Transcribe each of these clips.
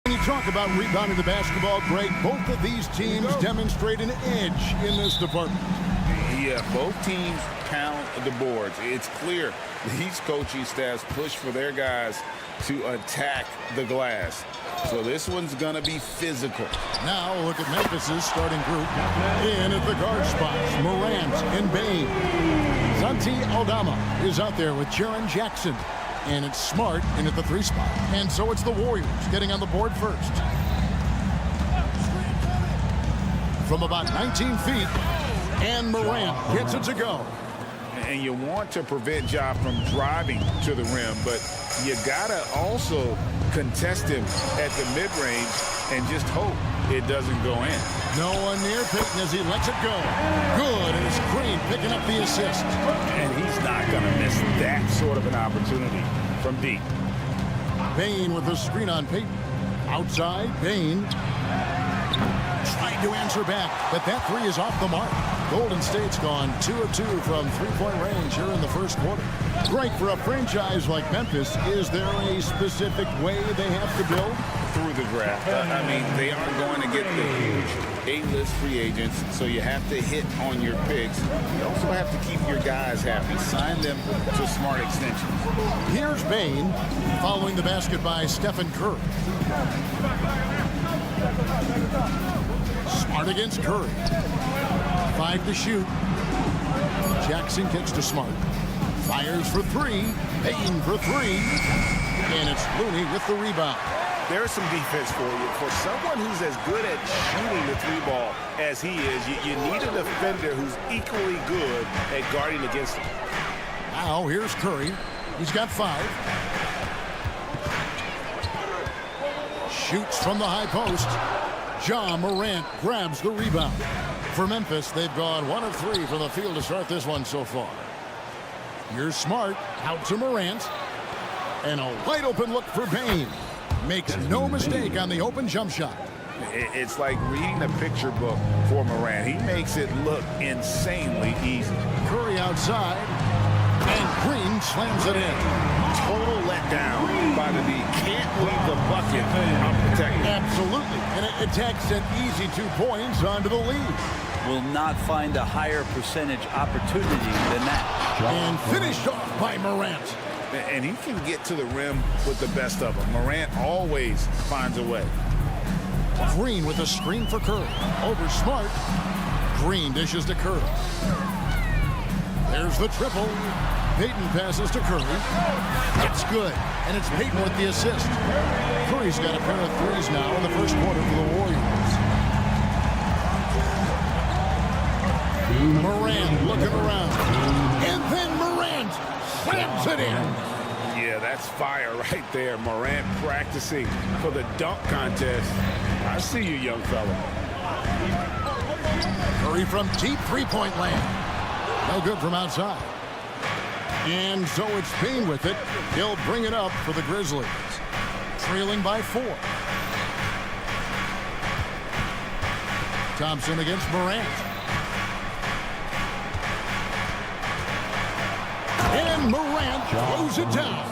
When you talk about rebounding the basketball, Greg, both of these teams demonstrate an edge in this department. Yeah, both teams pound the boards. It's clear these coaching staffs push for their guys to attack the glass. So this one's going to be physical. Now look at Memphis's starting group. In at the guard spots, Morant and Bain. Santi Aldama is out there with Jaren Jackson. And it's Smart in at the 3 spot. And so it's the Warriors getting on the board first. From about 19 feet, and Morant gets it to go. And you want to prevent Ja from driving to the rim, but you gotta also contest him at the mid-range and just hope it doesn't go in. No one near Payton as he lets it go. Good, and it's Green picking up the assist. And he's not gonna miss that sort of an opportunity from deep. Bain with the screen on Payton. Outside, Bain trying to answer back, but that 3 is off the mark. Golden State's gone 2 of 2 from three-point range here in the first quarter. Great for a franchise like Memphis. Is there a specific way they have to build? Through the draft. I mean, they aren't going to get the huge A-list free agents, so you have to hit on your picks. You also have to keep your guys happy. Sign them to smart extensions. Here's Bain following the basket by Stephen Curry. Smart against Curry. 5 to shoot. Jackson kicks to Smart. Fires for 3. Payton for 3. And it's Looney with the rebound. There's some defense for you. For someone who's as good at shooting the 3-ball as he is, you need a defender who's equally good at guarding against him. Now here's Curry. He's got 5. Shoots from the high post. Ja Morant grabs the rebound. For Memphis, they've gone 1 of 3 from the field to start this one so far. Here's Smart out to Morant. And a wide open look for Bain. Makes no mistake on the open jump shot. It's like reading a picture book for Morant. He makes it look insanely easy. Curry outside. And Green slams it in. Total letdown by the D. Can't leave the bucket unprotected. Absolutely. And it takes an easy 2 points onto the lead. Will not find a higher percentage opportunity than that. And finished off by Morant. And he can get to the rim with the best of them. Morant always finds a way. Green with a screen for Curry. Over Smart. Green dishes to Curry. There's the triple. Payton passes to Curry. That's good. And it's Payton with the assist. Curry's got a pair of 3s now in the first quarter for the Warriors. Morant looking around. And then Morant slams it in. Yeah, that's fire right there. Morant practicing for the dunk contest. I see you, young fella. Curry from deep 3-point land. No good from outside. And so it's Bain with it. He'll bring it up for the Grizzlies. Trailing by 4. Thompson against Morant. And Morant throws it down.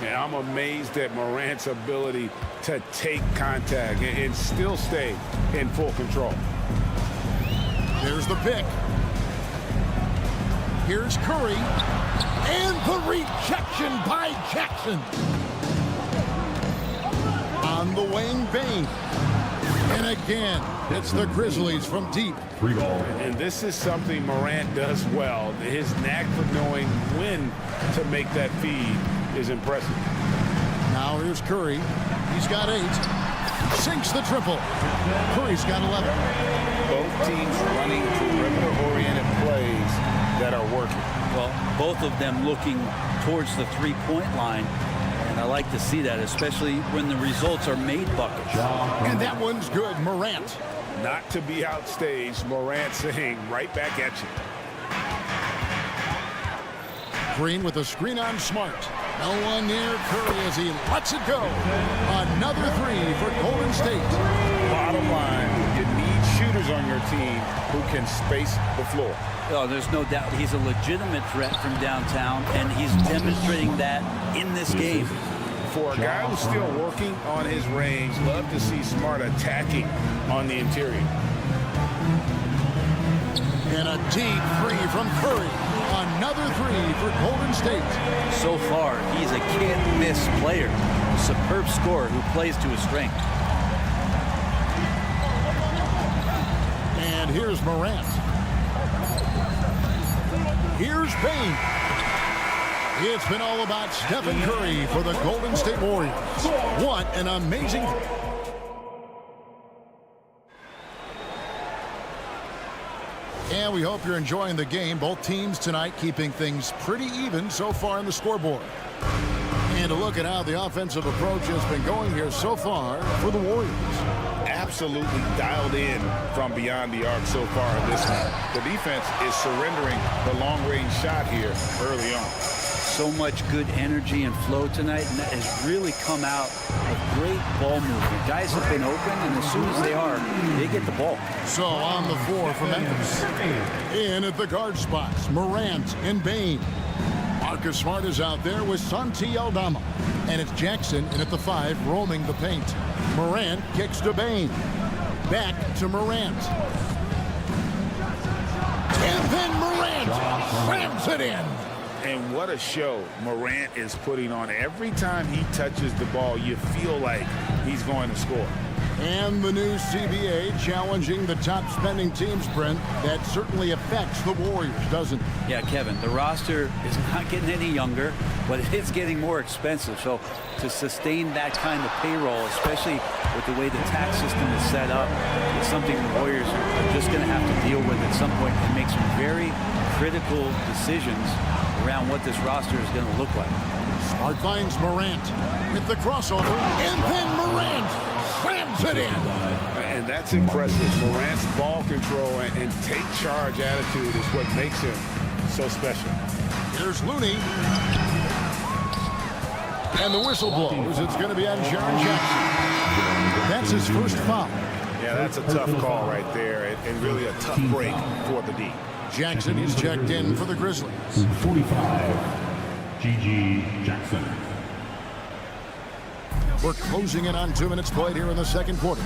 Yeah, I'm amazed at Morant's ability to take contact and still stay in full control. There's the pick. Here's Curry. And the rejection by Jackson. On the wing, Bain. And again, it's the Grizzlies from deep. 3 ball. And this is something Morant does well. His knack for knowing when to make that feed is impressive. Now here's Curry. He's got 8. Sinks the triple. Curry's got 11. Both teams running perimeter-oriented plays that are working. Well, both of them looking towards the 3-point line. And I like to see that, especially when the results are made buckets. And that one's good, Morant. Not to be outstaged, Morant saying right back at you. Green with a screen on Smart. No one near Curry as he lets it go. Another 3 for Golden State. Bottom line, you need shooters players on your team who can space the floor. Oh, there's no doubt he's a legitimate threat from downtown, and he's demonstrating that in this game. For a guy who's still working on his range, love to see Smart attacking on the interior. And a deep three from Curry. Another three for Golden State. So far, he's a can't-miss player. A superb scorer who plays to his strength. And here's Morant. Here's Bane. It's been all about Stephen Curry for the Golden State Warriors. What an amazing... And we hope you're enjoying the game. Both teams tonight keeping things pretty even so far in the scoreboard. And a look at how the offensive approach has been going here so far for the Warriors. Absolutely dialed in from beyond the arc so far in this one. The defense is surrendering the long-range shot here early on. So much good energy and flow tonight, and that has really come out of great ball movement. Guys have been open, and as soon as they are, they get the ball. So on the floor for Memphis. In at the guard spots, Morant and Bane. Marcus Smart is out there with Santi Aldama. And it's Jackson in at the 5, roaming the paint. Morant kicks to Bane. Back to Morant. And then Morant slams it in. And what a show Morant is putting on. Every time he touches the ball, you feel like he's going to score. And the new CBA challenging the top spending teams, Brent. That certainly affects the Warriors, doesn't it? Yeah, Kevin, the roster is not getting any younger, but it's getting more expensive. So to sustain that kind of payroll, especially with the way the tax system is set up, it's something the Warriors are just going to have to deal with at some point and make some very critical decisions around what this roster is going to look like. Smart finds Morant with the crossover, and then Morant slams it in. And that's impressive. Morant's ball control and take charge attitude is what makes him so special. Here's Looney. And the whistle blows. It's going to be on Jaren Jackson. That's his first foul. Yeah, that's a tough call right there, and really a tough break for the D. Jackson is checked in for the Grizzlies. 45, G.G. Jackson. We're closing in on 2 minutes played here in the second quarter.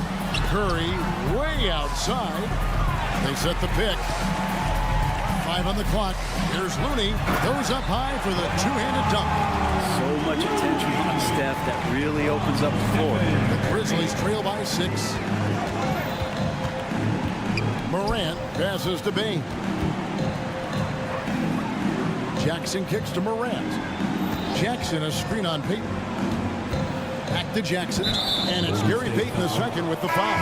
Curry way outside. They set the pick. 5 on the clock. Here's Looney. Goes up high for the two-handed dunk. So much attention on Steph that really opens up the floor. The Grizzlies trail by 6. Morant passes to Bane. Jackson kicks to Morant. Jackson a screen on Payton. Back to Jackson. And it's Gary Payton the second with the foul.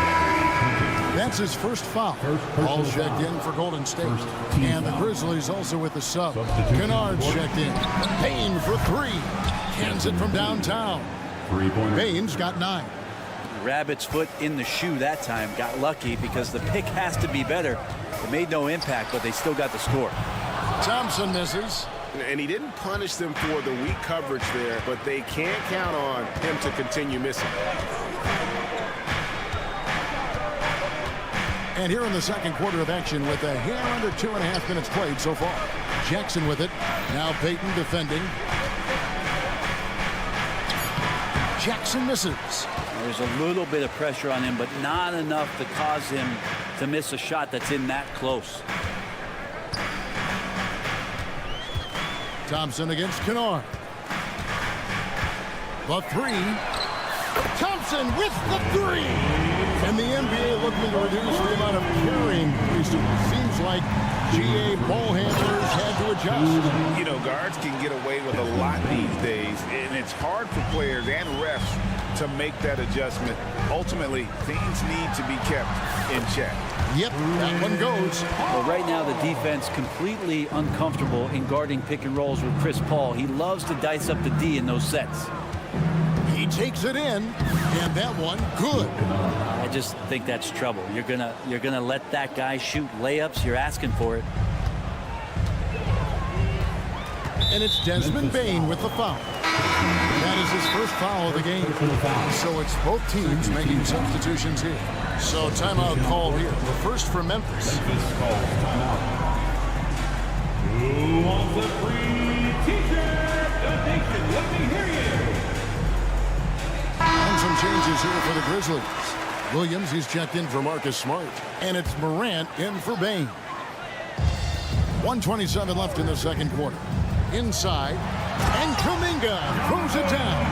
That's his first foul. All checked in for Golden State. And the Grizzlies also with the sub. Kennard checked in. Payne for 3. Cans it from downtown. Payne's got 9. Rabbit's foot in the shoe that time. Got lucky because the pick has to be better. It made no impact, but they still got the score. Thompson misses. And he didn't punish them for the weak coverage there, but they can't count on him to continue missing. And here in the second quarter of action with a hair under 2.5 minutes played so far. Jackson with it. Now Payton defending. Jackson misses. There's a little bit of pressure on him, but not enough to cause him to miss a shot that's in that close. Thompson against Kennard. The 3. Thompson with the 3. And the NBA looking to reduce the amount of carrying recently. Seems like GA ball handlers had to adjust. You know, guards can get away with a lot these days, and it's hard for players and refs to make that adjustment. Ultimately, things need to be kept in check. Yep, that one goes. Well, right now the defense completely uncomfortable in guarding pick and rolls with Chris Paul. He loves to dice up the D in those sets. He takes it in, and that one good. I just think that's trouble. You're gonna let that guy shoot layups. You're asking for it. And it's Desmond Bane with the foul. That is his first foul of the game. So it's both teams making substitutions here. So timeout called here. The first for Memphis. Who wants a free t-shirt donation? Let me hear you. And some changes here for the Grizzlies. Williams, he's checked in for Marcus Smart. And it's Morant in for Bain. 1:27 left in the second quarter. Inside. And Kuminga throws it down.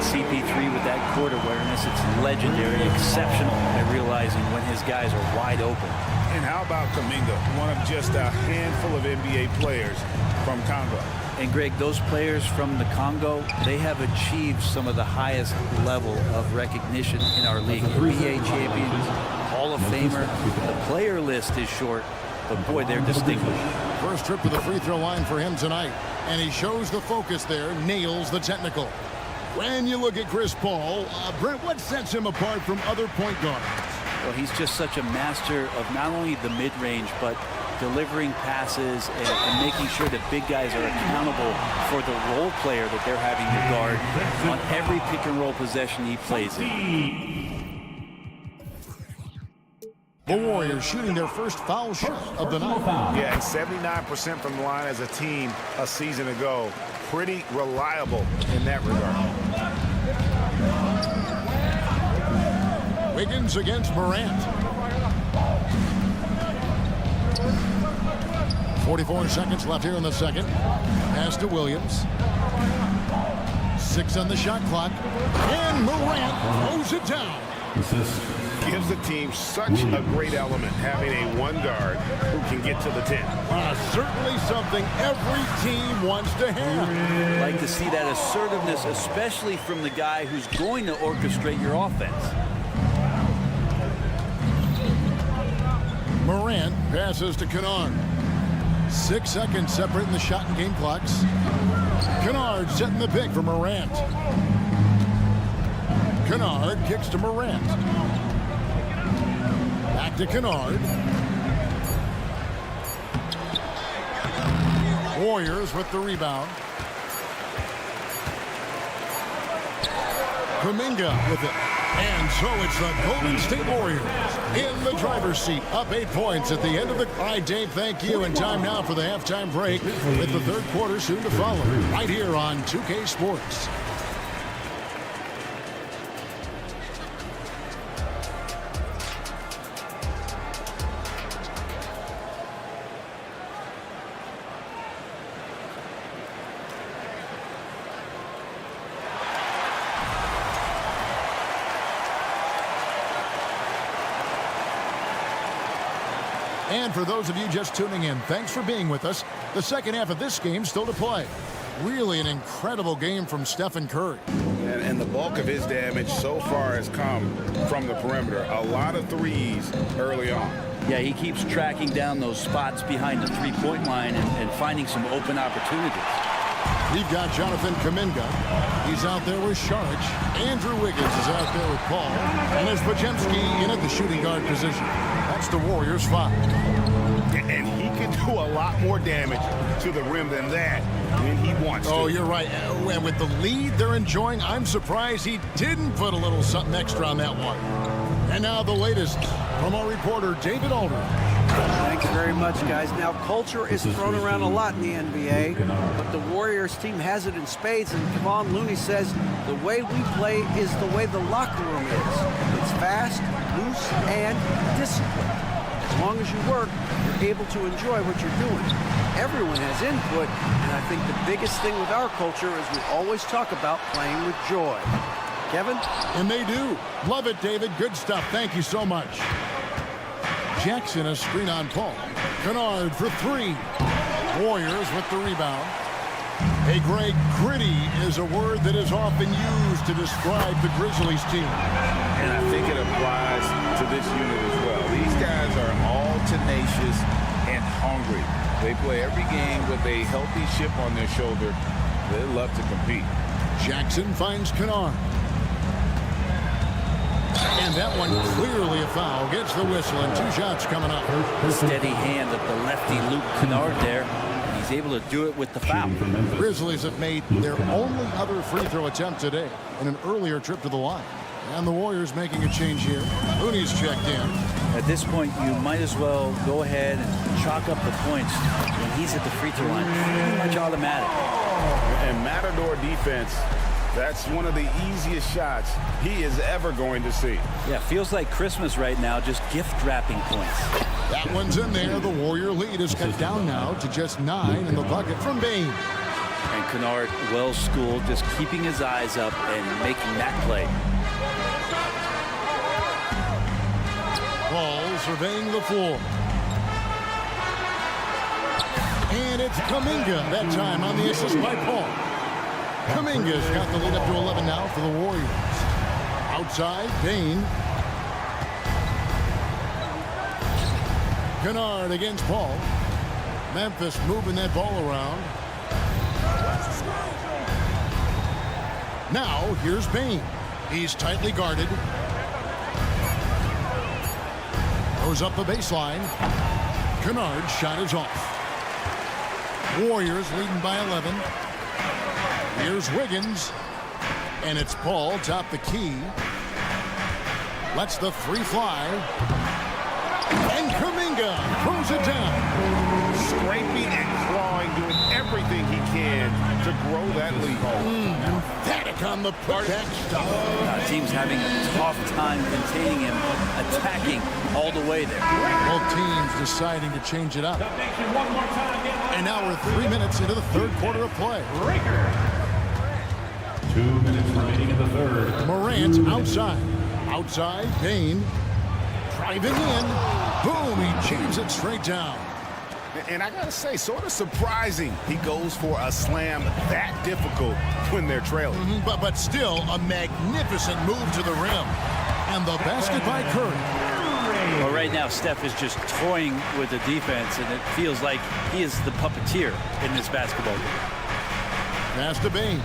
CP3 with that court awareness, it's legendary, exceptional at realizing when his guys are wide open. And how about Kuminga, one of just a handful of NBA players from Congo? And Greg, those players from the Congo, they have achieved some of the highest level of recognition in our league. NBA champions, Hall of Famer. The player list is short, but boy, they're distinguished. First trip to the free throw line for him tonight. And he shows the focus there, nails the technical. When you look at Chris Paul, Brent, what sets him apart from other point guards? Well, he's just such a master of not only the mid-range, but delivering passes and making sure that big guys are accountable for the role player that they're having to guard on every pick-and-roll possession he plays in. The Warriors shooting their first foul shot of the night. Yeah, and 79% from the line as a team a season ago. Pretty reliable in that regard. Wiggins against Morant. 44 seconds left here in the second. Pass to Williams. 6 on the shot clock. And Morant throws it down. Gives the team such a great element having a one guard who can get to the 10. Certainly something every team wants to have. Like to see that assertiveness, especially from the guy who's going to orchestrate your offense. Morant passes to Kennard. 6 seconds separating the shot and game clocks. Kennard setting the pick for Morant. Kennard kicks to Morant. Back to Kennard. Warriors with the rebound. Kuminga with it. And so it's the Golden State Warriors in the driver's seat, up 8 points at the end of the... All right, Dave, thank you. And time now for the halftime break with the third quarter soon to follow right here on 2K Sports. And for those of you just tuning in, thanks for being with us. The second half of this game still to play. Really an incredible game from Stephen Curry. And the bulk of his damage so far has come from the perimeter. A lot of threes early on. Yeah, he keeps tracking down those spots behind the three-point line and finding some open opportunities. We've got Jonathan Kuminga. He's out there with Sharch. Andrew Wiggins is out there with Paul. And there's Podziemski in at the shooting guard position. That's the Warriors' 5. And he can do a lot more damage to the rim than that when he wants to. Oh, you're right. And with the lead they're enjoying, I'm surprised he didn't put a little something extra on that one. And now the latest from our reporter, David Aldridge. Thanks very much, guys. Now, culture is thrown around a lot in the NBA, but the Warriors team has it in spades, and Kevon Looney says the way we play is the way the locker room is. It's fast, loose, and disciplined. As long as you work, you're able to enjoy what you're doing. Everyone has input, and I think the biggest thing with our culture is we always talk about playing with joy. Kevin? And they do. Love it, David. Good stuff. Thank you so much. Jackson, a screen on Paul. Kennard for 3. Warriors with the rebound. Hey, Greg, gritty is a word that is often used to describe the Grizzlies team. And I think it applies to this unit as well. These guys are all tenacious and hungry. They play every game with a healthy chip on their shoulder. They love to compete. Jackson finds Kennard. And that one clearly a foul. Gets the whistle and 2 shots coming up. Steady hand of the lefty Luke Kennard there. He he's able to do it with the foul. Grizzlies have made their only other free throw attempt today in an earlier trip to the line. And the Warriors making a change here. Looney's checked in. At this point, you might as well go ahead and chalk up the points when he's at the free throw line. Pretty much automatic. And Matador defense, that's one of the easiest shots he is ever going to see. Yeah, feels like Christmas right now, just gift wrapping points. That one's in there. The Warrior lead is cut down now to just 9 in the bucket from Bane. And Kennard, well schooled, just keeping his eyes up and making that play. Ball surveying the floor. And it's Kuminga that time on the assist by Paul. Kuminga's got the lead up to 11 now for the Warriors. Outside, Bane. Kennard against Paul. Memphis moving that ball around. Now, here's Bane. He's tightly guarded. Goes up the baseline. Kennard's shot is off. Warriors leading by 11. Here's Wiggins. And it's Paul top the key. Lets the three fly. And Kuminga throws it down. Scraping and clawing, doing everything he can to grow that lead. Emphatic on the putback stuff. Team's having a tough time containing him, attacking all the way there. Both teams deciding to change it up. Nation, one more time. And now we're 3 minutes into the third quarter of play. 2 minutes remaining in the third. Morant outside. Outside, Bane. Driving in. Boom, he jams it straight down. And I gotta say, sort of surprising he goes for a slam that difficult when they're trailing. But still a magnificent move to the rim. And the basket by Curry. Well, right now, Steph is just toying with the defense, and it feels like he is the puppeteer in this basketball game. Pass to Bane.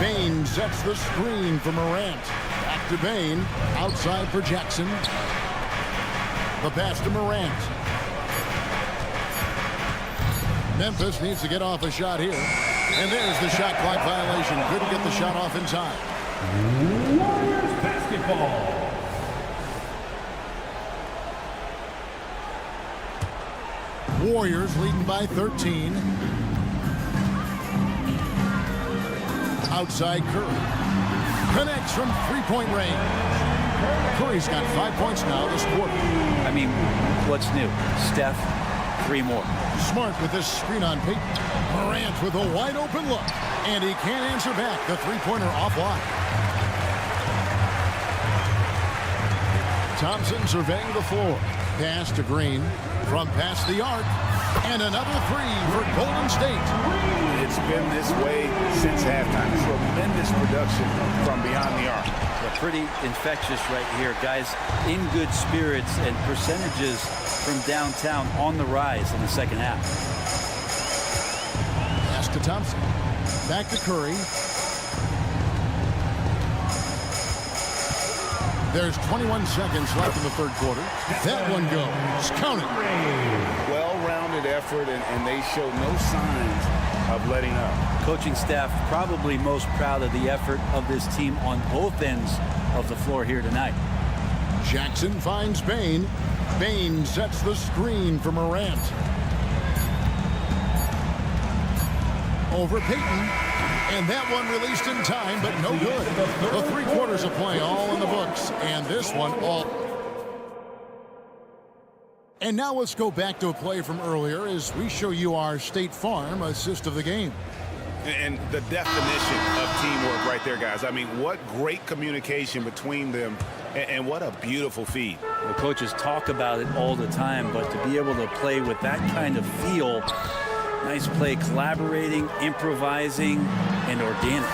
Bane sets the screen for Morant. Back to Bane. Outside for Jackson. The pass to Morant. Memphis needs to get off a shot here. And there's the shot clock violation. Couldn't get the shot off in time. Warriors basketball. Warriors leading by 13. Outside Curry. Connects from three-point range. Curry's got 5 points now this quarter. I mean, what's new? Steph, 3 more. Smart with this screen on Peyton. Morant with a wide open look. And he can't answer back. The three-pointer offline. Thompson surveying the floor. Pass to Green. From past the arc. And another three for Golden State. It's been this way since halftime. Tremendous production from beyond the arc. They're pretty infectious right here. Guys in good spirits, and percentages from downtown on the rise in the second half. Pass to Thompson. Back to Curry. There's 21 seconds left in the third quarter. That one goes. Count it. Well-rounded effort, and they show no signs of letting up. Coaching staff probably most proud of the effort of this team on both ends of the floor here tonight. Jackson finds Bane. Bane sets the screen for Morant. Over Peyton. And that one released in time, but no good. The 3 quarters of play all in the books. And this one all. And now let's go back to a play from earlier as we show you our State Farm assist of the game. And the definition of teamwork right there, guys. I mean, what great communication between them, and what a beautiful feed. The coaches talk about it all the time, but to be able to play with that kind of feel, nice play, collaborating, improvising, and organic.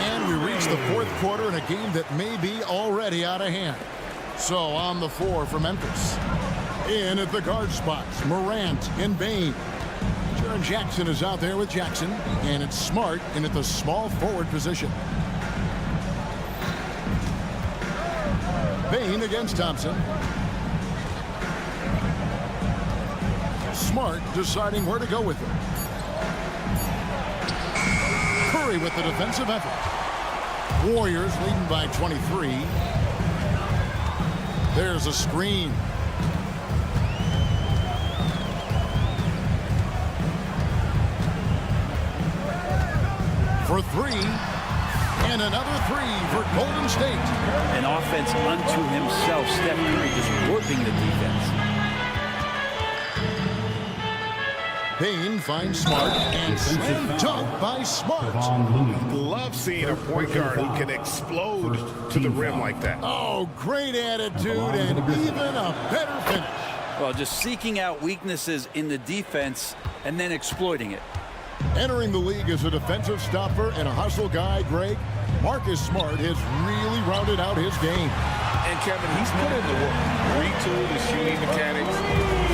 And we reach the fourth quarter in a game that may be already out of hand. So on the floor for Memphis. In at the guard spots, Morant and Bane. Jaren Jackson is out there with Jackson, and it's Smart in at the small forward position. Bane against Thompson. Smart deciding where to go with it. Curry with the defensive effort. Warriors leading by 23. There's a screen. For three. And another three for Golden State. An offense unto himself. Steph Curry just warping the defense. Payne finds Smart and slam dunk by Smart. Love seeing a point guard who can explode to the rim like that. Oh, great attitude and even a better finish. Well, just seeking out weaknesses in the defense and then exploiting it. Entering the league as a defensive stopper and a hustle guy, Greg, Marcus Smart has really rounded out his game. And Kevin, he's put in the work. Retooled his shooting mechanics,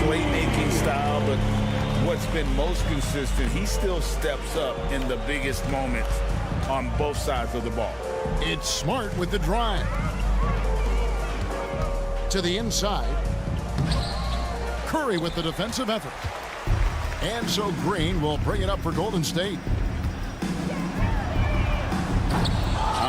playmaking style, but what's been most consistent, he still steps up in the biggest moments on both sides of the ball. It's Smart with the drive. To the inside. Curry with the defensive effort. And so Green will bring it up for Golden State.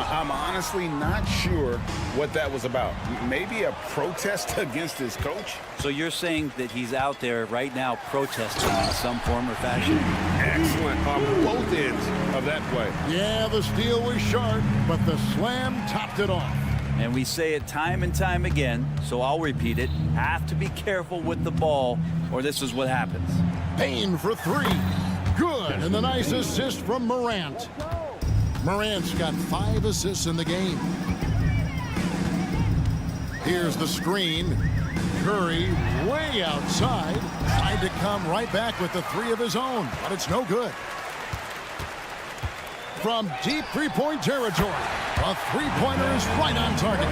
I'm honestly not sure what that was about. Maybe a protest against his coach? So you're saying that he's out there right now protesting in some form or fashion? Excellent on both ends of that play. Yeah, the steal was sharp, but the slam topped it off. And we say it time and time again, so I'll repeat it. Have to be careful with the ball, or this is what happens. Payne for three. Good, and the nice assist from Morant. Morant's got 5 assists in the game. Here's the screen. Curry way outside. Tried to come right back with the 3 of his own, but it's no good. From deep three-point territory, a three-pointer is right on target.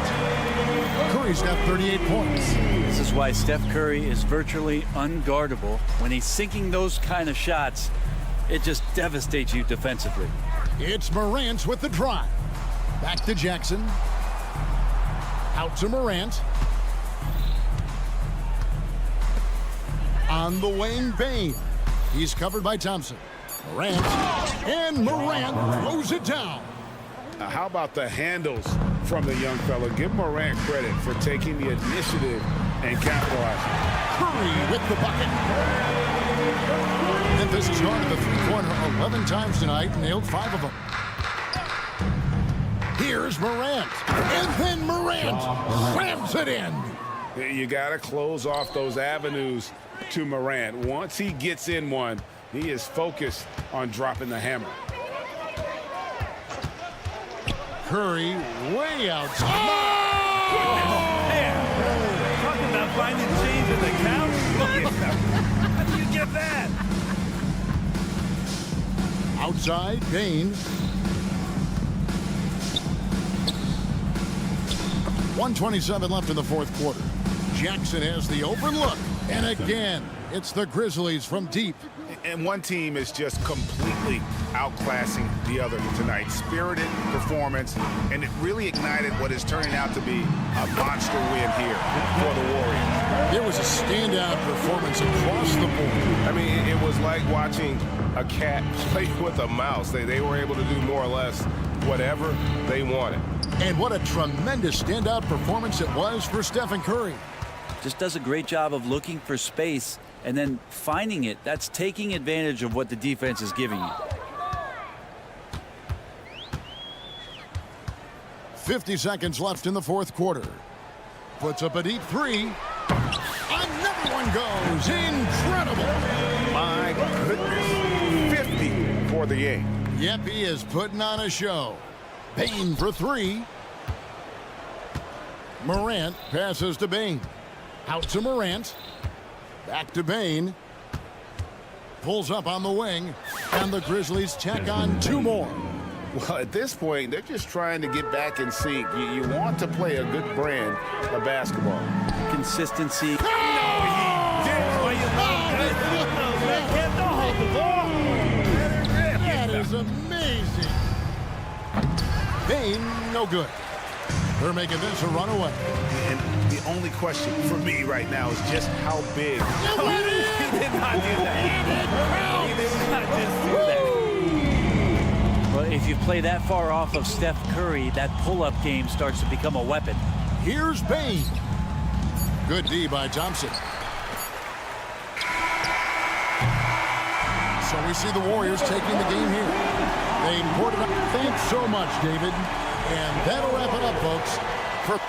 Curry's got 38 points. This is why Steph Curry is virtually unguardable. When he's sinking those kind of shots, it just devastates you defensively. It's Morant with the drive. Back to Jackson. Out to Morant. On the wing, Bane. He's covered by Thompson. Morant. And Morant throws it down. How about the handles from the young fella? Give Morant credit for taking the initiative and capitalizing. Curry with the bucket. Memphis has gone to the three-pointer 11 times tonight and nailed 5 of them. Here's Morant. And then Morant slams it in. You got to close off those avenues to Morant. Once he gets in one, he is focused on dropping the hammer. Curry way outside. Talking about finding change in the couch. How do you get that? Outside, Payne. 1:27 left in the fourth quarter. Jackson has the open look. And again, it's the Grizzlies from deep. And one team is just completely outclassing the other tonight. Spirited performance, and it really ignited what is turning out to be a monster win here for the Warriors. There was a standout performance across the board. I mean, it was like watching a cat play with a mouse. They were able to do more or less whatever they wanted. And what a tremendous standout performance it was for Stephen Curry. Just does a great job of looking for space and then finding it. That's taking advantage of what the defense is giving you. 50 seconds left in the fourth quarter. Puts up a deep three. Another one goes. Incredible. My goodness. 50 for the game. Yep, he is putting on a show. Payne for three. Morant passes to Bane. Out to Morant. Back to Bane. Pulls up on the wing. And the Grizzlies tack on 2 more. Well, at this point, they're just trying to get back in sync. You want to play a good brand of basketball. Consistency. That is amazing. Bane, no good. They're making this a runaway. And the only question for me right now is just how big. He did not do that. He did not just do that. Well, if you play that far off of Steph Curry, that pull-up game starts to become a weapon. Here's Bain. Good D by Thompson. So we see the Warriors taking the game here. They imported up. Thanks so much, David. And that'll wrap it up, folks. For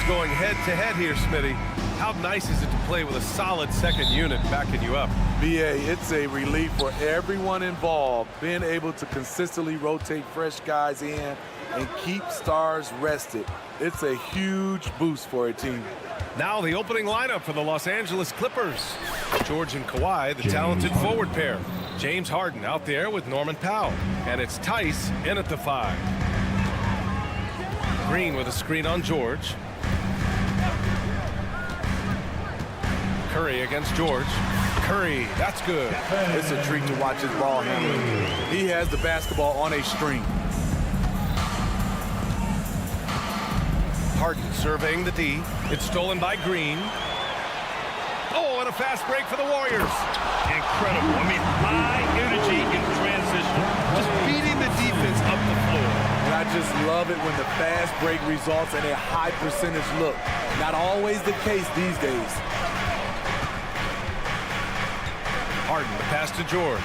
going head-to-head here, Smitty. How nice is it to play with a solid second unit backing you up? BA, it's a relief for everyone involved, being able to consistently rotate fresh guys in and keep stars rested. It's a huge boost for a team. Now the opening lineup for the Los Angeles Clippers. George and Kawhi, the talented forward pair. James Harden out there with Norman Powell. And it's Tice in at the 5. Green with a screen on George. Curry against George. Curry, that's good. It's a treat to watch his ball handling. He has the basketball on a string. Harden surveying the D. It's stolen by Green. Oh, and a fast break for the Warriors. Incredible. I mean, high energy in transition. Just beating the defense up the floor. And I just love it when the fast break results in a high percentage look. Not always the case these days. Harden, the pass to George.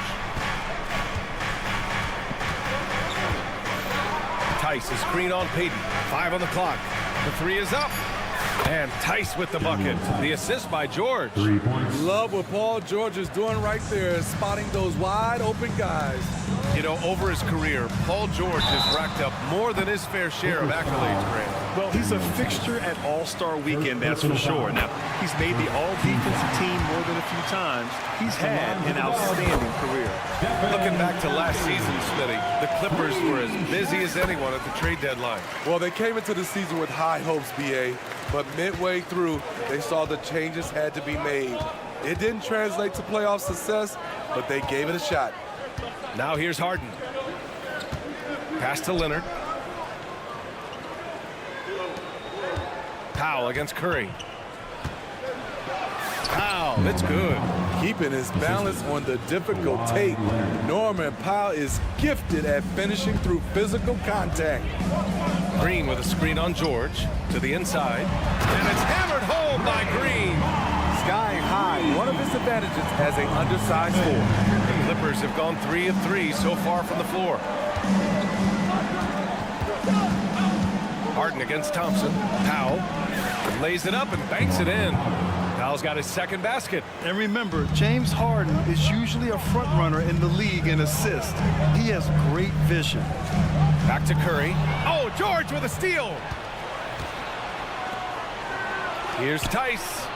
Tice is screen on Payton. 5 on the clock. The 3 is up. And Tice with the bucket. The assist by George. Love what Paul George is doing right there, spotting those wide open guys. You know, over his career, Paul George has racked up more than his fair share of accolades, Grant. Well, he's a fixture at All-Star Weekend, that's for sure. Now, he's made the All-Defensive team more than a few times. He's had an outstanding career. Looking back to last season, Smitty, the Clippers were as busy as anyone at the trade deadline. Well, they came into the season with high hopes, BA, but midway through, they saw the changes had to be made. It didn't translate to playoff success, but they gave it a shot. Now here's Harden. Pass to Leonard. Powell against Curry. Powell, it's good. Keeping his balance on the difficult take. Norman Powell is gifted at finishing through physical contact. Green with a screen on George to the inside. And it's hammered home by Green. Skying high, one of his advantages as an undersized forward. The Clippers have gone 3 of 3 so far from the floor. Harden against Thompson. Powell lays it up and banks it in. Powell's got his second basket. And remember, James Harden is usually a front runner in the league in assists. He has great vision. Back to Curry. Oh, George with a steal. Here's Tice.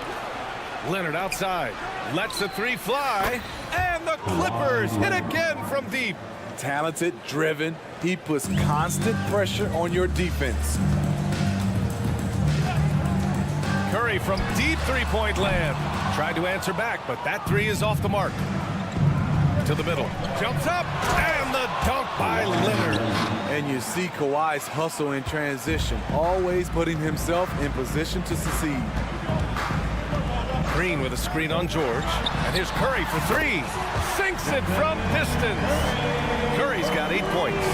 Leonard outside. Lets the 3 fly. And the Clippers hit again from deep. Talented, driven. He puts constant pressure on your defense. Curry from deep three-point land. Tried to answer back, but that 3 is off the mark. To the middle. Jumps up. And the dunk by Leonard. And you see Kawhi's hustle in transition, always putting himself in position to succeed. Green with a screen on George. And here's Curry for 3. Sinks it from distance. Curry's got 8 points.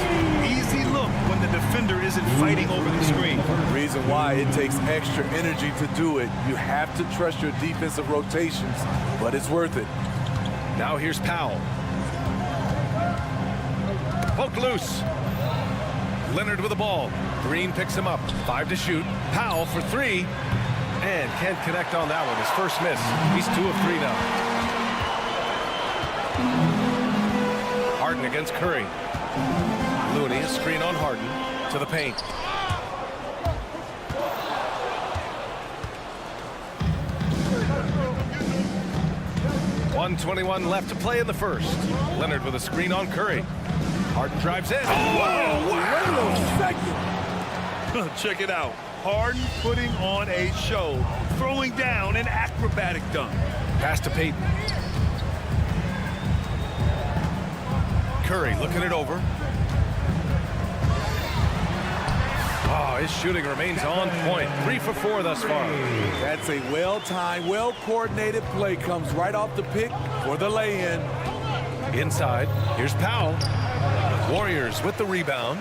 Easy look when the defender isn't fighting over the screen. Reason why it takes extra energy to do it. You have to trust your defensive rotations, but it's worth it. Now here's Powell. Poke loose. Leonard with the ball. Green picks him up. 5 to shoot. Powell for 3. And can't connect on that one. His first miss. He's 2 of 3 now. Harden against Curry. Looney, a screen on Harden. To the paint. .121 left to play in the first. Leonard with a screen on Curry. Harden drives in. Whoa, wait a second. Check it out. Harden putting on a show, throwing down an acrobatic dunk. Pass to Payton. Curry looking it over. Oh, his shooting remains on point. 3 for 4 thus far. That's a well-timed, well-coordinated play. Comes right off the pick for the lay-in. Inside, here's Powell. Warriors with the rebound.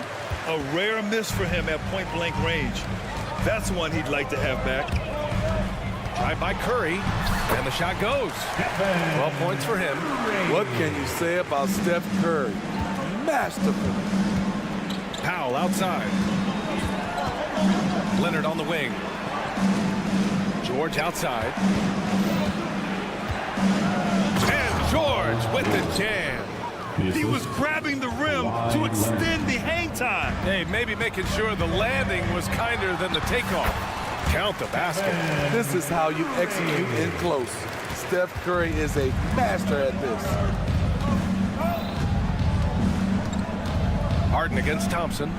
A rare miss for him at point-blank range. That's one he'd like to have back. Drive by Curry, and the shot goes. 12 points for him. What can you say about Steph Curry? Masterful. Powell outside. Leonard on the wing. George outside. And George with the jam. He was grabbing the rim to extend the hang time. Hey, maybe making sure the landing was kinder than the takeoff. Count the basket. This is how you execute in close. Steph Curry is a master at this. Harden against Thompson.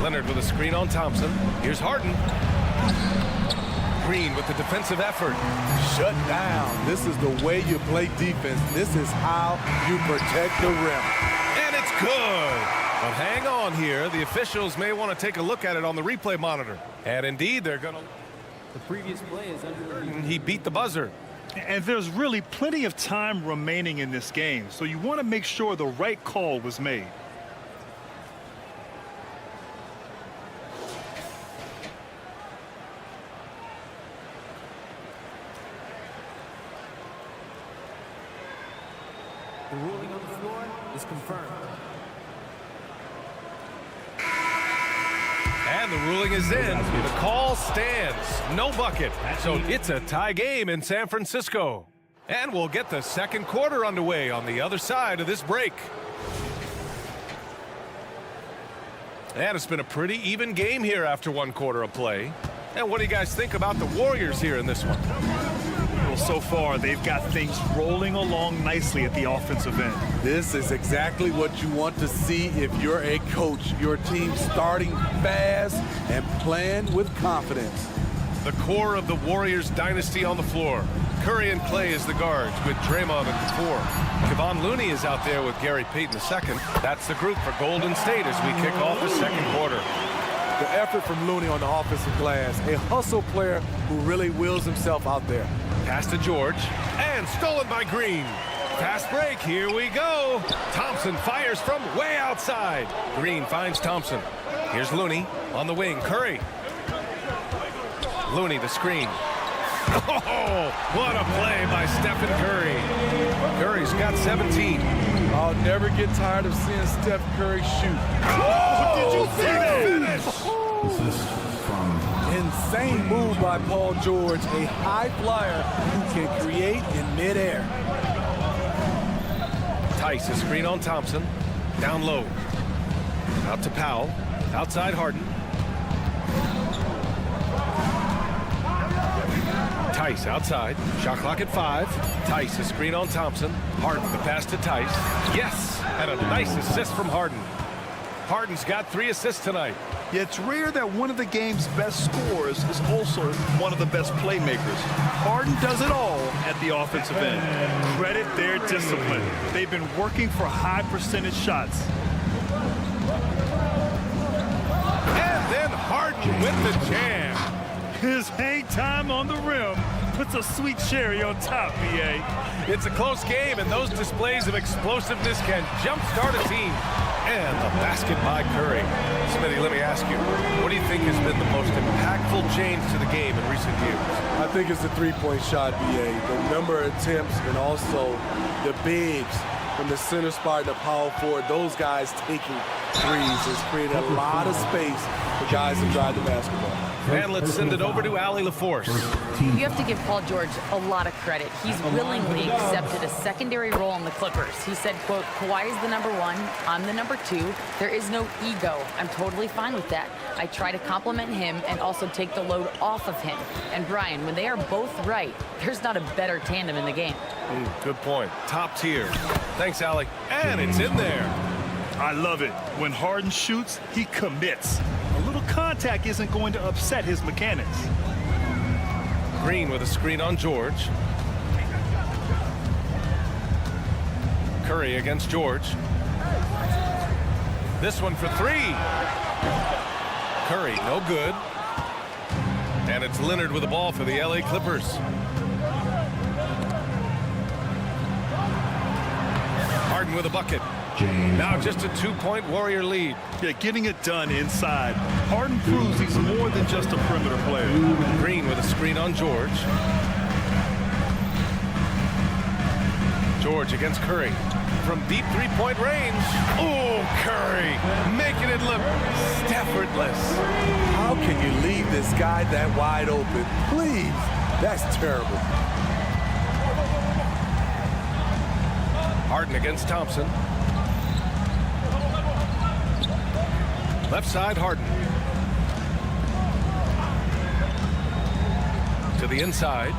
Leonard with a screen on Thompson. Here's Harden. Green with the defensive effort. Shut down. This is the way you play defense. This is how you protect the rim. And it's good. But hang on here. The officials may want to take a look at it on the replay monitor. And indeed, they're going to... The previous play is under... He beat the buzzer. And there's really plenty of time remaining in this game, so you want to make sure the right call was made. The ruling on the floor is confirmed. And the ruling is in. The call stands. No bucket. So it's a tie game in San Francisco. And we'll get the second quarter underway on the other side of this break. And it's been a pretty even game here after one quarter of play. And what do you guys think about the Warriors here in this one? Well, so far, they've got things rolling along nicely at the offensive end. This is exactly what you want to see if you're a coach. Your team starting fast and playing with confidence. The core of the Warriors dynasty on the floor. Curry and Clay as the guards with Draymond at the 4. Kevon Looney is out there with Gary Payton II. That's the group for Golden State as we kick off the second quarter. The effort from Looney on the offensive glass. A hustle player who really wills himself out there. Pass to George, and stolen by Green. Fast break, here we go. Thompson fires from way outside. Green finds Thompson. Here's Looney on the wing, Curry. Looney the screen. Oh, what a play by Stephen Curry. Curry's got 17. I'll never get tired of seeing Steph Curry shoot. Oh, did you see that? Finish. Insane move by Paul George, a high flyer who can create in midair. Tice, a screen on Thompson. Down low. Out to Powell. Outside Harden. Tice outside. Shot clock at 5. Tice, a screen on Thompson. Harden, the pass to Tice. Yes! And a nice assist from Harden. Harden's got 3 assists tonight. Yeah, it's rare that one of the game's best scorers is also one of the best playmakers. Harden does it all at the offensive end. Credit their discipline. They've been working for high percentage shots. And then Harden with the jam. His hang time on the rim puts a sweet cherry on top, B.A. It's a close game, and those displays of explosiveness can jumpstart a team. And a basket by Curry. Smitty, let me ask you, what do you think has been the most impactful change to the game in recent years? I think it's the three-point shot, B.A. The number of attempts and also the bigs from the center spot and the power forward. Those guys taking threes has created a lot of space for guys to drive the basketball. And let's send it over to Allie LaForce. You have to give Paul George a lot of credit. He's willingly accepted a secondary role in the Clippers. He said, quote, Kawhi is the number 1, I'm the number 2. There is no ego. I'm totally fine with that. I try to compliment him and also take the load off of him. And Brian, when they are both right, there's not a better tandem in the game. Good point. Top tier. Thanks, Allie. And it's in there. I love it. When Harden shoots, he commits. A little contact isn't going to upset his mechanics. Green with a screen on George. Curry against George. This one for 3. Curry, no good. And it's Leonard with the ball for the LA Clippers. Harden with a bucket. Now just a 2-point Warrior lead. Yeah, getting it done inside. Harden proves he's more than just a perimeter player. Green with a screen on George. George against Curry. from deep three-point range. Oh, Curry making it look effortless. How can you leave this guy that wide open? Please, that's terrible. Harden against Thompson. Left side, Harden. To the inside.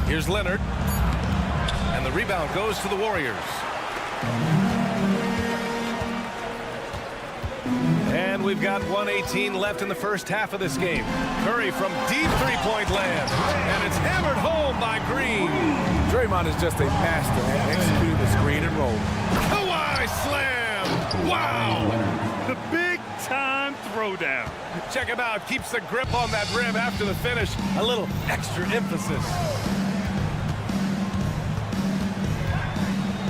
Here's Leonard. And the rebound goes to the Warriors. And we've got 1:18 left in the first half of this game. Curry from deep three-point land. And it's hammered home by Green. Draymond is just a master at executing the screen and roll. Kawhi slam! Wow! The big-time throwdown. Check him out. Keeps the grip on that rim after the finish. A little extra emphasis.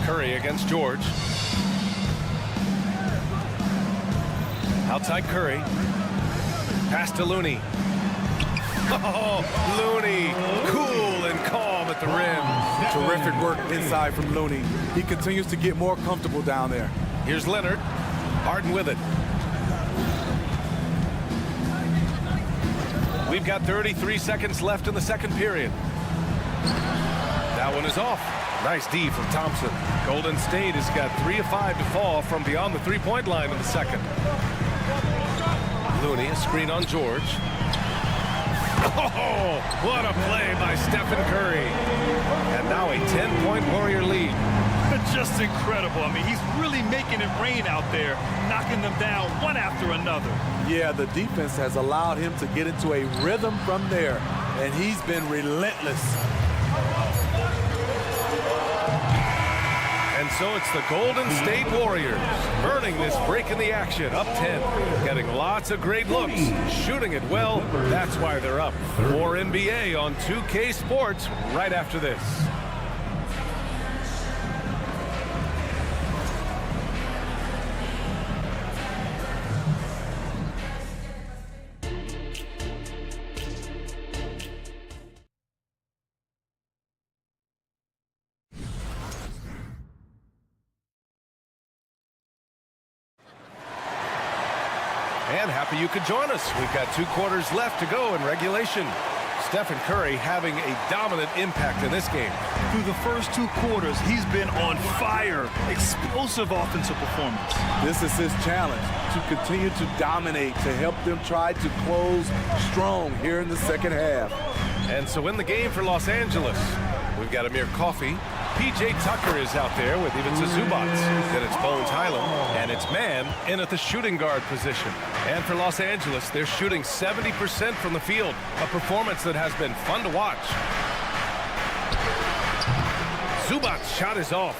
Curry against George. Outside Curry. Pass to Looney. Oh, Looney, cool and calm at the rim. Terrific work inside from Looney. He continues to get more comfortable down there. Here's Leonard. Harden with it. We've got 33 seconds left in the second period. That one is off. Nice D from Thompson. Golden State has got 3 of 5 to fall from beyond the three-point line in the second. Looney, a screen on George. Oh, what a play by Stephen Curry. And now a 10-point Warrior lead. Just incredible. I mean, he's really making it rain out there, knocking them down one after another. Yeah, the defense has allowed him to get into a rhythm from there, and he's been relentless. And so it's the Golden State Warriors earning this break in the action, up 10, getting lots of great looks, shooting it well. That's why they're up. More NBA on 2K Sports right after this. And happy you could join us. We've got 2 quarters left to go in regulation. Stephen Curry having a dominant impact in this game. Through the first 2 quarters, he's been on fire. Explosive offensive performance. This is his challenge, to continue to dominate, to help them try to close strong here in the second half. And so in the game for Los Angeles, we've got Amir Coffey. P.J. Tucker is out there with Ivica Zubac. Then it's Bones Highland, and it's Mann in at the shooting guard position. And for Los Angeles, they're shooting 70% from the field, a performance that has been fun to watch. Zubac's shot is off.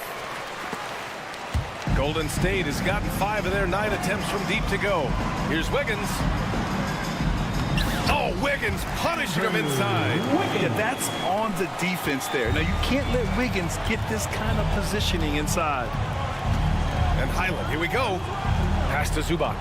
Golden State has gotten 5 of their 9 attempts from deep to go. Here's Wiggins. Oh, Wiggins punishing him inside. Yeah, that's on the defense there. Now, you can't let Wiggins get this kind of positioning inside. And Highland, here we go. Pass to Zubac.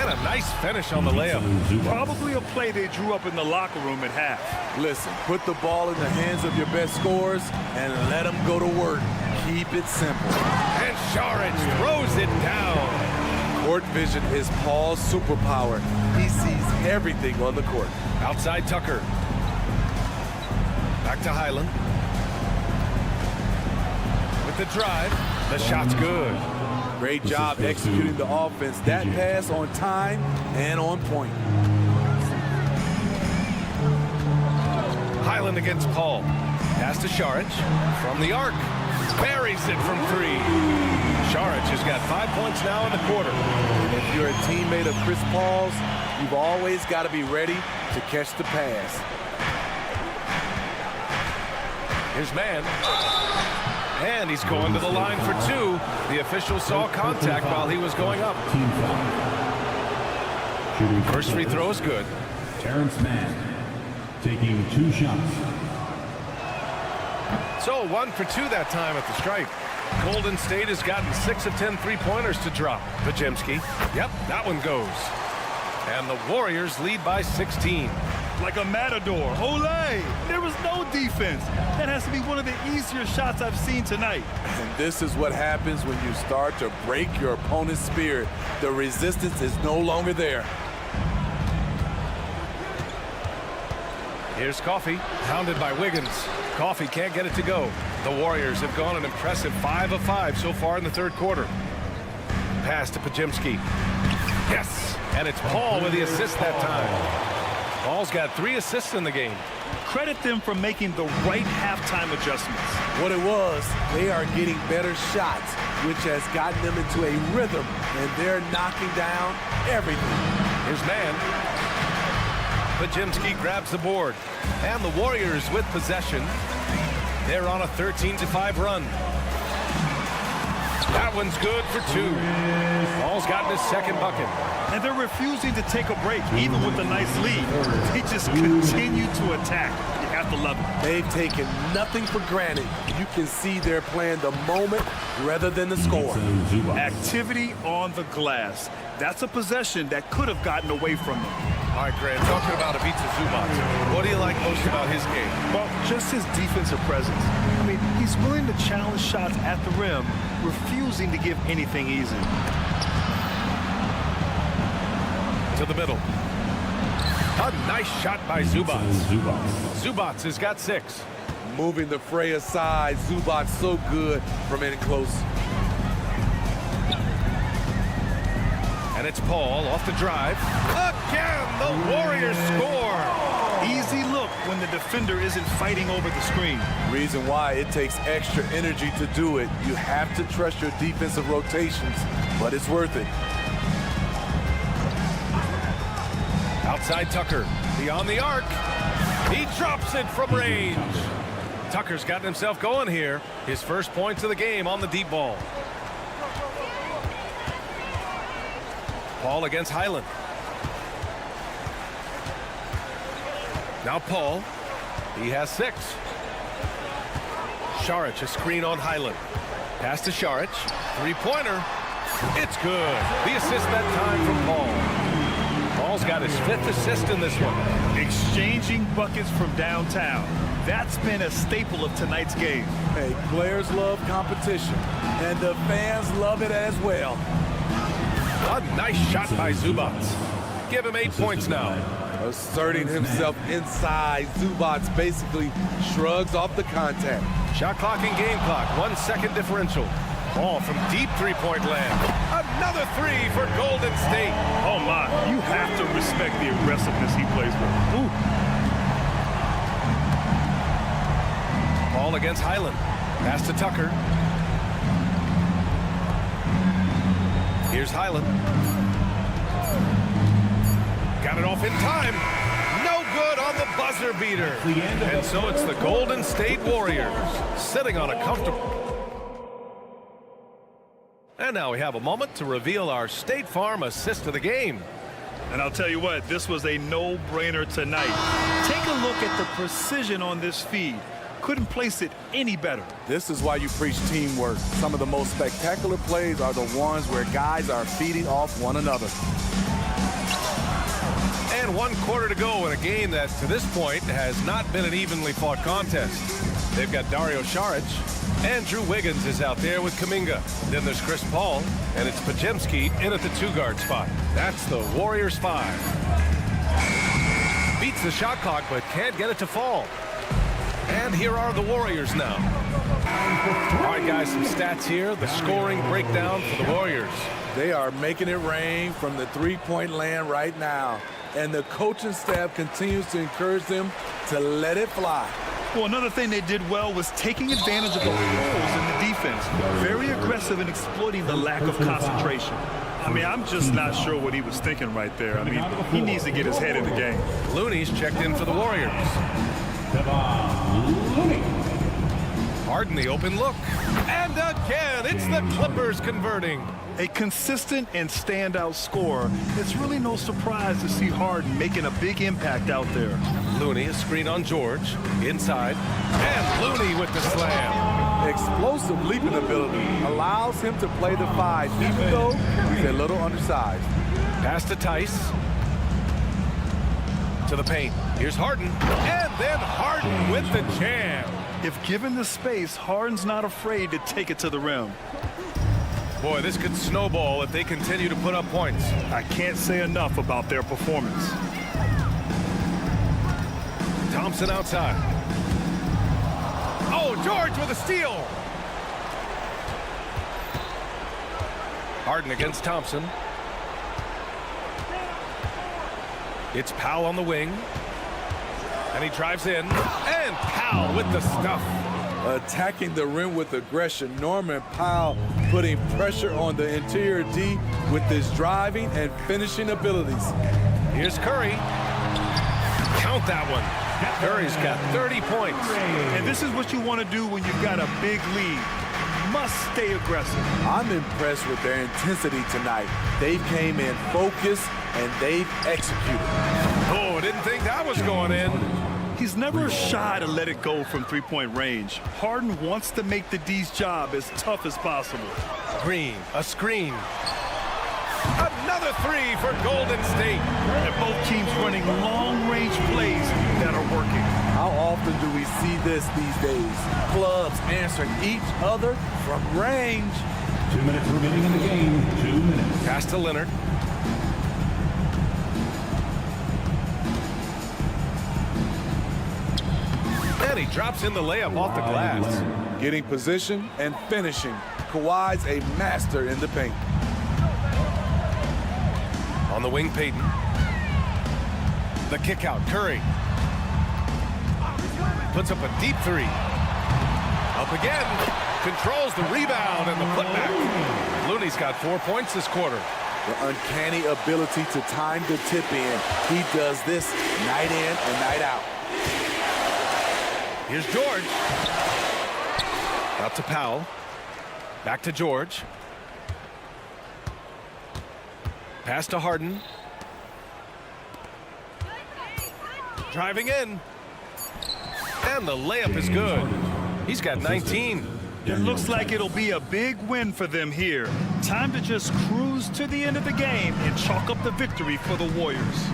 And a nice finish on the layup. Probably a play they drew up in the locker room at half. Listen, put the ball in the hands of your best scorers and let them go to work. Keep it simple. And Saric throws it down. Court vision is Paul's superpower. He sees everything on the court. Outside Tucker. Back to Highland. With the drive. The shot's good. Great job executing the offense. That pass on time and on point. Highland against Paul. Pass to Saric. From the arc. Buries it from 3. Saric has got 5 points now in the quarter. If you're a teammate of Chris Paul's, you've always got to be ready to catch the pass. Here's Mann. And he's going to the line for 2. The official saw contact while he was going up. First free throw is good. Terrence Mann taking 2 shots. So 1 for 2 that time at the stripe. Golden State has gotten 6 of 10 3-pointers to drop. Pajemski. Yep, that one goes. And the Warriors lead by 16. like a matador. Olé! There was no defense. That has to be one of the easier shots I've seen tonight. And this is what happens when you start to break your opponent's spirit. The resistance is no longer there. Here's Coffey, pounded by Wiggins. Coffey can't get it to go. The Warriors have gone an impressive 5 of 5 so far in the third quarter. Pass to Podziemski. Yes! And it's Paul with the assist that time. Paul's got 3 assists in the game. Credit them for making the right halftime adjustments. What it was, they are getting better shots, which has gotten them into a rhythm, and they're knocking down everything. Here's man. Podziemski grabs the board. And the Warriors with possession. They're on a 13-5 run. That one's good for 2. Paul's gotten his second bucket. And they're refusing to take a break, even with a nice lead. They just continue to attack. You have to love it. They've taken nothing for granted. You can see they're playing the moment rather than the score. Activity on the glass. That's a possession that could have gotten away from them. All right, Grant, talking about Ivica Zubac, what do you like most about his game? Well, just his defensive presence. I mean, he's willing to challenge shots at the rim, refusing to give anything easy. To the middle. A nice shot by Zubac. Zubac has got 6. Moving the fray aside, Zubac so good from in close. And it's Paul off the drive. Again, the Warriors score. Easy look when the defender isn't fighting over the screen. Reason why it takes extra energy to do it. You have to trust your defensive rotations, but it's worth it. Outside Tucker, beyond the arc. He drops it from range. Tucker's gotten himself going here. His first points of the game on the deep ball. Paul against Highland. Now Paul. He has 6. Šarić, a screen on Highland. Pass to Šarić. 3-pointer. It's good. The assist that time from Paul. Paul's got his 5th assist in this one. Exchanging buckets from downtown. That's been a staple of tonight's game. Hey, players love competition, and the fans love it as well. A nice shot by Zubac. Give him 8 points now. Asserting himself inside, Zubac basically shrugs off the contact. Shot clock and game clock, 1 second differential. Ball from deep 3-point land. Another 3 for Golden State. Oh my, you have to respect the aggressiveness he plays with. Ooh. Ball against Highland. Pass to Tucker. Here's Highland. Got it off in time. No good on the buzzer beater. And so it's the Golden State Warriors sitting on a comfortable. And now we have a moment to reveal our State Farm assist of the game. And I'll tell you what, this was a no-brainer tonight. Take a look at the precision on this feed. Couldn't place it any better. This is why you preach teamwork. Some of the most spectacular plays are the ones where guys are feeding off one another. And 1 quarter to go in a game that, to this point, has not been an evenly fought contest. They've got Dario Šarić. Andrew Wiggins is out there with Kuminga. Then there's Chris Paul, and it's Podziemski in at the 2-guard spot. That's the Warriors 5. Beats the shot clock, but can't get it to fall. And here are the Warriors now. All right, guys, some stats here. The scoring breakdown for the Warriors. They are making it rain from the 3-point land right now. And the coaching staff continues to encourage them to let it fly. Well, another thing they did well was taking advantage of the holes in the defense. Very aggressive in exploiting the lack of concentration. I mean, I'm just not sure what he was thinking right there. I mean, he needs to get his head in the game. Looney's checked in for the Warriors. Harden the open look. And again, it's the Clippers converting. A consistent and standout scorer. It's really no surprise to see Harden making a big impact out there. Looney, a screen on George. Inside. And Looney with the slam. Explosive leaping ability allows him to play the 5, even though he's a little undersized. Pass to Tice. To the paint. Here's Harden. And then Harden with the jam. If given the space, Harden's not afraid to take it to the rim. Boy, this could snowball if they continue to put up points. I can't say enough about their performance. Thompson outside. Oh, George with a steal. Harden against Thompson. It's Powell on the wing. And he drives in. And Powell with the stuff. Attacking the rim with aggression. Norman Powell putting pressure on the interior D with his driving and finishing abilities. Here's Curry. Count that one. Curry's got 30 points. And this is what you want to do when you've got a big lead. Must stay aggressive. I'm impressed with their intensity tonight. They came in focused and they've executed. Oh, didn't think that was going in. He's never shy to let it go from three-point range. Harden wants to make the D's job as tough as possible. Green, a screen. Another three for Golden State. And both teams running long-range plays that are working. How often do we see this these days? Clubs answering each other from range. 2 minutes remaining in the game. 2 minutes. Pass to Leonard. And he drops in the layup off the glass. Getting position and finishing. Kawhi's a master in the paint. On the wing, Payton. The kick out, Curry. Puts up a deep three. Up again. Controls the rebound and the putback. Looney's got 4 points this quarter. The uncanny ability to time the tip in. He does this night in and night out. Here's George. Out to Powell. Back to George. Pass to Harden. Driving in. And the layup is good. He's got 19. It looks like it'll be a big win for them here. Time to just cruise to the end of the game and chalk up the victory for the Warriors.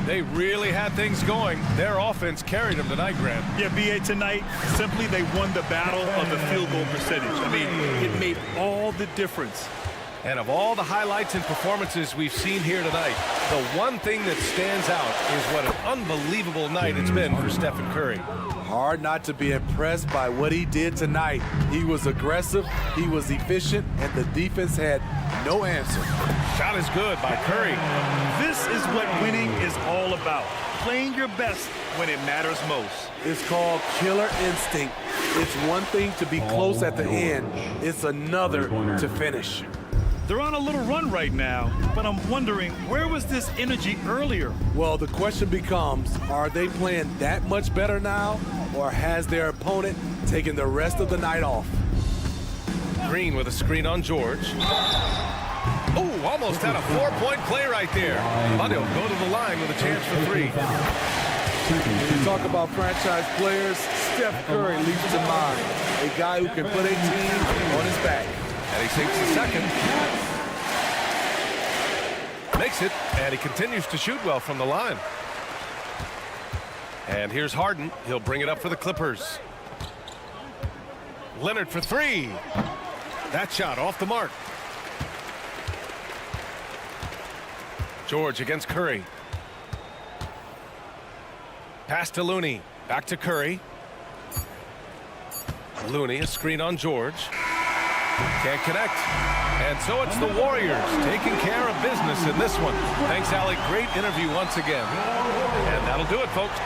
They really had things going. Their offense carried them tonight, Grant. Yeah, B.A., tonight, simply they won the battle of the field goal percentage. I mean, it made all the difference. And of all the highlights and performances we've seen here tonight, the one thing that stands out is what an unbelievable night it's been for Stephen Curry. Hard not to be impressed by what he did tonight. He was aggressive, he was efficient, and the defense had no answer. Shot is good by Curry. This is what winning is all about. Playing your best when it matters most. It's called killer instinct. It's one thing to be close at the end. It's another to finish. They're on a little run right now, but I'm wondering, where was this energy earlier? Well, the question becomes, are they playing that much better now, or has their opponent taken the rest of the night off? Green with a screen on George. Oh, almost had a 4-point play right there. But he'll go to the line with a chance for three. You talk about franchise players, Steph Curry leaps to mind. A guy who can put a team on his back. And he sinks the second. Makes it, and he continues to shoot well from the line. And here's Harden. He'll bring it up for the Clippers. Leonard for three. That shot off the mark. George against Curry. Pass to Looney. Back to Curry. Looney, a screen on George. Can't connect. And so it's the Warriors taking care of business in this one. Thanks, Alec. Great interview once again. And that'll do it, folks.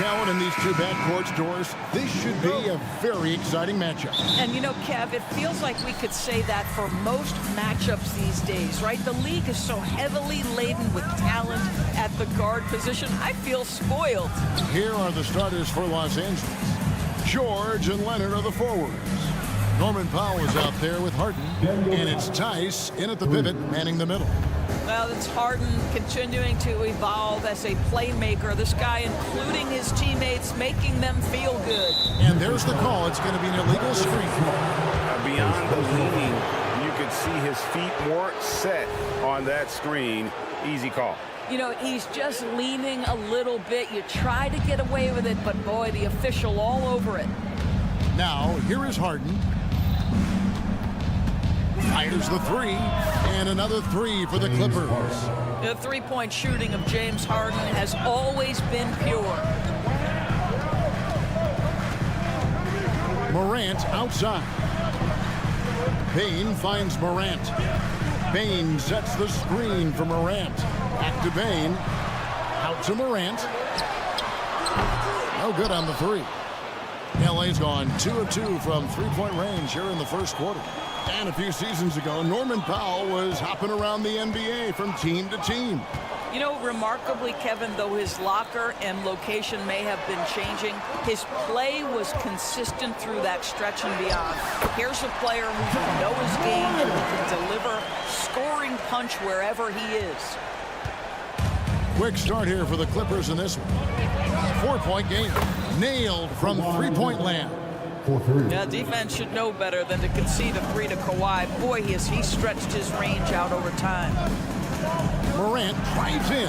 Talent in these two backcourts, Doris. This should be a very exciting matchup. And you know, Kev, it feels like we could say that for most matchups these days, right? The league is so heavily laden with talent at the guard position. I feel spoiled. Here are the starters for Los Angeles. George and Leonard are the forwards. Norman Powell is out there with Harden. And it's Tice in at the pivot, manning the middle. Well, it's Harden continuing to evolve as a playmaker. This guy, including his teammates, making them feel good. And there's the call. It's going to be an illegal screen. Beyond the leaning, you could see his feet more set on that screen. Easy call. You know, he's just leaning a little bit. You try to get away with it, but boy, the official all over it. Now, here is Harden. Fires the three, and another three for the Clippers. The three-point shooting of James Harden has always been pure. Morant outside. Bane finds Morant. Bane sets the screen for Morant. Back to Bane. Out to Morant. No good on the three. LA's gone 2 of 2 from three-point range here in the first quarter. And a few seasons ago, Norman Powell was hopping around the NBA from team to team. You know, remarkably, Kevin, though his locker and location may have been changing, his play was consistent through that stretch and beyond. Here's a player who can know his game and who can deliver scoring punch wherever he is. Quick start here for the Clippers in this one. 4-point game. Nailed from three-point land. Yeah, defense should know better than to concede a three to Kawhi. Boy, he stretched his range out over time. Morant drives in,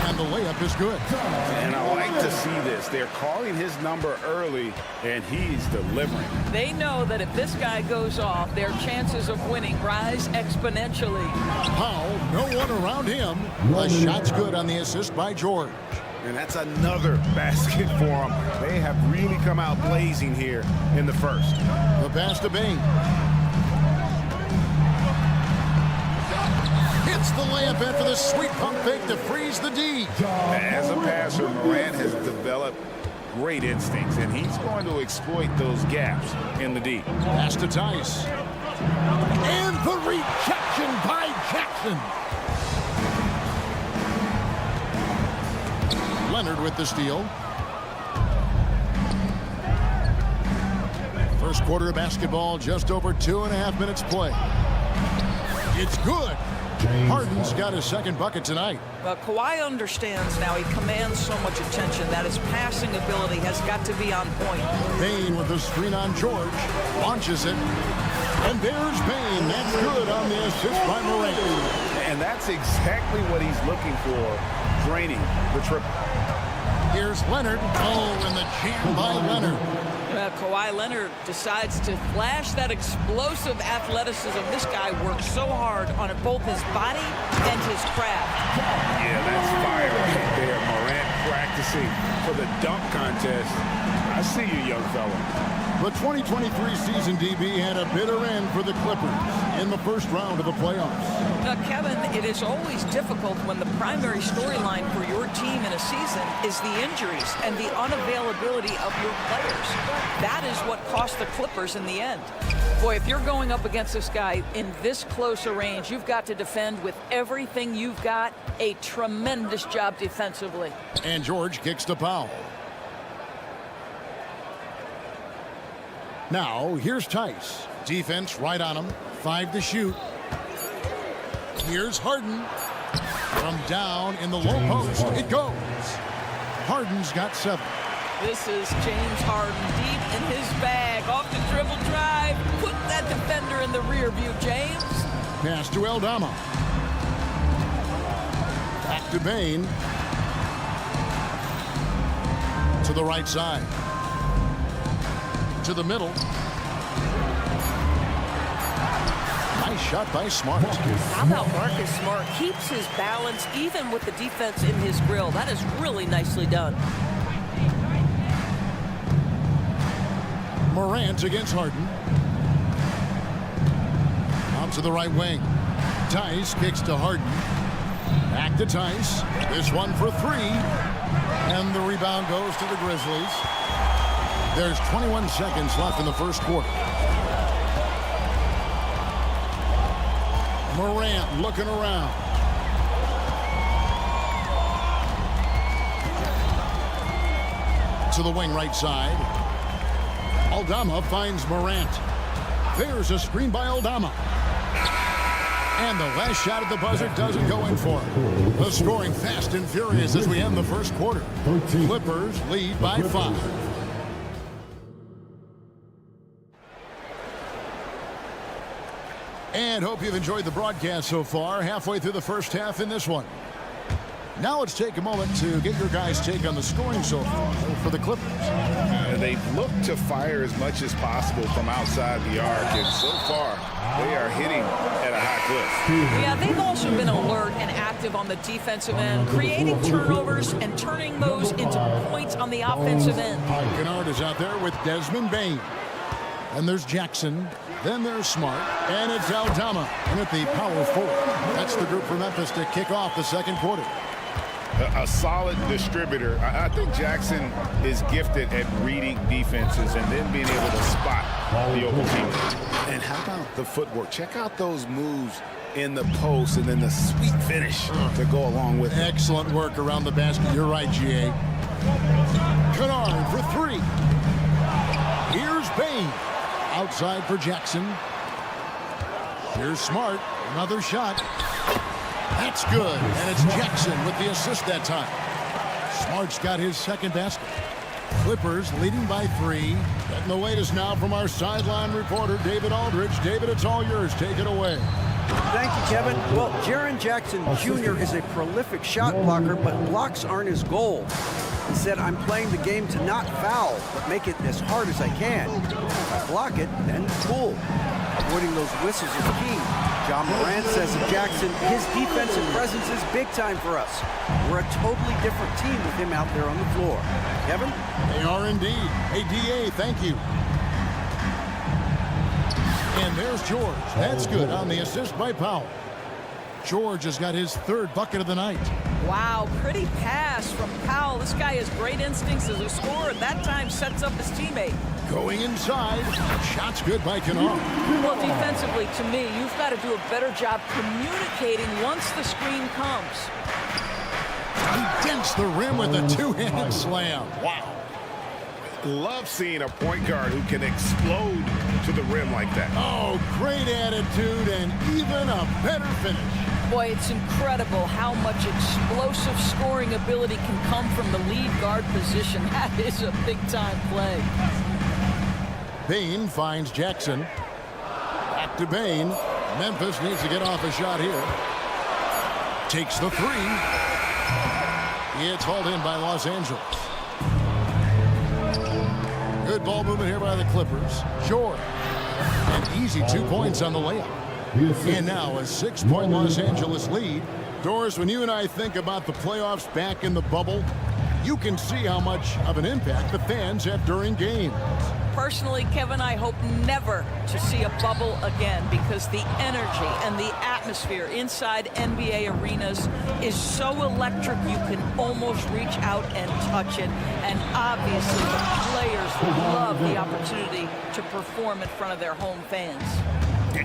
and the layup is good. And I like to see this. They're calling his number early, and he's delivering. They know that if this guy goes off, their chances of winning rise exponentially. Powell, no one around him. The shot's good on the assist by George. And that's another basket for them. They have really come out blazing here in the first. The pass to Bane. Hits the layup after the sweet pump fake to freeze the D. As a passer, Morant has developed great instincts, and he's going to exploit those gaps in the D. Pass to Tice. And the rejection by Jackson. Leonard with the steal. First quarter of basketball, just over 2.5 minutes play. It's good. Harden's got his second bucket tonight. Well, Kawhi understands now. He commands so much attention that his passing ability has got to be on point. Bane with the screen on George. Launches it. And there's Bane. That's good on the assist by Morant. And that's exactly what he's looking for, draining the triple. Here's Leonard. Oh, and the jam by Leonard. Kawhi Leonard decides to flash that explosive athleticism. This guy works so hard on both his body and his craft. Yeah, that's fire right there. Morant practicing for the dunk contest. I see you, young fella. The 2023 season, DB, had a bitter end for the Clippers in the first round of the playoffs. Now, Kevin, it is always difficult when the primary storyline for your team in a season is the injuries and the unavailability of your players. That is what cost the Clippers in the end. Boy, if you're going up against this guy in this close a range, you've got to defend with everything you've got. A tremendous job defensively. And George kicks to Powell. Now, here's Tice. Defense right on him. 5 to shoot. Here's Harden. From down in the low post, it goes. Harden's got 7. This is James Harden deep in his bag. Off the dribble drive. Put that defender in the rear view, James. Pass to Aldama. Back to Bane. To the right side. To the middle. Nice shot by Smart. How about Marcus Smart? Keeps his balance even with the defense in his grill. That is really nicely done. Morant against Harden. Out to the right wing. Tice kicks to Harden. Back to Tice. This one for 3. And the rebound goes to the Grizzlies. There's 21 seconds left in the first quarter. Morant looking around. To the wing right side. Aldama finds Morant. There's a screen by Aldama. And the last shot at the buzzer doesn't go in for him. The scoring fast and furious as we end the first quarter. Clippers lead by 5. And hope you've enjoyed the broadcast so far. Halfway through the first half in this one. Now let's take a moment to get your guys' take on the scoring so far for the Clippers. They've looked to fire as much as possible from outside the arc, and so far they are hitting at a high clip. Yeah, they've also been alert and active on the defensive end, creating turnovers and turning those into points on the offensive end. Kennard is out there with Desmond Bane. And there's Jackson. Then there's Smart. And it's Aldama. And at the power forward. That's the group for Memphis to kick off the second quarter. A solid distributor. I think Jackson is gifted at reading defenses and then being able to spot the open team. And how about the footwork? Check out those moves in the post and then the sweet finish to go along with it. Excellent work around the basket. You're right, G.A. Kennard for 3. Here's Bane. Outside for Jackson. Here's Smart. Another shot. That's good. And it's Jackson with the assist that time. Smart's got his second basket. Clippers leading by 3. Getting the latest now from our sideline reporter, David Aldridge. David, it's all yours. Take it away. Thank you, Kevin. Well, Jaren Jackson Jr. is a prolific shot blocker, but blocks aren't his goal. He said, I'm playing the game to not foul, but make it as hard as I can. If I block it, then cool. Avoiding those whistles is key. John Morant says of Jackson, his defensive presence is big time for us. We're a totally different team with him out there on the floor. Kevin? They are indeed. Hey, D.A., thank you. And there's George. That's good on the assist by Powell. George has got his 3rd bucket of the night. Wow, pretty pass from Powell. This guy has great instincts as a scorer, and that time sets up his teammate. Going inside. Shot's good by Kennard. Well, defensively, to me, you've got to do a better job communicating once the screen comes. He dents the rim with a 2-handed slam. Wow. Love seeing a point guard who can explode to the rim like that. Oh, great attitude and even a better finish. Boy, it's incredible how much explosive scoring ability can come from the lead guard position. That is a big-time play. Bane finds Jackson. Back to Bane. Memphis needs to get off a shot here. Takes the 3. It's hauled in by Los Angeles. Good ball movement here by the Clippers. George. An easy 2 points on the layup. And now a 6-point Los Angeles lead. Doris, when you and I think about the playoffs back in the bubble, you can see how much of an impact the fans have during games. Personally, Kevin, I hope never to see a bubble again because the energy and the atmosphere inside NBA arenas is so electric you can almost reach out and touch it. And obviously the players love the opportunity to perform in front of their home fans.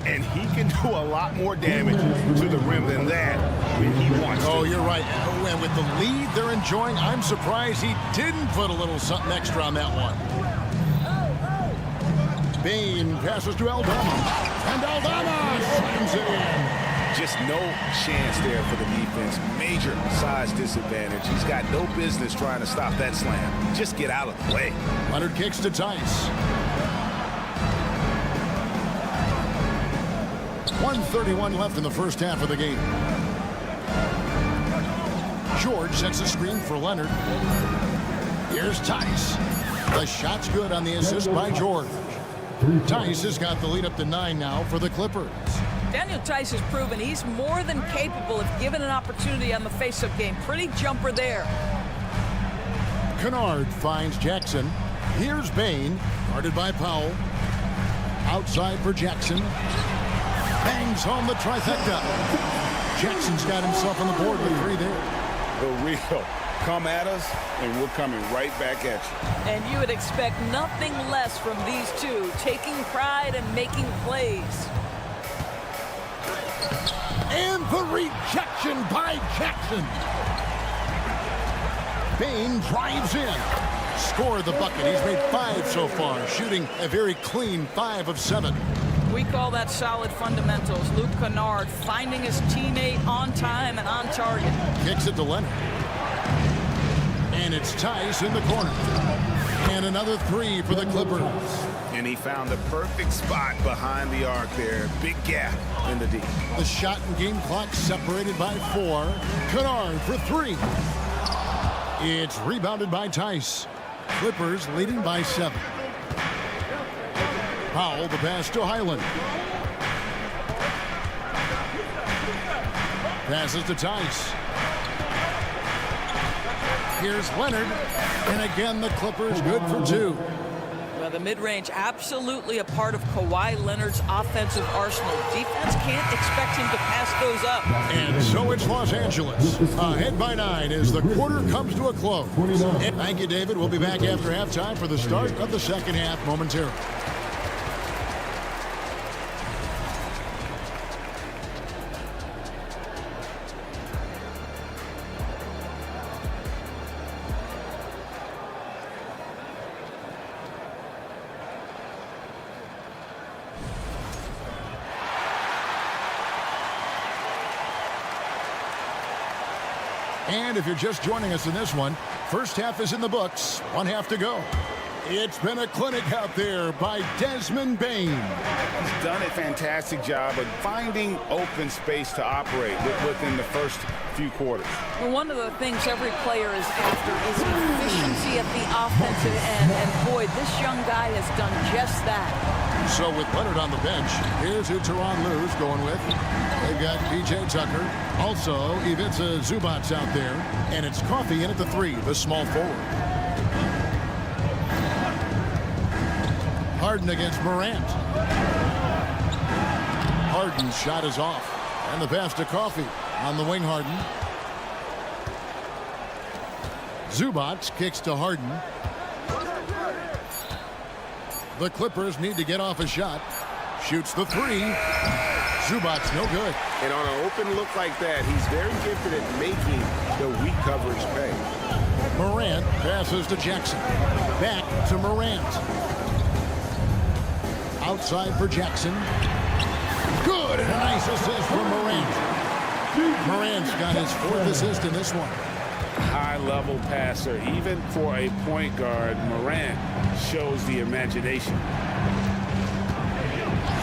And he can do a lot more damage to the rim than that when he wants to. Oh, you're right. And with the lead they're enjoying, I'm surprised he didn't put a little something extra on that one. Bane passes to Aldama. And Aldama slams it in. Just no chance there for the defense. Major size disadvantage. He's got no business trying to stop that slam. Just get out of the way. Leonard kicks to Tice. 1:31 left in the first half of the game. George sets a screen for Leonard. Here's Tice. The shot's good on the assist by George. Tice has got the lead up to 9 now for the Clippers. Daniel Tice has proven he's more than capable if given an opportunity on the face-up game. Pretty jumper there. Kennard finds Jackson. Here's Bane, guarded by Powell. Outside for Jackson. Bangs home the trifecta. Jackson's got himself on the board with 3 there. The real Come at us, and we're coming right back at you. And you would expect nothing less from these two, taking pride and making plays. And the rejection by Jackson. Bain drives in. Scored the bucket. He's made 5 so far, shooting a very clean 5 of 7. We call that solid fundamentals. Luke Kennard finding his teammate on time and on target. Kicks it to Leonard. And it's Tice in the corner. And another 3 for the Clippers. And he found the perfect spot behind the arc there. Big gap in the D. The shot and game clock separated by 4. Kennard for 3. It's rebounded by Tice. Clippers leading by 7. Powell, the pass to Highland. Passes to Tice. Here's Leonard. And again, the Clippers good for 2. Well, the mid-range absolutely a part of Kawhi Leonard's offensive arsenal. Defense can't expect him to pass those up. And so it's Los Angeles. Ahead by 9 as the quarter comes to a close. And thank you, David. We'll be back after halftime for the start of the second half momentarily. And if you're just joining us in this one, first half is in the books. 1 half to go. It's been a clinic out there by Desmond Bain. He's done a fantastic job of finding open space to operate within the first few quarters. Well, one of the things every player is after is efficiency at the offensive end. And boy, this young guy has done just that. So with Leonard on the bench, here's who Tyronn Lue's going with. They've got P.J. Tucker. Also, Ivica Zubac's out there. And it's Coffey in at the 3, the small forward. Harden against Morant. Harden's shot is off. And the pass to Coffey on the wing. Harden. Zubac kicks to Harden. The Clippers need to get off a shot. Shoots the 3. Zubac no good. And on an open look like that, he's very gifted at making the weak coverage pay. Morant passes to Jackson. Back to Morant. Outside for Jackson. Good. A nice assist from Morant. Morant's got his 4th assist in this one. High-level passer. Even for a point guard, Morant shows the imagination.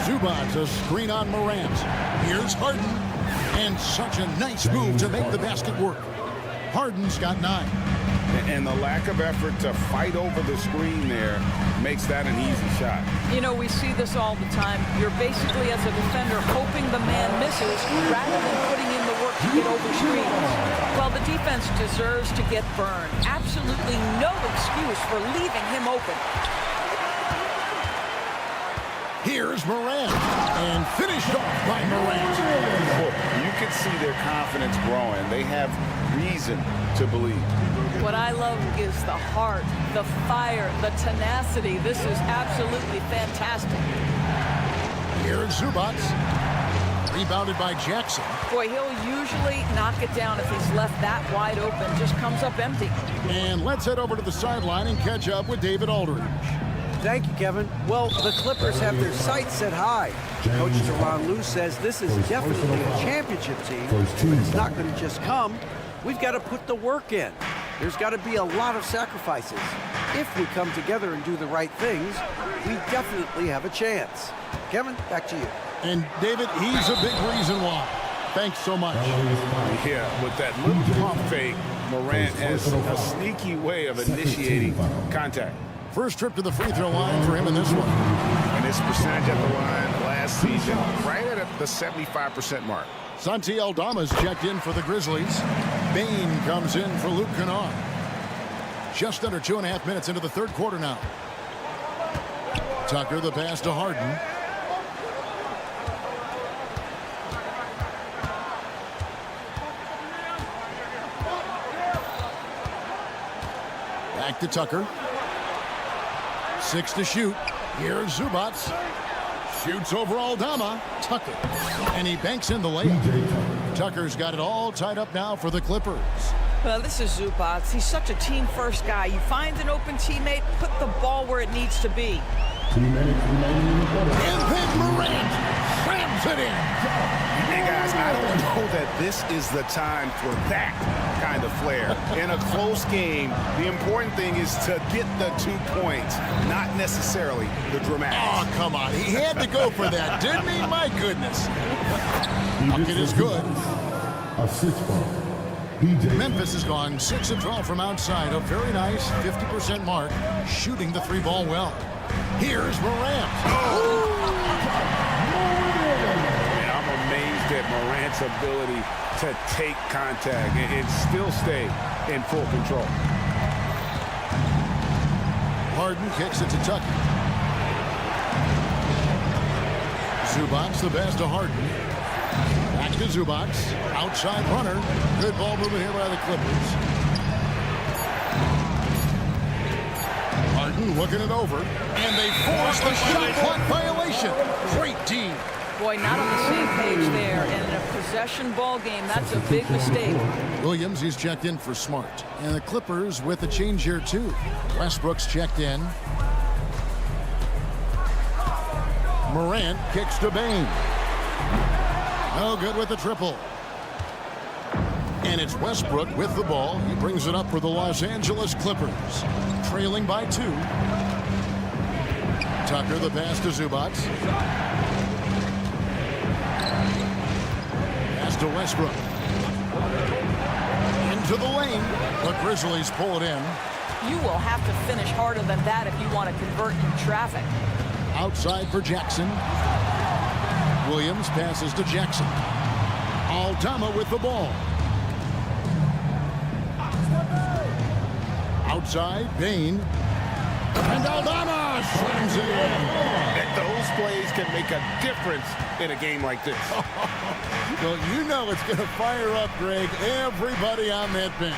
Zubac, a screen on Morant. Here's Harden. And such a nice move to make the basket work. Harden's got 9. And the lack of effort to fight over the screen there makes that an easy shot. You know, we see this all the time. You're basically, as a defender, hoping the man misses rather than putting in the work to get over screens. Well, the defense deserves to get burned. Absolutely no excuse for leaving him open. Here's Morant. And finished off by Morant. You can see their confidence growing. They have reason to believe. What I love is the heart, the fire, the tenacity. This is absolutely fantastic. Here's Zubac. Rebounded by Jackson. Boy, he'll usually knock it down if he's left that wide open. Just comes up empty. And let's head over to the sideline and catch up with David Aldridge. Thank you, Kevin. Well, the Clippers have their sights set high. Coach Tyronn Lue says this is definitely a championship team, but it's not going to just come. We've got to put the work in. There's got to be a lot of sacrifices. If we come together and do the right things, we definitely have a chance. Kevin, back to you. And David, he's a big reason why. Thanks so much. Yeah, with that little pump fake, Morant has a sneaky way of initiating contact. First trip to the free throw line for him in this one. And his percentage at the line last season, right at the 75% mark. Santi Aldama's checked in for the Grizzlies. Bain comes in for Luke Kennard. Just under 2.5 minutes into the third quarter now. Tucker, the pass to Harden. Back to Tucker. 6 to shoot. Here's Zubac. Shoots over Aldama. Tucker. And he banks in the layup. Tucker's got it all tied up now for the Clippers. Well, this is Zubac. He's such a team-first guy. You find an open teammate, put the ball where it needs to be. 2 minutes remaining in the quarter. And then Morant slams it in. Hey, guys, I don't know that this is the time for that kind of flair. In a close game, the important thing is to get the 2 points, not necessarily the dramatics. Oh, come on. He had to go for that, didn't he? My goodness. Bucket is good. Assist ball. Memphis has gone 6 of 12 from outside. A very nice 50% mark, shooting the 3-ball well. Here's Morant. And I'm amazed at Morant's ability to take contact and still stay in full control. Harden kicks it to Tucker. Zubac the pass to Harden. Back to Zubac. Outside runner. Good ball movement here by the Clippers. Harden looking it over. And they force the shot clock violation. Great D. Boy, not on the same page there. And in a possession ball game, that's a big mistake. Williams, he's checked in for Smart. And the Clippers with a change here, too. Westbrook's checked in. Morant kicks to Bane. No good with the triple. And it's Westbrook with the ball. He brings it up for the Los Angeles Clippers. Trailing by 2. Tucker the pass to Zubac. Pass to Westbrook. Into the lane. The Grizzlies pull it in. You will have to finish harder than that if you want to convert in traffic. Outside for Jackson. Williams passes to Jackson. Aldama with the ball. Outside, Bane. And Aldama slams it in. Those plays can make a difference in a game like this. Well, you know it's going to fire up, Greg, everybody on that bench.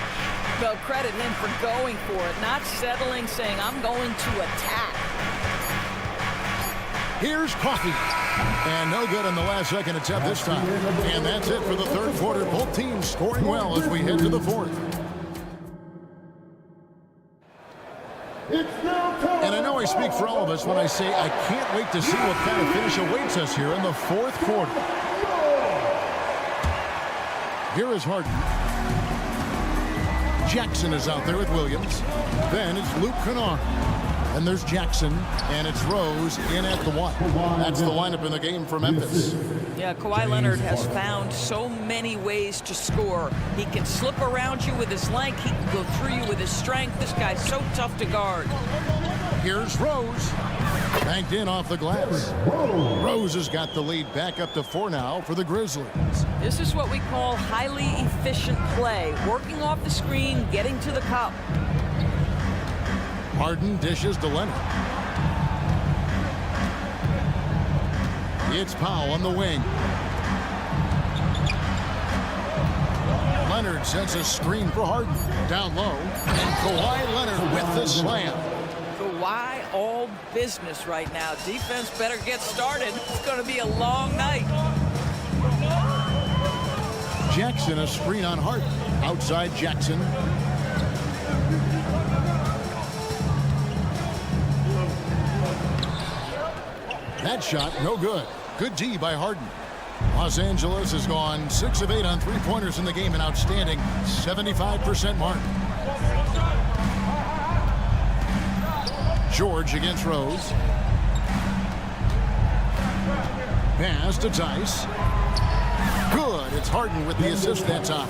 Well, credit him for going for it, not settling, saying, I'm going to attack. Here's Coffey. And no good on the last second attempt this time. And that's it for the third quarter. Both teams scoring well as we head to the fourth. And I know I speak for all of us when I say I can't wait to see what kind of finish awaits us here in the fourth quarter. Here is Harden. Jackson is out there with Williams. Then it's Luke Kennard. And there's Jackson, and it's Rose in at the 1. That's the lineup in the game for Memphis. Yeah, Kawhi Leonard has found so many ways to score. He can slip around you with his length. He can go through you with his strength. This guy's so tough to guard. Here's Rose. Banked in off the glass. Rose has got the lead back up to 4 now for the Grizzlies. This is what we call highly efficient play. Working off the screen, getting to the cup. Harden dishes to Leonard. It's Powell on the wing. Leonard sets a screen for Harden. Down low. And Kawhi Leonard with the slam. Kawhi all business right now. Defense better get started. It's going to be a long night. Jackson a screen on Harden. Outside Jackson. That shot, no good. Good D by Harden. Los Angeles has gone 6 of 8 on three-pointers in the game, an outstanding 75% mark. George against Rose. Pass to Tice. Good. It's Harden with the assist that time.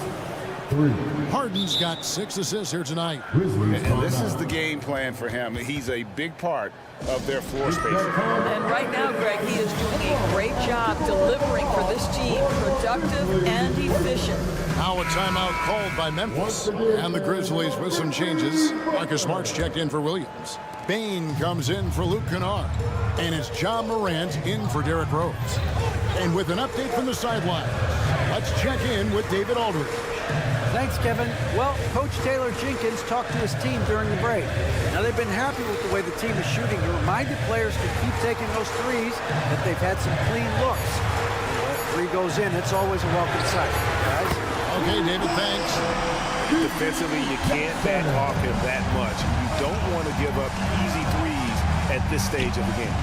Harden's got 6 assists here tonight. And this is the game plan for him. He's a big part of their floor space. And right now, Greg, he is doing a great job delivering for this team. Productive and efficient. Now a timeout called by Memphis. And the Grizzlies with some changes. Marcus Smart's checked in for Williams. Bane comes in for Luke Kennard. And it's John Morant in for Derrick Rose. And with an update from the sideline, let's check in with David Aldridge. Thanks, Kevin. Well, Coach Taylor Jenkins talked to his team during the break. Now, they've been happy with the way the team is shooting. He reminded players to keep taking those threes, that they've had some clean looks. When that three goes in, it's always a welcome sight, guys. Okay, David, thanks. Defensively, you can't back off him that much. You don't want to give up easy threes at this stage of the game.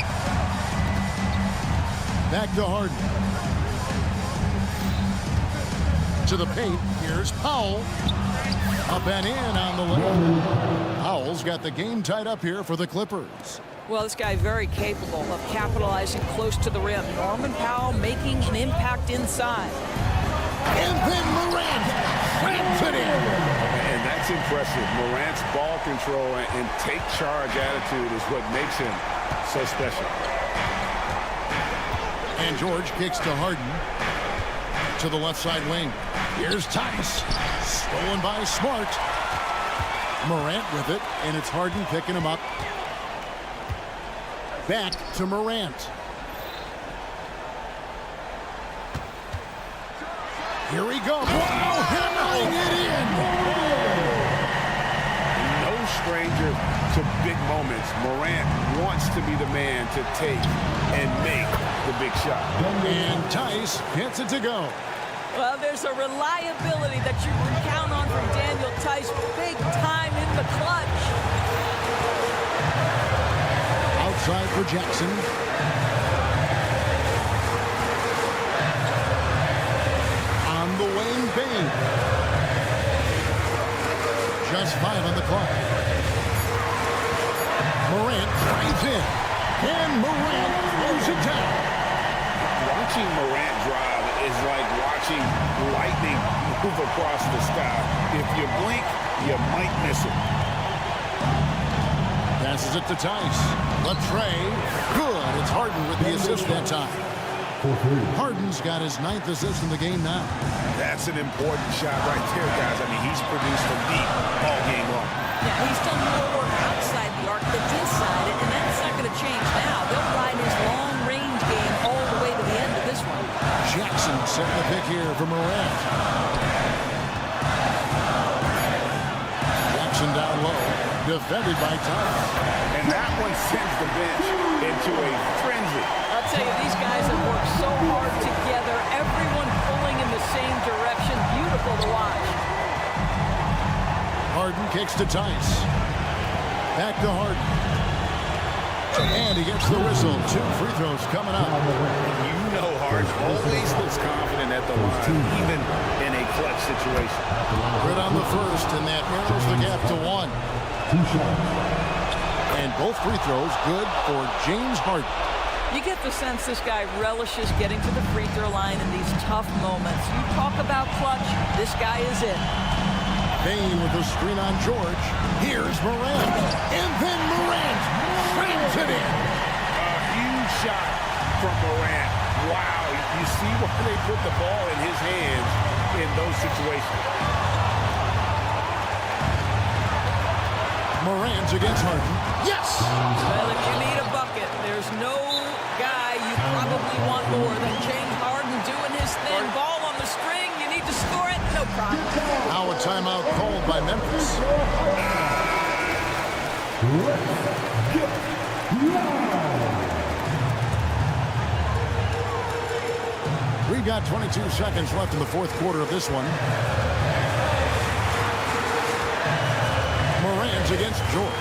Back to Harden. To the paint. Here's Powell. Up and in on the lane. Powell's got the game tied up here for the Clippers. Well, this guy very capable of capitalizing close to the rim. Norman Powell making an impact inside. And then Morant slams it in. And that's impressive. Morant's ball control and take charge attitude is what makes him so special. And George kicks to Harden. To the left side wing. Here's Tice. Stolen by Smart. Morant with it, and it's Harden picking him up. Back to Morant. Here we go. Wow, hammering it in. No stranger to big moments. Morant wants to be the man to take and make the big shot. And Tice gets it to go. Well, there's a reliability that you can count on from Daniel Tice. Big time in the clutch. Outside for Jackson. On the wing, Bane. Just 5 on the clock. Morant drives in. And Morant throws it down. Watching Morant drive is like watching lightning move across the sky. If you blink, you might miss it. Passes it to Tice. Latrey. Good. It's Harden with the assist that time. Harden's got his 9th assist in the game now. That's an important shot right there, guys. I mean, he's produced from deep all game long. Yeah, he's done more work outside the arc than inside it, and that's not going to change now. They'll ride his long-range game all the way to the end of this one. Jackson setting the pick here for Morant. Jackson down low. Defended by Tice. And that one sends the bench into a frenzy. I'll tell you, these guys have worked so hard together. Everyone pulling in the same direction. Beautiful to watch. Harden kicks to Tice. Back to Harden. And he gets the whistle. 2 free throws coming up. You know Harden always looks confident at the line, even in a clutch situation. Good on the first, and that narrows the gap to 1. And both free throws good for James Harden. You get the sense this guy relishes getting to the free throw line in these tough moments. You talk about clutch, this guy is it. Bane with the screen on George. Here's Morant. And then Morant slams it in. A huge shot from Morant. Wow, you see why they put the ball in his hands in those situations. Morant against Harden. Yes! Well, if you need a bucket, there's no guy you probably want more than James Harden doing his thing. Ball on the string, you need to score it, no problem. Now a timeout called by Memphis. We've got 22 seconds left in the 4th quarter of this one. Morant against George.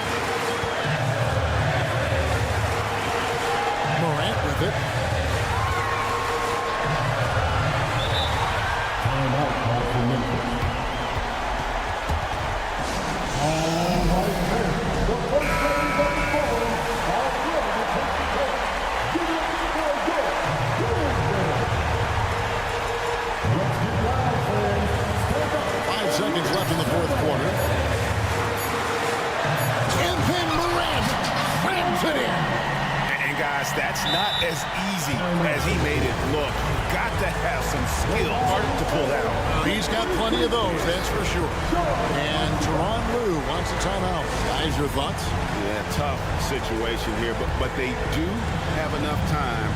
Morant with it. Seconds left in the 4th quarter. And then Morant slams it in. And guys, that's not as easy as he made it look. Got to have some skill to pull that off. He's got plenty of those, that's for sure. And Tyronn Lue wants a timeout. Guys, your thoughts? Yeah, tough situation here, but they do have enough time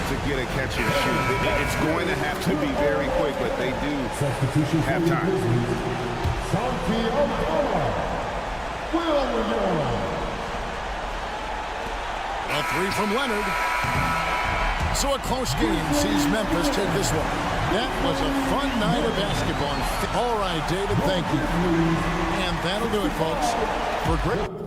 to to get a catch and shoot. It's going to have to be very quick, but they do have time. A three from Leonard. So a close game sees Memphis take this one. That was a fun night of basketball. All right, David, thank you. And that'll do it, folks. For great.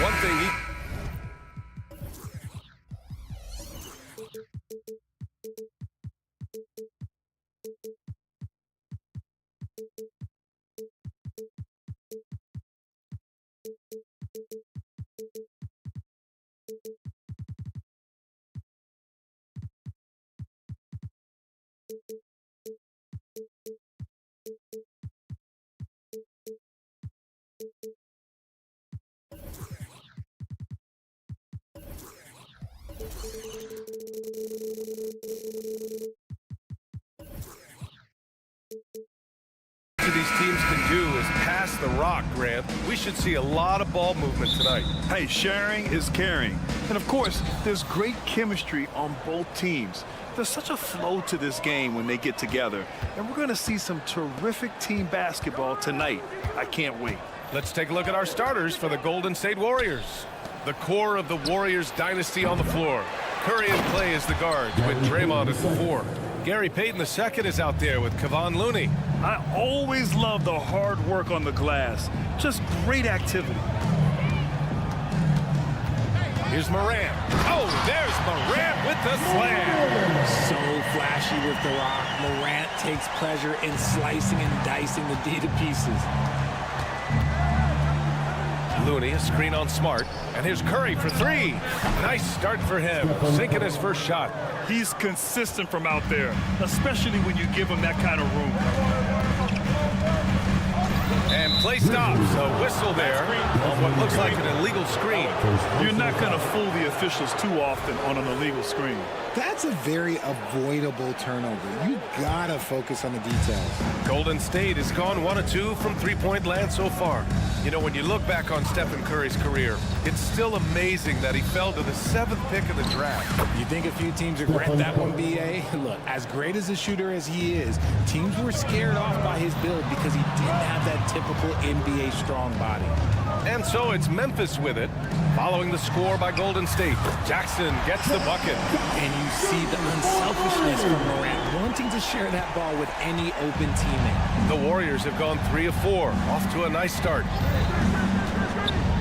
One thing he... these teams can do is pass the rock, Grant. We should see a lot of ball movement tonight. Hey, sharing is caring. And of course, there's great chemistry on both teams. There's such a flow to this game when they get together. And we're going to see some terrific team basketball tonight. I can't wait. Let's take a look at our starters for the Golden State Warriors. The core of the Warriors dynasty on the floor. Curry and Clay is the guards with Draymond at the 4. Gary Payton II is out there with Kevon Looney. I always love the hard work on the glass. Just great activity. Here's Morant. Oh, there's Morant with the slam. So flashy with the rock. Morant takes pleasure in slicing and dicing the D to pieces. Looney, a screen on Smart. And here's Curry for 3. Nice start for him, sinking his first shot. He's consistent from out there, especially when you give him that kind of room. And play stops. A whistle there on what looks like an illegal screen. You're not going to fool the officials too often on an illegal screen. That's a very avoidable turnover. You gotta focus on the details. Golden State has gone 1 of 2 from three-point land so far. You know, when you look back on Stephen Curry's career, it's still amazing that he fell to the 7th pick of the draft. You think a few teams regret that one, B.A.? Look, as great as a shooter as he is, teams were scared off by his build because he didn't have that typical NBA strong body. And so it's Memphis with it, following the score by Golden State. Jackson gets the bucket. And you see the unselfishness from Morant wanting to share that ball with any open teammate. The Warriors have gone 3 of 4, off to a nice start.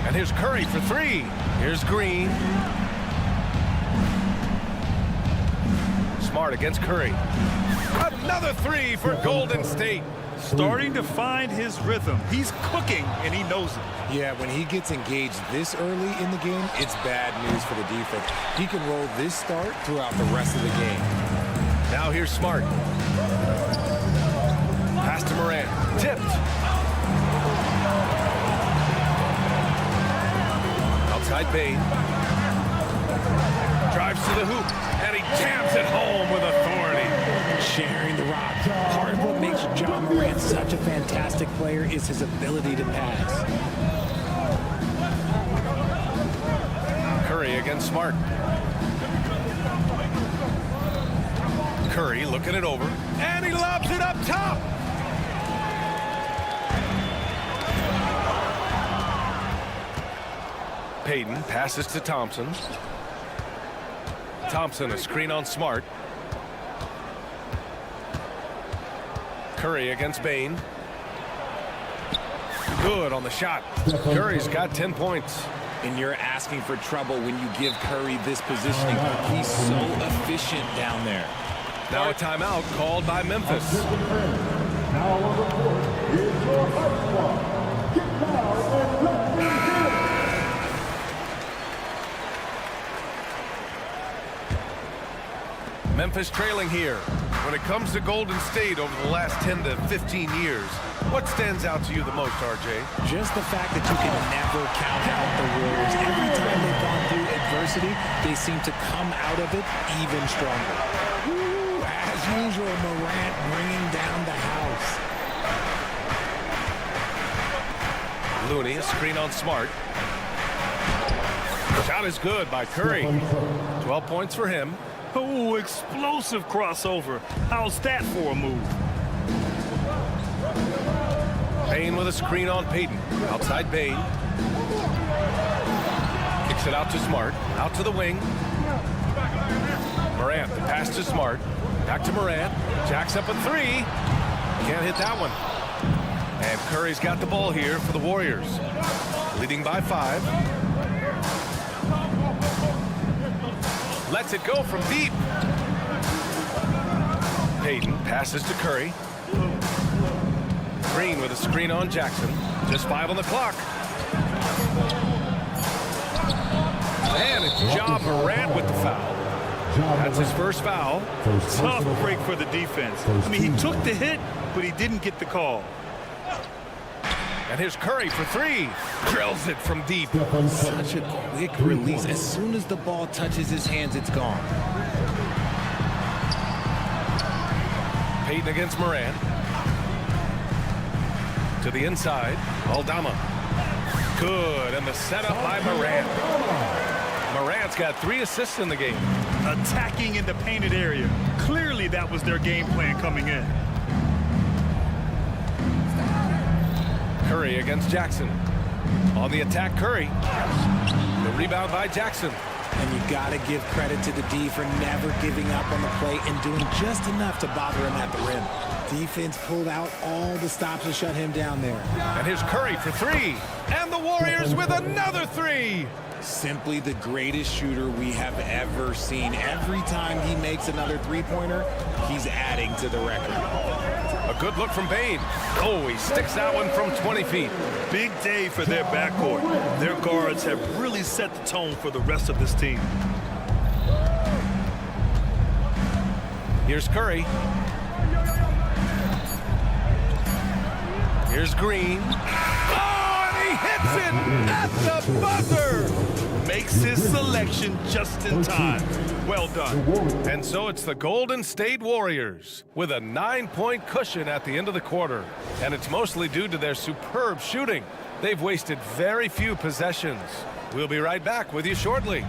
And here's Curry for 3. Here's Green. Smart against Curry. Another 3 for Golden State. Starting to find his rhythm. He's cooking, and he knows it. Yeah, when he gets engaged this early in the game, it's bad news for the defense. He can roll this start throughout the rest of the game. Now here's Smart. Pass to Morant. Tipped. Outside Bane. Drives to the hoop, and he jams it home with authority. Sharing the rock. Part of what makes John Morant such a fantastic player is his ability to pass. Curry against Smart. Curry looking it over, and he lobs it up top. Payton passes to Thompson. Thompson, a screen on Smart. Curry against Bane. Good on the shot. Curry's got 10 points. And you're asking for trouble when you give Curry this positioning. He's so efficient down there. Now a timeout called by Memphis. Now on the court is your high squad. Get down and let me hear it. Memphis trailing here. When it comes to Golden State over the last 10 to 15 years, what stands out to you the most, RJ? Just the fact that you can never count out the Warriors. Every time they've gone through adversity, they seem to come out of it even stronger. Ooh, as usual, Morant bringing down the house. Looney, a screen on Smart. Shot is good by Curry. 12 points for him. Oh, explosive crossover. How's that for a move? Bane with a screen on Payton. Outside Bane. Kicks it out to Smart. Out to the wing. Morant, the pass to Smart. Back to Morant. Jacks up a three. Can't hit that one. And Curry's got the ball here for the Warriors. Leading by 5. Lets it go from deep. Payton passes to Curry. Green with a screen on Jackson. Just 5 on the clock. And it's Ja Morant with the foul. That's his first foul. Tough break for the defense. I mean, he took the hit, but he didn't get the call. And here's Curry for 3. Drills it from deep. Such a quick release. As soon as the ball touches his hands, it's gone. Payton against Morant. To the inside. Aldama. Good. And the setup by Morant. Morant's got 3 assists in the game. Attacking in the painted area. Clearly that was their game plan coming in. Curry against Jackson. On the attack, Curry. The rebound by Jackson. And you got to give credit to the D for never giving up on the play and doing just enough to bother him at the rim. Defense pulled out all the stops to shut him down there. And here's Curry for 3. And the Warriors with another 3. Simply the greatest shooter we have ever seen. Every time he makes another three-pointer, he's adding to the record. A good look from Bane. Oh, he sticks that one from 20 feet. Big day for their backcourt. Their guards have really set the tone for the rest of this team. Here's Curry. Here's Green. Oh, and he hits it at the buzzer. Makes his selection just in time. Well done. And so it's the Golden State Warriors with a 9-point cushion at the end of the quarter. And it's mostly due to their superb shooting. They've wasted very few possessions. We'll be right back with you shortly.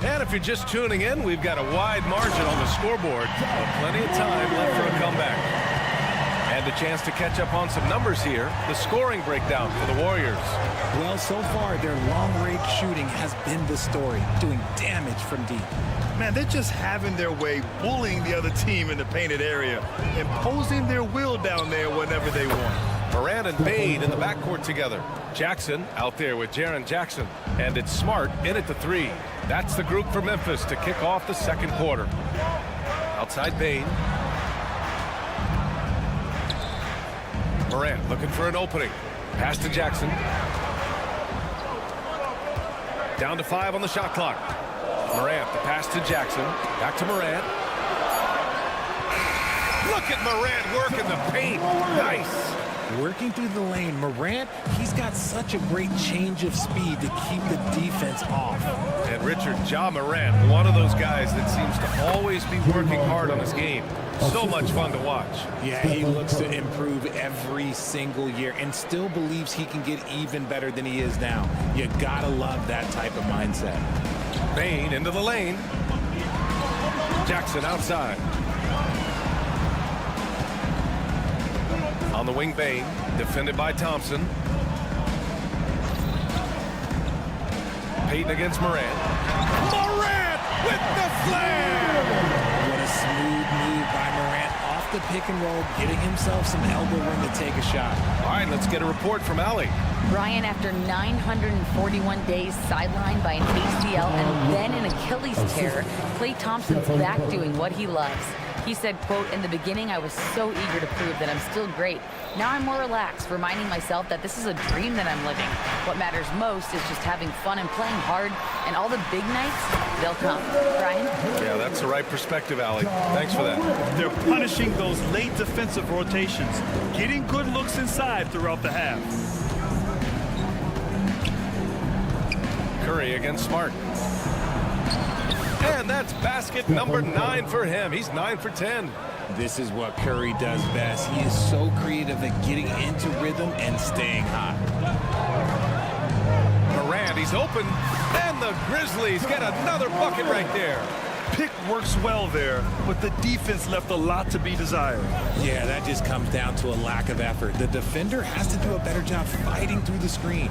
And if you're just tuning in, we've got a wide margin on the scoreboard, but plenty of time left for a comeback. And a chance to catch up on some numbers here. The scoring breakdown for the Warriors. Well, so far, their long-range shooting has been the story, doing damage from deep. Man, they're just having their way, bullying the other team in the painted area, imposing their will down there whenever they want. Morant and Bane in the backcourt together. Jackson out there with Jaren Jackson. And it's Smart in at the 3. That's the group for Memphis to kick off the second quarter. Outside Bane. Morant looking for an opening. Pass to Jackson. Down to 5 on the shot clock. Morant, the pass to Jackson. Back to Morant. Look at Morant work in the paint. Nice. Working through the lane, Morant, he's got such a great change of speed to keep the defense off. And Richard, Ja Morant, one of those guys that seems to always be working hard on his game. So much fun to watch. Yeah, he looks to improve every single year and still believes he can get even better than he is now. You gotta love that type of mindset. Bane into the lane. Jackson outside. On the wing, Bane, defended by Thompson. Payton against Morant. Morant with the flare! What a smooth move by Morant off the pick and roll, getting himself some elbow room to take a shot. All right, let's get a report from Allie. Brian, after 941 days sidelined by an ACL and then an Achilles tear, Klay Thompson's back doing what he loves. He said, quote, "In the beginning, I was so eager to prove that I'm still great. Now I'm more relaxed, reminding myself that this is a dream that I'm living. What matters most is just having fun and playing hard, and all the big nights, they'll come." Brian? Yeah, that's the right perspective, Allie. Thanks for that. They're punishing those late defensive rotations, getting good looks inside throughout the half. Curry against Smart. And that's basket number 9 for him. He's 9 for 10. This is what Curry does best. He is so creative at getting into rhythm and staying hot. Morant, he's open. And the Grizzlies get another bucket right there. Pick works well there, but the defense left a lot to be desired. Yeah, that just comes down to a lack of effort. The defender has to do a better job fighting through the screen.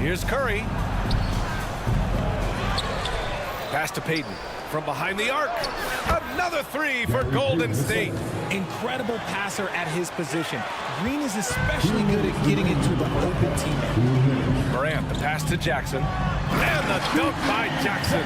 Here's Curry. Pass to Payton. From behind the arc. Another three for Golden State. Incredible passer at his position. Green is especially good at getting it to the open teammate. Morant, the pass to Jackson. And the dunk by Jackson.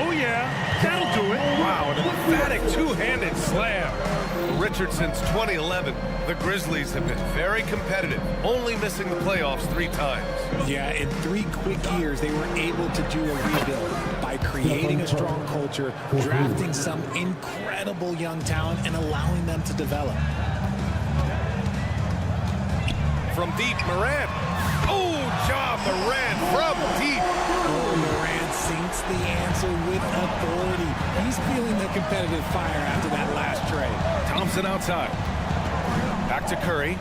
Oh, yeah. That'll do it. Wow, an emphatic two-handed slam. Richardson's 2011. The Grizzlies have been very competitive, only missing the playoffs 3 times. Yeah, in 3 quick years, they were able to do a rebuild by creating a strong culture, drafting some incredible young talent, and allowing them to develop. From deep, Morant. Oh, Ja Morant from deep. Oh, Morant sinks the answer with authority. He's feeling the competitive fire after that last trade. Thompson outside. Back to Curry.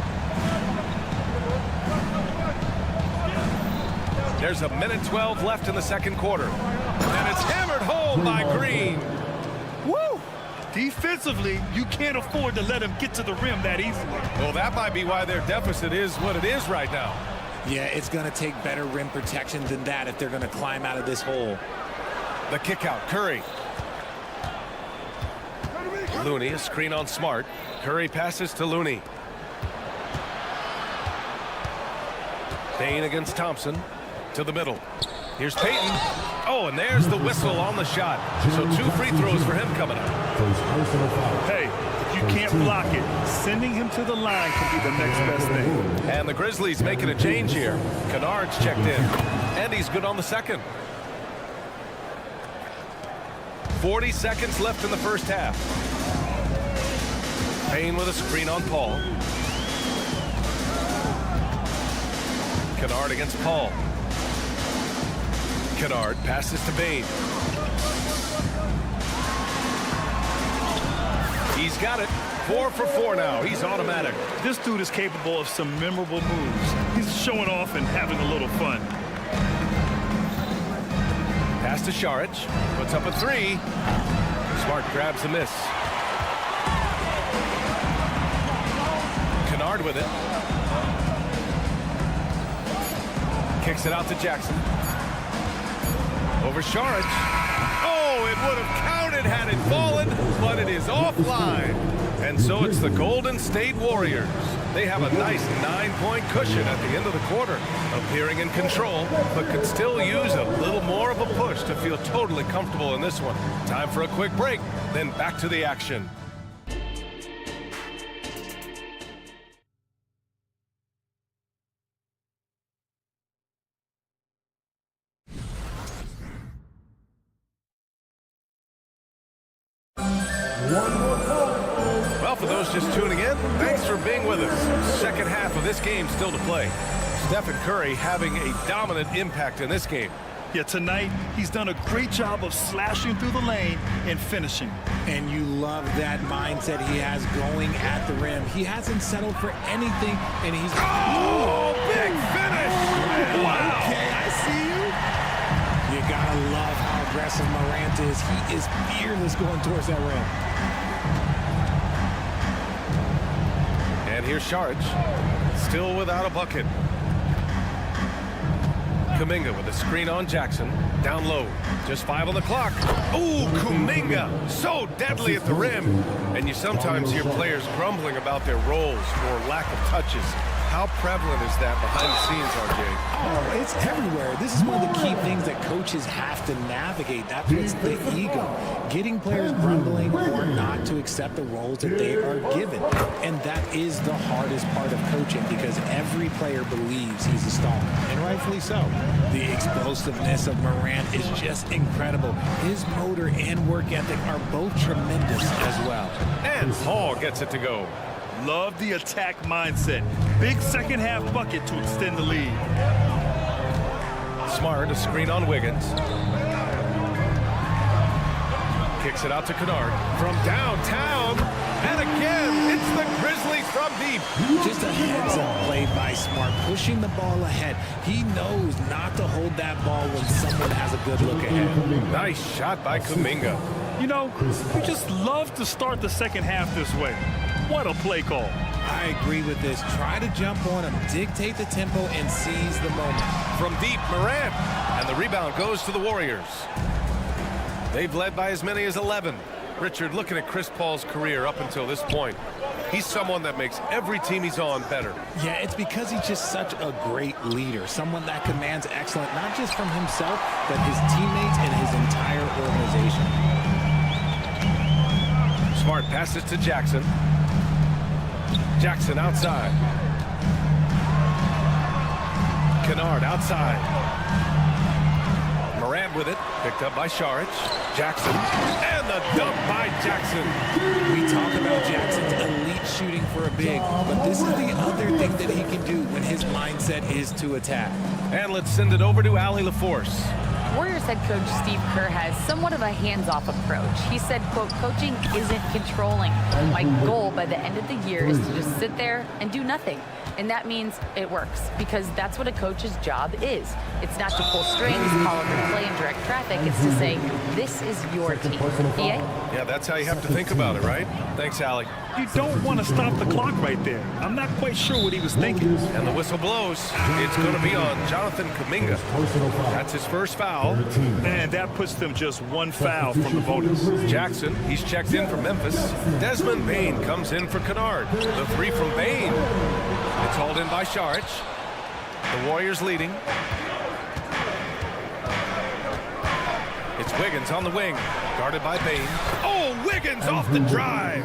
There's 1:12 left in the second quarter. And it's hammered home by Green. Woo! Defensively, you can't afford to let him get to the rim that easily. Well, that might be why their deficit is what it is right now. Yeah, it's going to take better rim protection than that if they're going to climb out of this hole. The kick out, Curry. Looney, a screen on Smart. Curry passes to Looney. Payne against Thompson. To the middle. Here's Payton. Oh, and there's the whistle on the shot. So 2 free throws for him coming up. Hey, if you can't block it, sending him to the line can be the next best thing. And the Grizzlies making a change here. Kennard's checked in. And he's good on the second. 40 seconds left in the first half. Payne with a screen on Paul. Kennard against Paul. Kennard passes to Bane. He's got it. 4 for 4 now. He's automatic. This dude is capable of some memorable moves. He's showing off and having a little fun. Pass to Saric. Puts up a 3. Smart grabs the miss. Kennard with it. Kicks it out to Jackson. Over Saric. Oh, it would have counted had it fallen, but it is offline. And so it's the Golden State Warriors. They have a nice 9-point cushion at the end of the quarter, appearing in control, but could still use a little more of a push to feel totally comfortable in this one. Time for a quick break, then back to the action. Well, for those just tuning in, thanks for being with us. Second half of this game still to play. Stephen Curry having a dominant impact in this game. Yeah, tonight he's done a great job of slashing through the lane and finishing. And you love that mindset he has going at the rim. He hasn't settled for anything, and he's... Oh, big finish! Wow. Okay, I see you. You gotta love how aggressive Morant is. He is fearless going towards that rim. And here's Saric, still without a bucket. Kuminga with a screen on Jackson. Down low. Just 5 on the clock. Ooh, Kuminga. So deadly at the rim. And you sometimes hear players grumbling about their roles or lack of touches. How prevalent is that behind the scenes, RJ? Oh, it's everywhere. This is one of the key things that coaches have to navigate. That's what's the ego. Getting players grumbling or not to accept the roles that they are given. And that is the hardest part of coaching because every player believes he's a star. And rightfully so. The explosiveness of Morant is just incredible. His motor and work ethic are both tremendous as well. And Paul gets it to go. Love the attack mindset. Big second half bucket to extend the lead. Smart, a screen on Wiggins. Kicks it out to Kennard from downtown. And again, it's the Grizzlies from deep. Just a heads-up play by Smart, pushing the ball ahead. He knows not to hold that ball when someone has a good look ahead. Nice shot by Kuminga. You know, we just love to start the second half this way. What a play call. I agree with this. Try to jump on him, dictate the tempo, and seize the moment. From deep, Morant. And the rebound goes to the Warriors. They've led by as many as 11. Richard, looking at Chris Paul's career up until this point, he's someone that makes every team he's on better. Yeah, it's because he's just such a great leader, someone that commands excellence, not just from himself, but his teammates and his entire organization. Smart passes to Jackson. Jackson outside. Kennard outside. Morant with it, picked up by Saric. Jackson, and the dunk by Jackson. We talk about Jackson's elite shooting for a big, but this is the other thing that he can do when his mindset is to attack. And let's send it over to Allie LaForce. Warriors head coach Steve Kerr has somewhat of a hands-off approach. He said, quote, coaching isn't controlling. My goal by the end of the year is to just sit there and do nothing. And that means it works, because that's what a coach's job is. It's not to pull strings, call over play, and direct traffic. It's to say, this is your team. EA? Yeah, that's how you have to think about it, right? Thanks, Allie. You don't want to stop the clock right there. I'm not quite sure what he was thinking. And the whistle blows. It's going to be on Jonathan Kuminga. That's his first foul. And that puts them just one foul from the voters. Jackson, he's checked in for Memphis. Desmond Bane comes in for Kennard. The three from Bane. It's hauled in by Saric. The Warriors leading. It's Wiggins on the wing, guarded by Bane. Oh, Wiggins off the drive.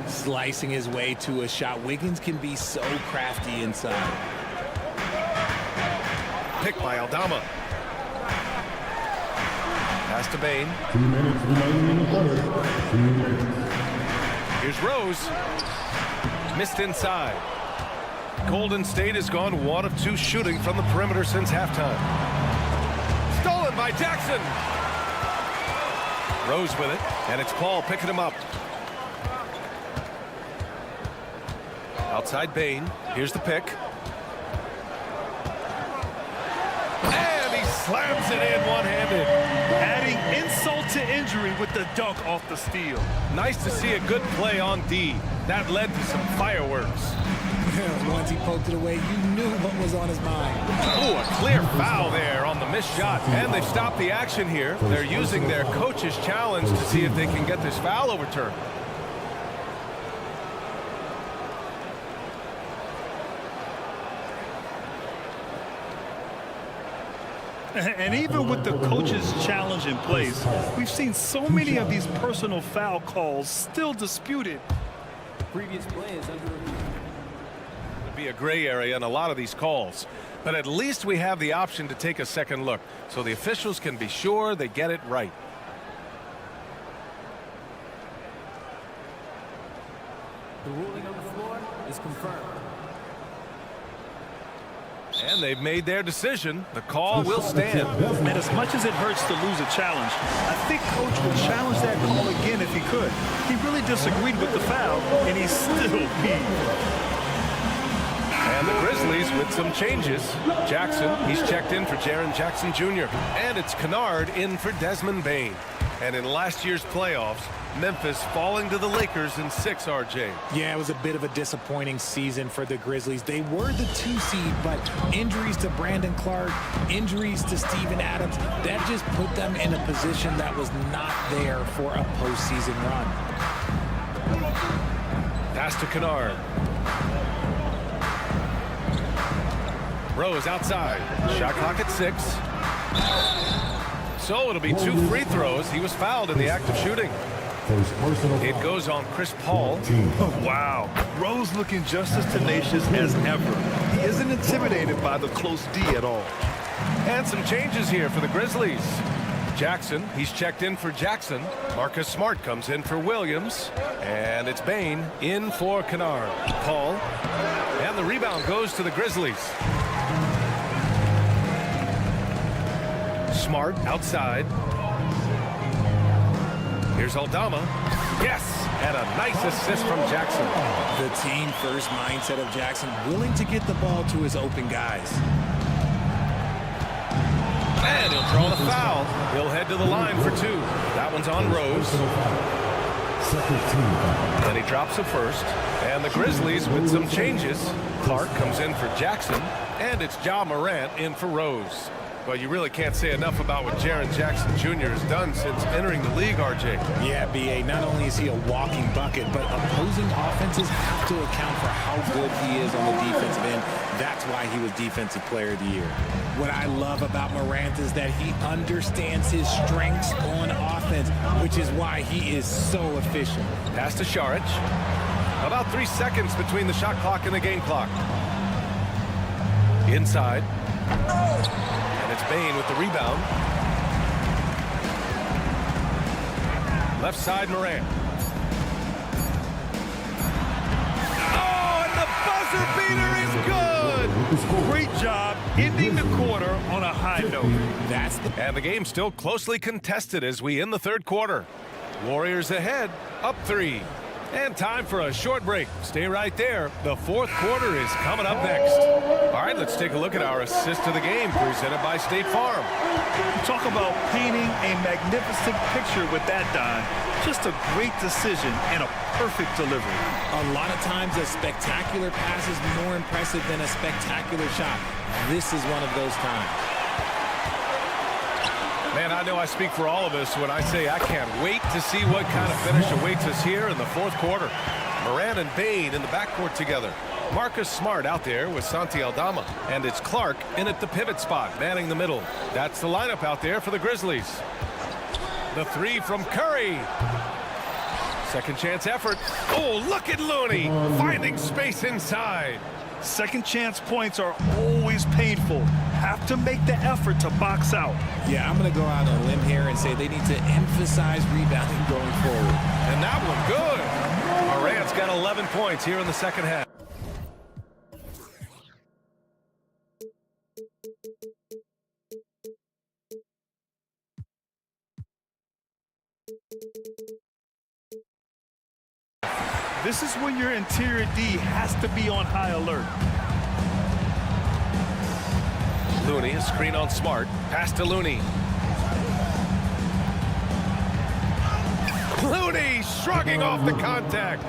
Slicing his way to a shot. Wiggins can be so crafty inside. Picked by Aldama. Pass to Bane. 2 minutes remaining in the quarter. 2 minutes. Here's Rose. Missed inside. Golden State has gone 1 of 2 shooting from the perimeter since halftime. Stolen by Jackson. Rose with it, and it's Paul picking him up. Outside Bane. Here's the pick. And he slams it in one-handed. Adding insult to injury with the dunk off the steal. Nice to see a good play on D. That led to some fireworks. Once he poked it away, you knew what was on his mind. Oh, a clear foul there on the missed shot. And they've stopped the action here. They're using their coach's challenge to see if they can get this foul overturned. And even with the coach's challenge in place, we've seen so many of these personal foul calls still disputed. Previous play is under review. Would be a gray area in a lot of these calls, but at least we have the option to take a second look so the officials can be sure they get it right. The ruling on the floor is confirmed. And they've made their decision. The call will stand. And as much as it hurts to lose a challenge, I think Coach would challenge that call again if he could. He really disagreed with the foul, and he's still peeved. And the Grizzlies with some changes. Jackson, he's checked in for Jaren Jackson Jr. And it's Kennard in for Desmond Bane. And in last year's playoffs, Memphis falling to the Lakers in 6, RJ. Yeah, it was a bit of a disappointing season for the Grizzlies. They were the 2 seed, but injuries to Brandon Clark, injuries to Steven Adams, that just put them in a position that was not there for a postseason run. Pass to Kennard. Rose outside. Shot clock at 6. So it'll be 2 free throws. He was fouled in the act of shooting. It goes on Chris Paul. Oh, wow. Rose looking just as tenacious as ever. He isn't intimidated by the close D at all. And some changes here for the Grizzlies. Jackson, he's checked in for Jackson. Marcus Smart comes in for Williams. And it's Bane in for Kennard. Paul. And the rebound goes to the Grizzlies. Smart outside. Here's Aldama. Yes! And a nice assist from Jackson. The team first mindset of Jackson, willing to get the ball to his open guys. And he'll draw the foul. He'll head to the line for 2. That one's on Rose. And he drops it first. And the Grizzlies with some changes. Clark comes in for Jackson. And it's Ja Morant in for Rose. Well, you really can't say enough about what Jaren Jackson Jr. has done since entering the league, RJ. Yeah, B.A., not only is he a walking bucket, but opposing offenses have to account for how good he is on the defensive end. That's why he was Defensive Player of the Year. What I love about Morant is that he understands his strengths on offense, which is why he is so efficient. Pass to Šarić. About 3 seconds between the shot clock and the game clock. Inside. And it's Bane with the rebound. Left side, Morant. Oh, and the buzzer beater is good! Great job ending the quarter on a high note. And the game still closely contested as we end the third quarter. Warriors ahead, up 3. And time for a short break. Stay right there. The fourth quarter is coming up next. All right, let's take a look at our assist of the game presented by State Farm. Talk about painting a magnificent picture with that, Don. Just a great decision and a perfect delivery. A lot of times a spectacular pass is more impressive than a spectacular shot. This is one of those times. Man, I know I speak for all of us when I say I can't wait to see what kind of finish awaits us here in the fourth quarter. Morant and Bane in the backcourt together. Marcus Smart out there with Santi Aldama. And it's Clark in at the pivot spot, manning the middle. That's the lineup out there for the Grizzlies. The three from Curry. Second chance effort. Oh, look at Looney finding space inside. Second chance points are always painful. Have to make the effort to box out. Yeah, I'm going to go out on a limb here and say they need to emphasize rebounding going forward. And that one good. Morant's got 11 points here in the second half. This is when your interior D has to be on high alert. Looney, a screen on Smart. Pass to Looney. Looney shrugging off the contact.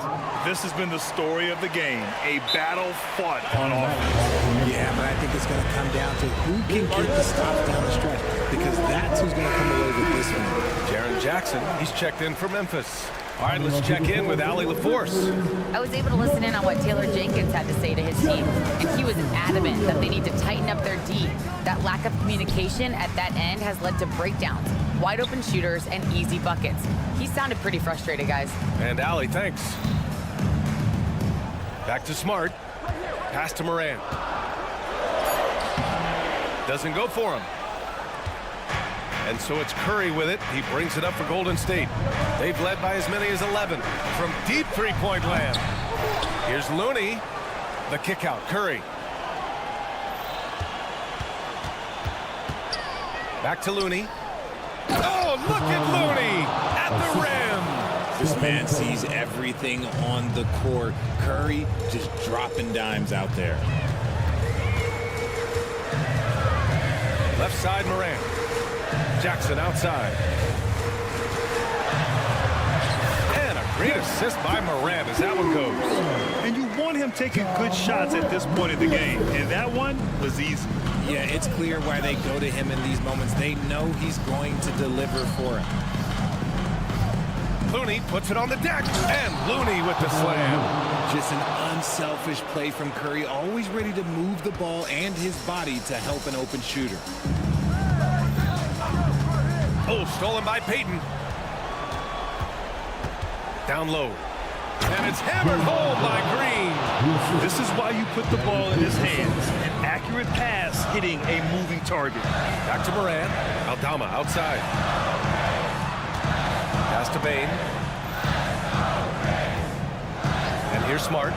This has been the story of the game. A battle fought on offense. Yeah, but I think it's going to come down to who can get the stops down the stretch, because that's who's going to come away with this one. Jaren Jackson, he's checked in for Memphis. All right, let's check in with Allie LaForce. I was able to listen in on what Taylor Jenkins had to say to his team, and he was adamant that they need to tighten up their D. That lack of communication at that end has led to breakdowns, wide open shooters, and easy buckets. He sounded pretty frustrated, guys. And Allie, thanks. Back to Smart. Pass to Morant. Doesn't go for him. And so it's Curry with it. He brings it up for Golden State. They've led by as many as 11 from deep three-point land. Here's Looney. The kick out. Curry. Back to Looney. Oh, look at Looney at the rim. This man sees everything on the court. Curry just dropping dimes out there. Left side, Morant. Jackson outside. And a great assist by Morant as that one goes. And you want him taking good shots at this point in the game. And that one was easy. Yeah, it's clear why they go to him in these moments. They know he's going to deliver for him. Looney puts it on the deck. And Looney with the slam. Just an unselfish play from Curry, always ready to move the ball and his body to help an open shooter. Oh, stolen by Payton. Down low. And it's hammered home by Green. This is why you put the ball in his hands. An accurate pass hitting a moving target. Back to Morant. Aldama outside. Pass to Bane. And here's Smart.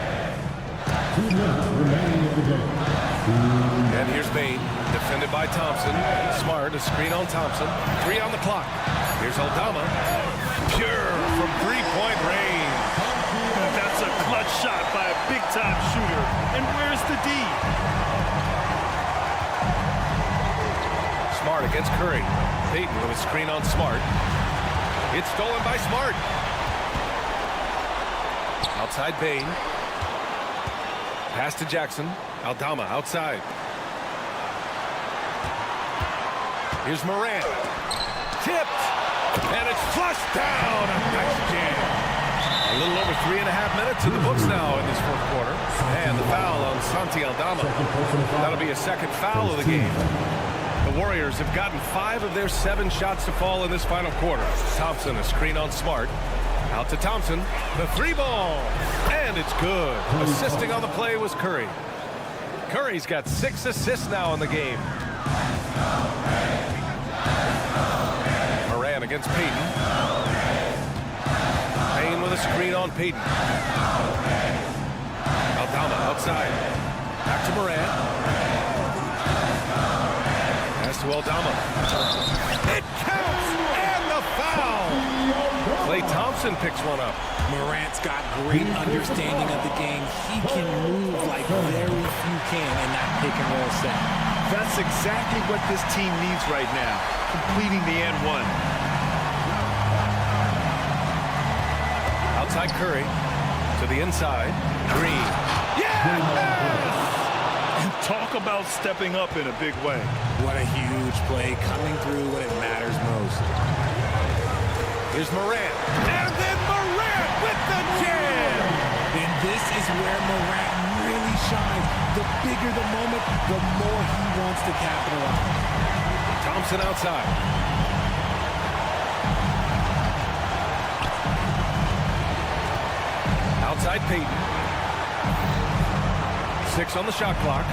2 minutes remaining in the game. And here's Bane. Defended by Thompson. Smart, a screen on Thompson. 3 on the clock. Here's Aldama. Pure from three-point range. That's a clutch shot by a big-time shooter. And where's the D? Smart against Curry. Payton with a screen on Smart. It's stolen by Smart. Outside Bane. Pass to Jackson. Aldama outside. Here's Morant. Tipped. And it's flushed down. A nice jam. A little over 3.5 minutes in the books now in this fourth quarter. And the foul on Santi Aldama. That'll be a second foul of the game. The Warriors have gotten 5 of their 7 shots to fall in this final quarter. Thompson, a screen on Smart. Out to Thompson. The 3-ball. And it's good. Assisting on the play was Curry. Curry's got 6 assists now in the game. Moran against Payton. Payne with a screen on Payton. Aldama outside. Back to Moran. Pass to Aldama. It counts! And the foul! Klay Thompson picks one up. Morant's got great understanding of the game. He can move like very few can in that pick and roll set. That's exactly what this team needs right now, completing the N1. Outside Curry to the inside. Green. Yes! And talk about stepping up in a big way. What a huge play, coming through when it matters most. Here's Morant. And then Morant with the jam! And this is where Morant really shines. The bigger the moment, the more he wants to capitalize. Thompson outside. Outside Payton. 6 on the shot clock.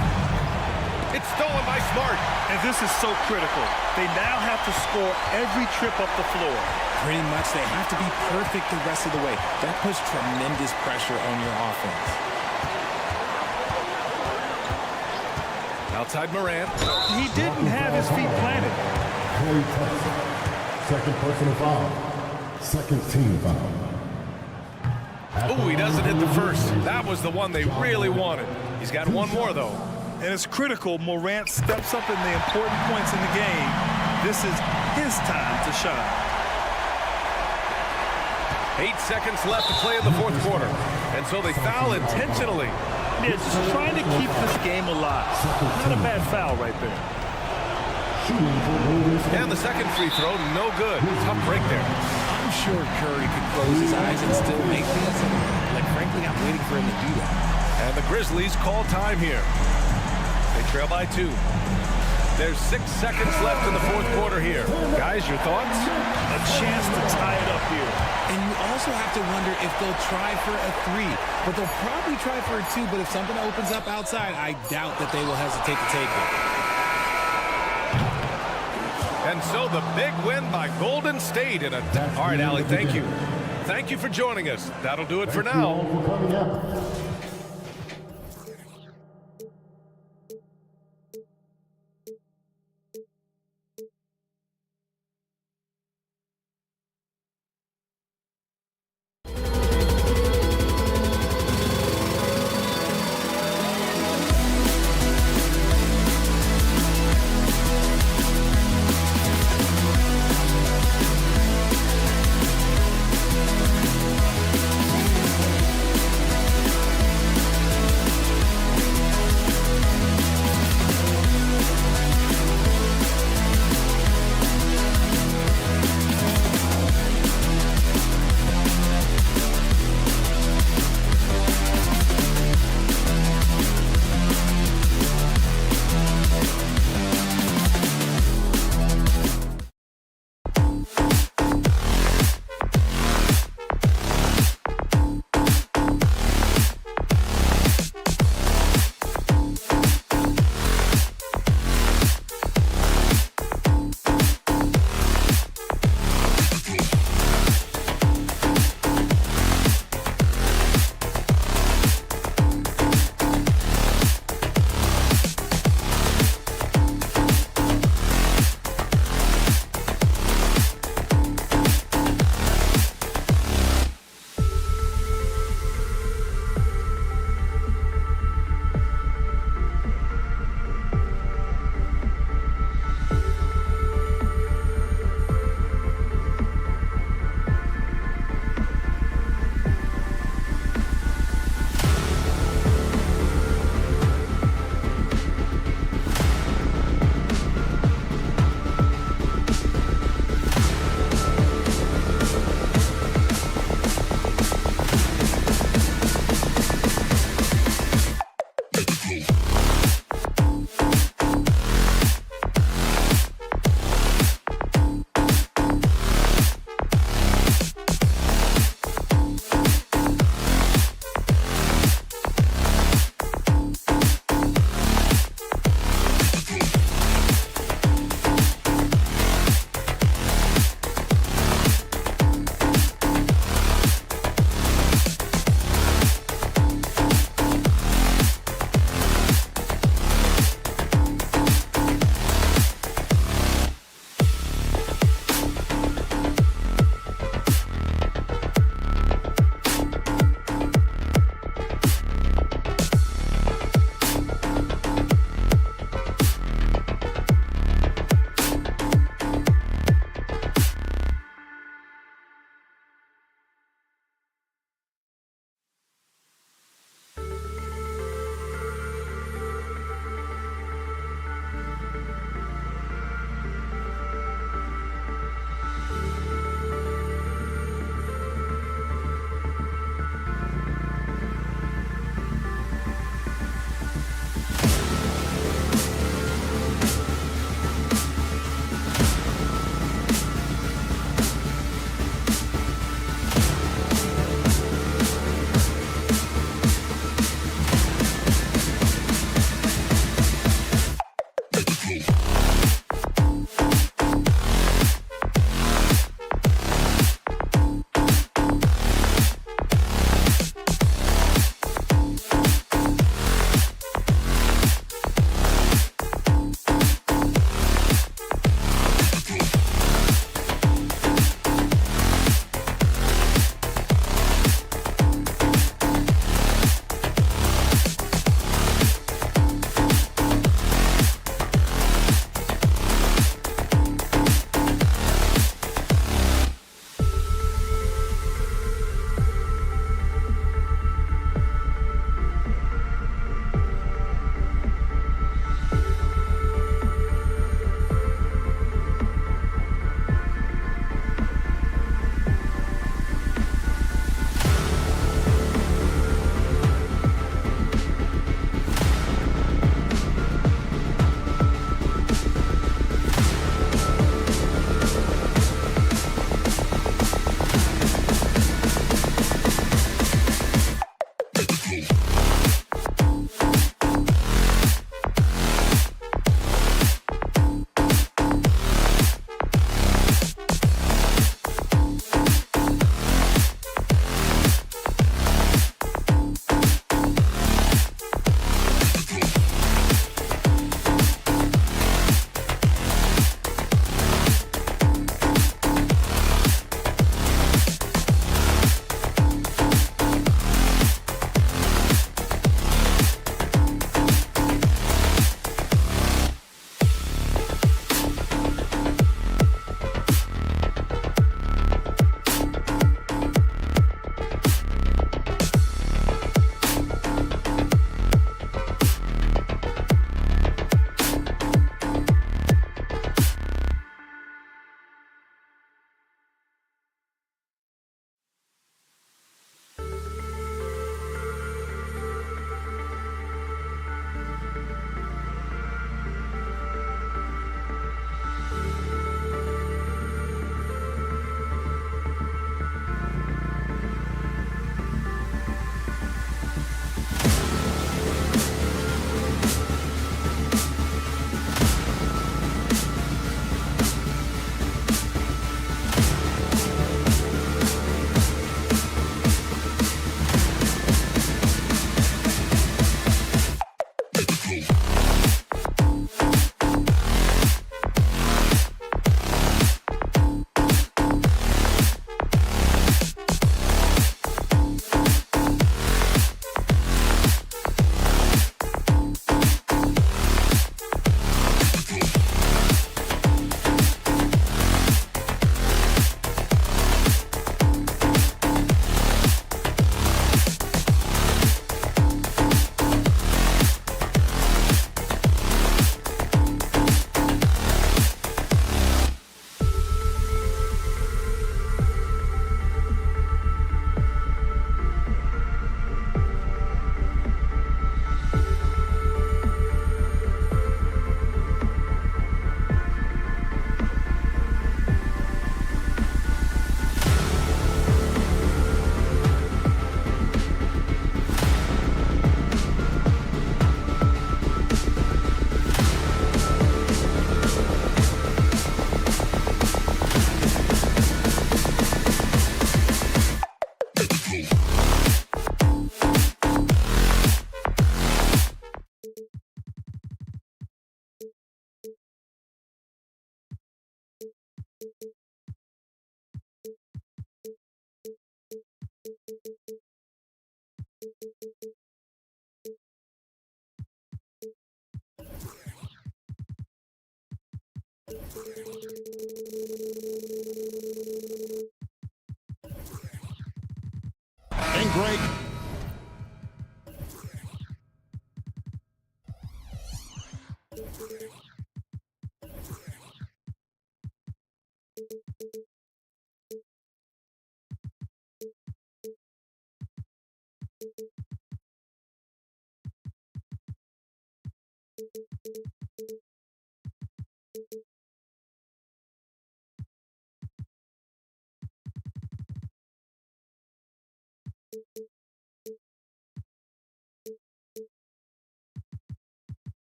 It's stolen by Smart. And this is so critical. They now have to score every trip up the floor. Pretty much they have to be perfect the rest of the way. That puts tremendous pressure on your offense. Outside Morant. He didn't have his feet planted. Klay Thompson, second personal foul, second team foul. Oh, he doesn't hit the first. That was the one they really wanted. He's got one more, though. And it's critical Morant steps up in the important points in the game. This is his time to shine. 8 seconds left to play in the fourth quarter. And so they foul intentionally. Yeah, just trying to keep this game alive. Not a bad foul right there. And the second free throw, no good. Tough break there. I'm sure Curry could close his eyes and still make these. Like, frankly, I'm waiting for him to do that. And the Grizzlies call time here. They trail by 2. There's 6 seconds left in the fourth quarter here. Guys, your thoughts? A chance to tie it up here. And you also have to wonder if they'll try for a 3. But they'll probably try for a 2. But if something opens up outside, I doubt that they will hesitate to take it. And so the big win by Golden State. All right, Allie, thank you. Thank you for joining us. That'll do it for now. And Greg.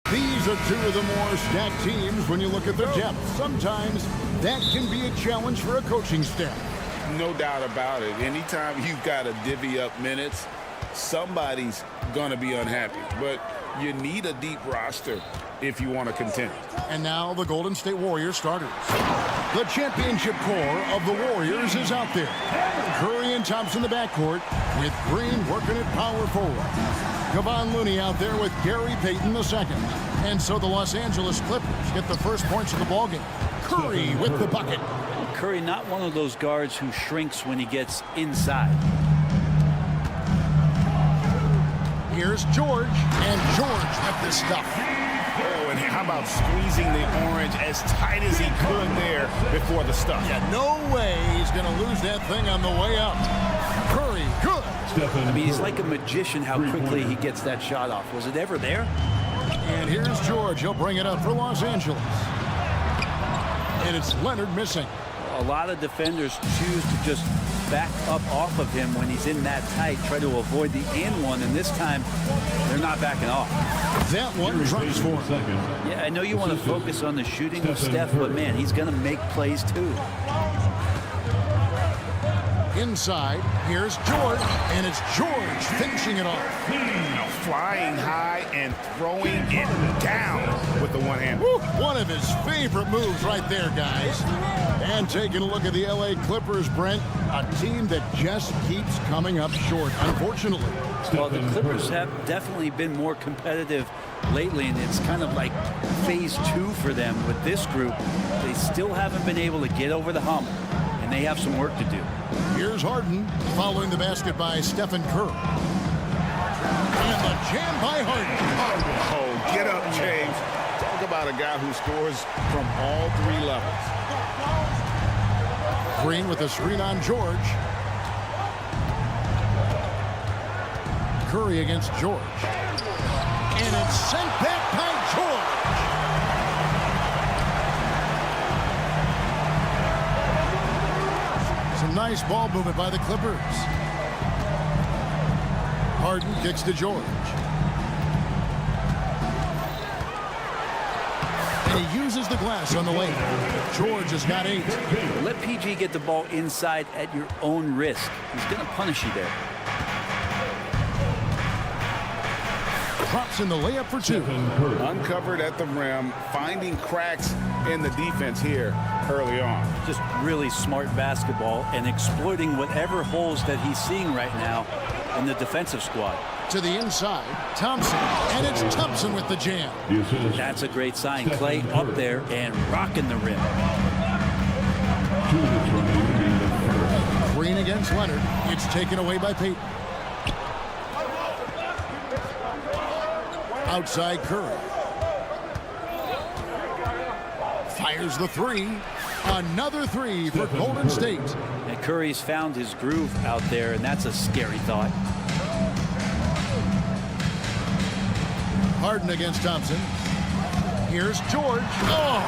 These are two of the more stacked teams when you look at the depth. Sometimes that can be a challenge for a coaching staff. No doubt about it. Anytime you've got to divvy up minutes, somebody's going to be unhappy. But you need a deep roster if you want to contend. And now the Golden State Warriors starters. The championship core of the Warriors is out there. Curry and Thompson in the backcourt with Green working at power forward. Kevon Looney out there with Gary Payton II. And so the Los Angeles Clippers get the first points of the ballgame. Curry with the bucket. Curry not one of those guards who shrinks when he gets inside. Here's George, and George with this stuff. Oh, and how about squeezing the orange as tight as he could there before the stuff? Yeah, no way he's going to lose that thing on the way up. Curry, good. I mean, he's like a magician how quickly he gets that shot off. Was it ever there? And here's George. He'll bring it up for Los Angeles. And it's Leonard missing. A lot of defenders choose to just back up off of him when he's in that tight, try to avoid the and one, and this time they're not backing off. That one drops for him. Yeah, I know you want to focus on the shooting of Steph, but man, he's going to make plays too. Inside, here's George, and it's George finishing it off. Flying high and throwing it down with the one hand. Woo, one of his favorite moves right there, guys. And taking a look at the LA Clippers, Brent, a team that just keeps coming up short, unfortunately. Well, the Clippers have definitely been more competitive lately, and it's kind of like phase 2 for them with this group. They still haven't been able to get over the hump, and they have some work to do. Here's Harden following the basket by Stephen Curry. And the jam by Harden. Oh, get up, James. Talk about a guy who scores from all 3 levels. Green with a screen on George. Curry against George. And it's sent back by George. Some nice ball movement by the Clippers. Harden kicks to George. And he uses the glass on the lane. George has got 8. Let PG get the ball inside at your own risk. He's going to punish you there. Drops in the layup for 2. Uncovered at the rim, finding cracks in the defense here early on. Just really smart basketball and exploiting whatever holes that he's seeing right now in the defensive squad. To the inside, Thompson, and it's Thompson with the jam. That's a great sign. Clay up there and rocking the rim. Green against Leonard. It's taken away by Payton. Outside Curry. Fires the 3. Another 3 for Golden State. And Curry's found his groove out there, and that's a scary thought. Harden against Thompson. Here's George. Oh!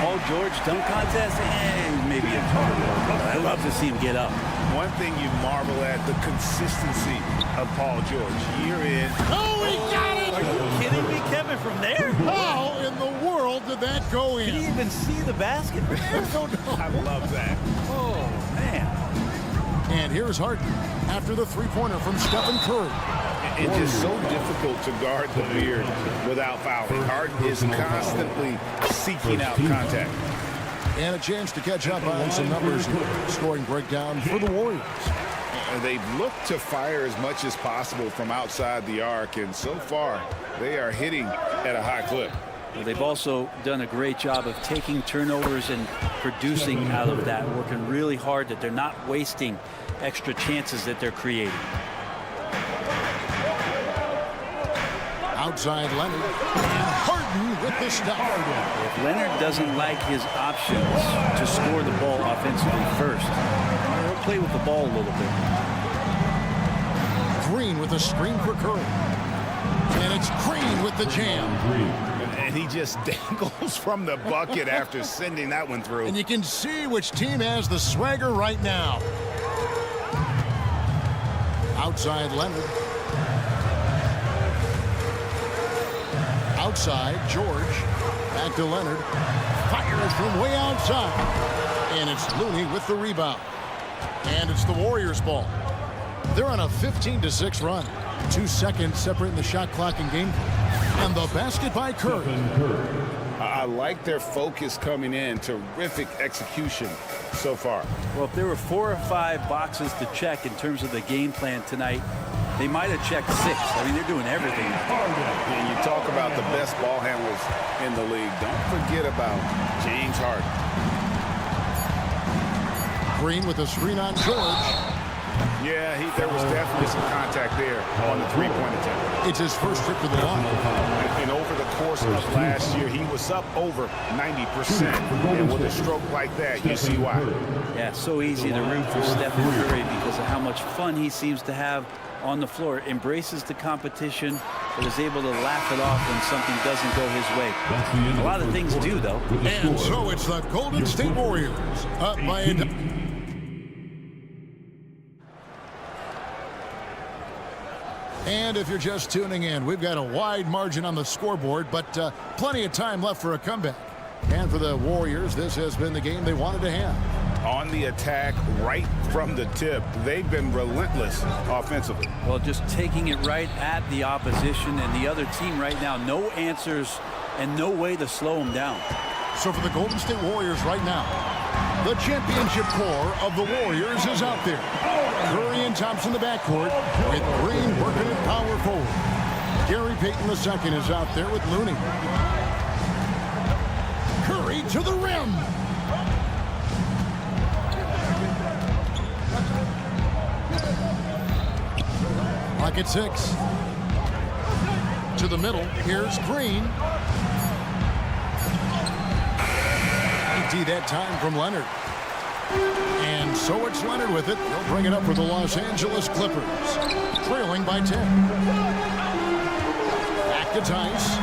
Paul George dunk contest, and maybe a total. I love to see him get up. One thing you marvel at, the consistency of Paul George year in. Oh, he got it! Are you kidding me, Kevin, from there? How in the world did that go in? Can you even see the basket from there? I don't know. I love that. Oh, man. And here's Harden after the 3-pointer from Stephen Curry. It's just so difficult to guard the beard without fouling. Harden is constantly seeking out contact. And a chance to catch up on some numbers here. Scoring breakdown for the Warriors. They've looked to fire as much as possible from outside the arc, and so far they are hitting at a high clip. Well, they've also done a great job of taking turnovers and producing out of that, working really hard that they're not wasting extra chances that they're creating. Outside Leonard. And Harden with the stop. If Leonard doesn't like his options to score the ball offensively first, he'll play with the ball a little bit. Green with a screen for Curry. And it's Green with the jam. And he just dangles from the bucket after sending that one through. And you can see which team has the swagger right now. Outside Leonard. Outside George. Back to Leonard. Fires from way outside. And it's Looney with the rebound. And it's the Warriors' ball. They're on a 15-6 run. 2 seconds separating the shot clock and game. And the basket by Curry. I like their focus coming in. Terrific execution so far. Well, if there were 4 or 5 boxes to check in terms of the game plan tonight, they might have checked 6. I mean, they're doing everything. And you talk about the best ball handlers in the league. Don't forget about James Harden. Green with a screen on George. Yeah, there was definitely some contact there on the three-point attempt. It's his first trip to the line. And over the course of last year, he was up over 90%. And with a stroke like that, you see why. Yeah, so easy to root for Stephen Curry because of how much fun he seems to have on the floor. Embraces the competition, but is able to laugh it off when something doesn't go his way. A lot of things do, though. And so it's the Golden State Warriors up by a... And if you're just tuning in, we've got a wide margin on the scoreboard, but plenty of time left for a comeback. And for the Warriors, this has been the game they wanted to have. On the attack, right from the tip, they've been relentless offensively. Well, just taking it right at the opposition and the other team right now. No answers and no way to slow them down. So for the Golden State Warriors right now, the championship core of the Warriors is out there. Curry and Thompson in the backcourt with Green working at power forward. Gary Payton II is out there with Looney. Curry to the rim. Clock at 6. To the middle. Here's Green. That time from Leonard. And so it's Leonard with it. He'll bring it up for the Los Angeles Clippers. Trailing by 10. Back to Tice.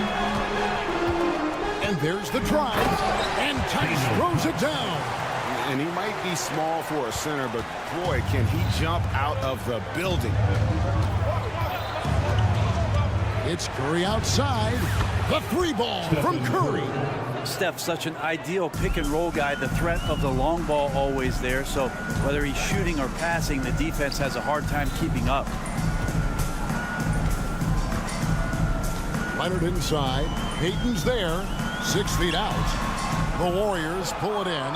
And there's the drive. And Tice throws it down. And he might be small for a center, but boy, can he jump out of the building. It's Curry outside. The 3 ball from Curry. Steph, such an ideal pick and roll guy. The threat of the long ball always there. So whether he's shooting or passing, the defense has a hard time keeping up. Leonard inside. Payton's there. 6 feet out. The Warriors pull it in.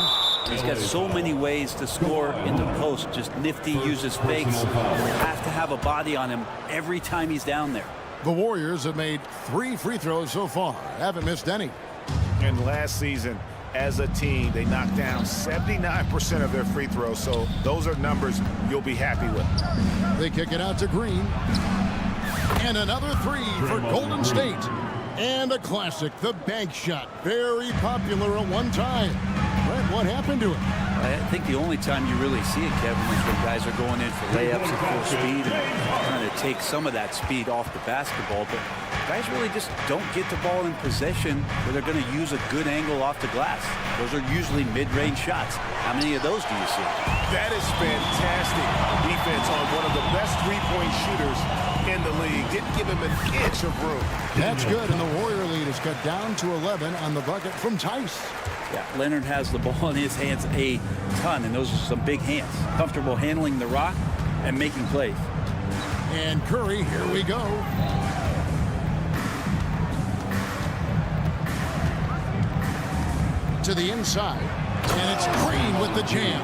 He's got so many ways to score in the post. Just nifty, uses fakes. You have to have a body on him every time he's down there. The Warriors have made 3 free throws so far. Haven't missed any. And last season, as a team, they knocked down 79% of their free throws. So those are numbers you'll be happy with. They kick it out to Green. And another 3 for Golden State. And a classic, the bank shot. Very popular at one time. Brett, what happened to it? I think the only time you really see it, Kevin, is when guys are going in for layups at full speed and trying to take some of that speed off the basketball. But guys really just don't get the ball in possession where they're going to use a good angle off the glass. Those are usually mid-range shots. How many of those do you see? That is fantastic defense on one of the best three-point shooters in the league. Didn't give him an inch of room. That's good, and the Warrior lead is cut down to 11 on the bucket from Tice. Yeah, Leonard has the ball in his hands a ton, and those are some big hands. Comfortable handling the rock and making plays. And Curry, here we go. To the inside. And it's Green with the jam.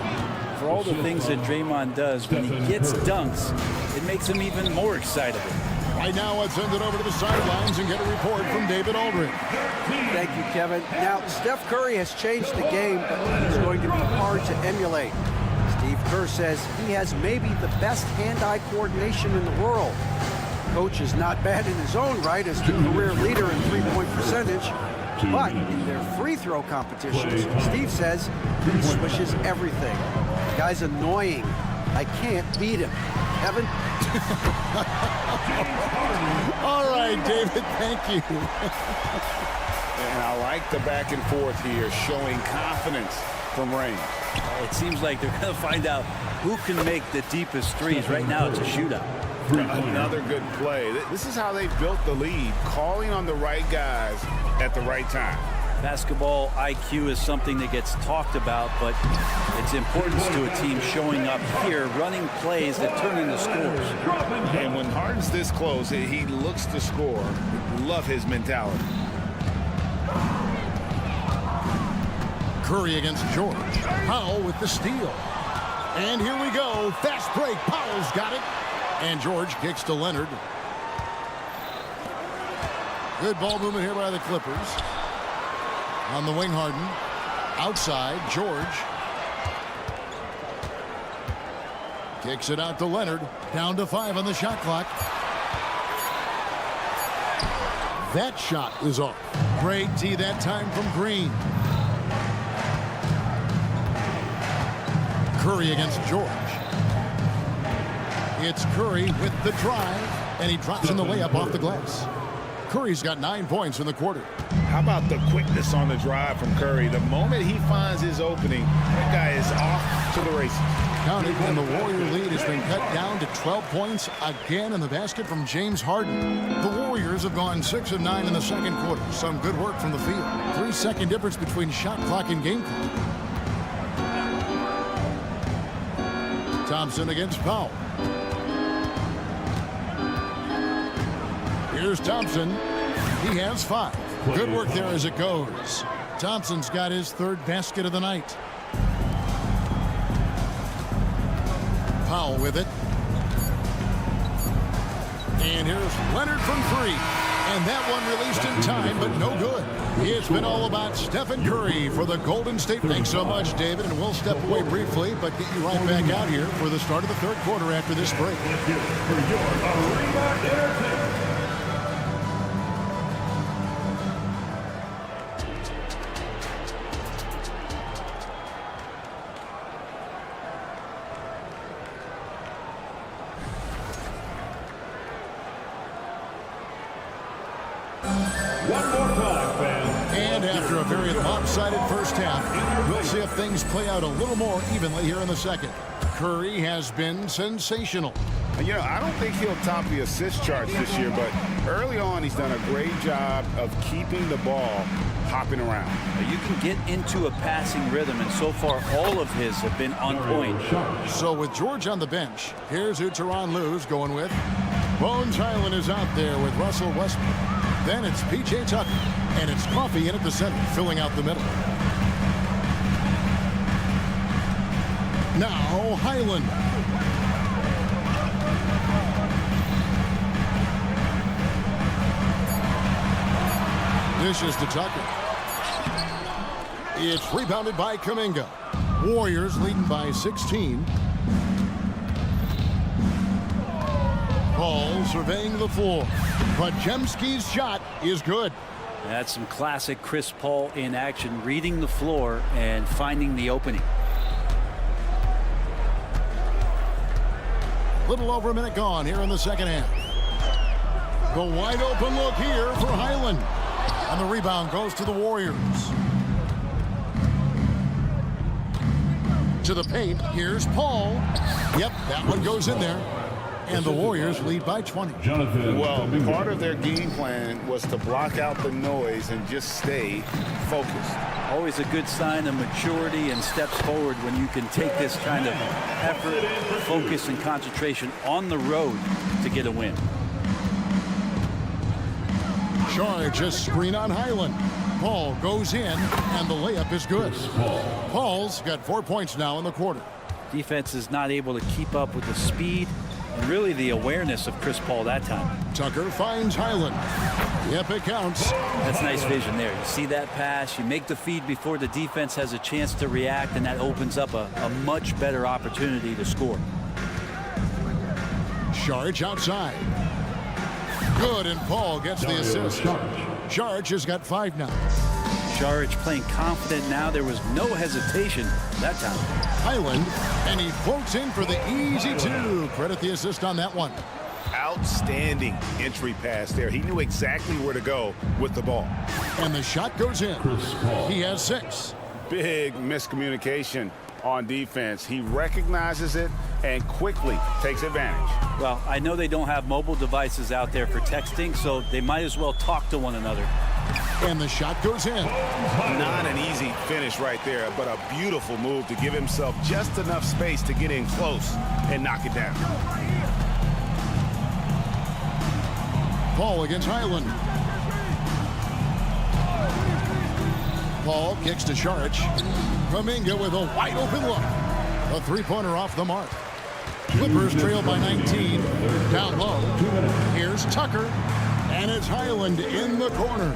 For all the things that Draymond does, when he gets dunks, it makes him even more excitable. Right now, let's send it over to the sidelines and get a report from David Aldridge. Thank you, Kevin. Now, Steph Curry has changed the game, but he's going to be hard to emulate. Steve Kerr says he has maybe the best hand-eye coordination in the world. Coach is not bad in his own right as the career leader in three-point percentage, but in their free throw competitions, Steve says he swishes everything. The guy's annoying. I can't beat him. Kevin? All right, David, thank you. And I like the back and forth here, showing confidence from range. It seems like they're going to find out who can make the deepest threes. Right now, it's a shootout. Another good play. This is how they built the lead, calling on the right guys at the right time. Basketball IQ is something that gets talked about, but its importance to a team showing up here, running plays that turn into scores. And when Harden's this close, he looks to score. Love his mentality. Curry against George. Powell with the steal. And here we go. Fast break. Powell's got it. And George kicks to Leonard. Good ball movement here by the Clippers. On the wing, Harden. Outside, George. Kicks it out to Leonard. Down to 5 on the shot clock. That shot is off. Great D that time from Green. Curry against George. It's Curry with the drive, and he drops in the layup off the glass. Curry's got 9 points in the quarter. How about the quickness on the drive from Curry? The moment he finds his opening, that guy is off to the races. Counted, and the Warrior lead has been cut down to 12 points again in the basket from James Harden. The Warriors have gone 6 of 9 in the second quarter. Some good work from the field. 3-second difference between shot clock and game clock. Thompson against Powell. Here's Thompson. He has 5. Good work there as it goes. Thompson's got his 3rd basket of the night. Powell with it. And here's Leonard from 3. And that one released in time, but no good. It's been all about Stephen Curry for the Golden State. Thanks so much, David. And we'll step away briefly, but get you right back out here for the start of the 3rd quarter after this break. And after a very lopsided first half, we'll see if things play out a little more evenly here in the second. Curry has been sensational. You know, I don't think he'll top the assist charts this year, but early on he's done a great job of keeping the ball hopping around. You can get into a passing rhythm, and so far all of his have been on point. So with George on the bench, here's who Tyronn Lue's going with. Bones Hyland is out there with Russell Westbrook. Then it's P.J. Tucker, and it's Coffey in at the center, filling out the middle. Now Hyland. Dishes to Tucker. It's rebounded by Kuminga. Warriors leading by 16. Paul surveying the floor. Podziemski's shot is good. That's some classic Chris Paul in action, reading the floor and finding the opening. Little over a minute gone here in the second half. The wide open look here for Hyland. And the rebound goes to the Warriors. To the paint, here's Paul. Yep, that one goes in there. And the Warriors lead by 20. Well, part of their game plan was to block out the noise and just stay focused. Always a good sign of maturity and steps forward when you can take this kind of effort, focus, and concentration on the road to get a win. Charge a screen on Hyland. Paul goes in, and the layup is good. Paul's got 4 points now in the quarter. Defense is not able to keep up with the speed and really the awareness of Chris Paul that time. Tucker finds Highland. Yep, it counts. That's nice vision there. You see that pass, you make the feed before the defense has a chance to react, and that opens up a much better opportunity to score. Sharge outside. Good, and Paul gets the assist. Sharge has got 5 now. Sharge playing confident now. There was no hesitation that time. Highland, and he floats in for the easy 2. Credit the assist on that one. Outstanding entry pass there. He knew exactly where to go with the ball. And the shot goes in. He has 6. Big miscommunication on defense. He recognizes it and quickly takes advantage. Well, I know they don't have mobile devices out there for texting, so they might as well talk to one another. And the shot goes in. Not an easy finish right there, but a beautiful move to give himself just enough space to get in close and knock it down. Paul against Highland. Paul kicks to Sharge. Kuminga with a wide open look. A 3-pointer off the mark. Clippers trail by 19. Down low. Here's Tucker. And it's Highland in the corner.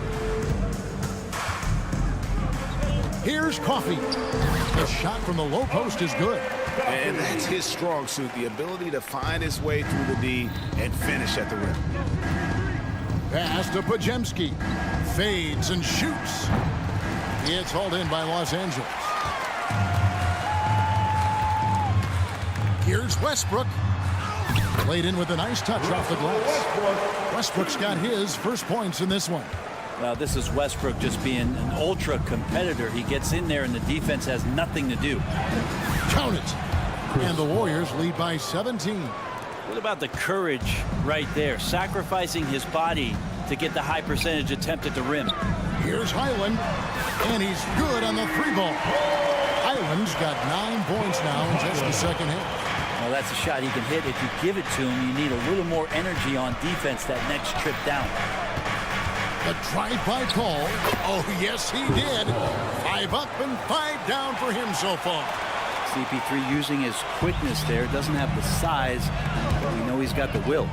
Here's Coffey. The shot from the low post is good. And that's his strong suit, the ability to find his way through the D and finish at the rim. Pass to Pajemski. Fades and shoots. It's hauled in by Los Angeles. Here's Westbrook. Played in with a nice touch off the glass. Westbrook's got his first points in this one. Well, this is Westbrook just being an ultra competitor. He gets in there and the defense has nothing to do. Count it. And the Warriors lead by 17. What about the courage right there? Sacrificing his body to get the high percentage attempt at the rim. Here's Highland. And he's good on the 3-ball. Highland's got 9 points now in just the second half. Well, that's a shot he can hit. If you give it to him, you need a little more energy on defense that next trip down. The drive by Paul. Oh, yes, he did. 5 up and 5 down for him so far. CP3 using his quickness there. Doesn't have the size, but we know he's got the will.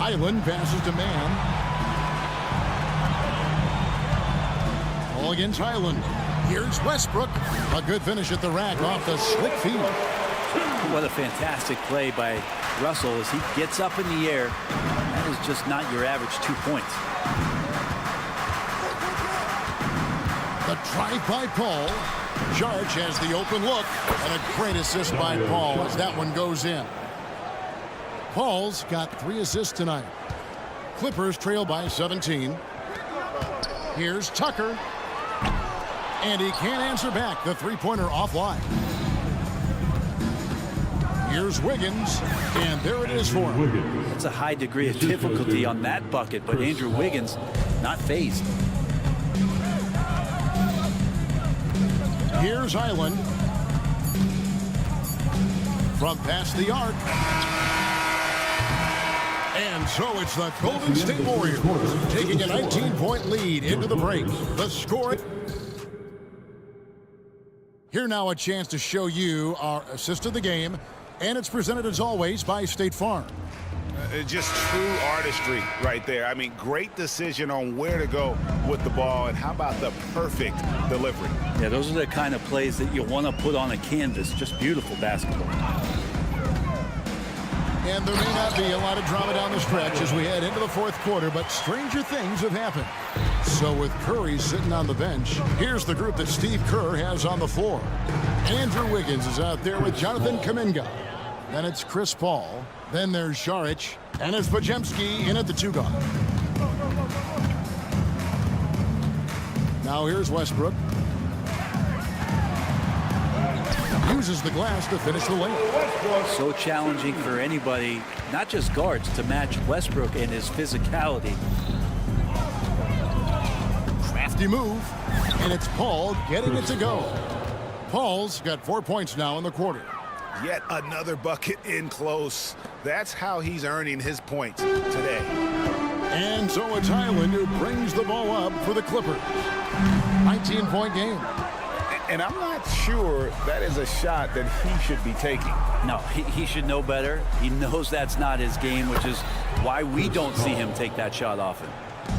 Highland passes to man. Paul against Highland. Here's Westbrook. A good finish at the rack off the slick feed. What a fantastic play by Russell as he gets up in the air. That is just not your average 2 points. The drive by Paul. Sharge has the open look. And a great assist by Paul as that one goes in. Paul's got 3 assists tonight. Clippers trail by 17. Here's Tucker. And he can't answer back. The 3-pointer offline. Here's Wiggins. And there it is for him. It's a high degree of difficulty on that bucket, but Andrew Wiggins not phased. Here's Highland. From past the arc. And so it's the Golden State Warriors taking a 19-point lead into the break. The score. Here now a chance to show you our assist of the game. And it's presented as always by State Farm. Just true artistry right there. I mean, great decision on where to go with the ball. And how about the perfect delivery? Yeah, those are the kind of plays that you want to put on a canvas. Just beautiful basketball. And there may not be a lot of drama down the stretch as we head into the fourth quarter, but stranger things have happened. So with Curry sitting on the bench, here's the group that Steve Kerr has on the floor. Andrew Wiggins is out there with Jonathan Kuminga. Then it's Chris Paul. Then there's Saric. And it's Pajemski in at the 2 guard. Now here's Westbrook. Uses the glass to finish the layup. So challenging for anybody, not just guards, to match Westbrook and his physicality. Crafty move. And it's Paul getting it to go. Paul's got 4 points now in the quarter. Yet another bucket in close. That's how he's earning his points today. And so it's Highland who brings the ball up for the Clippers. 19-point game. And I'm not sure that is a shot that he should be taking. No, he should know better. He knows that's not his game, which is why we don't see him take that shot often.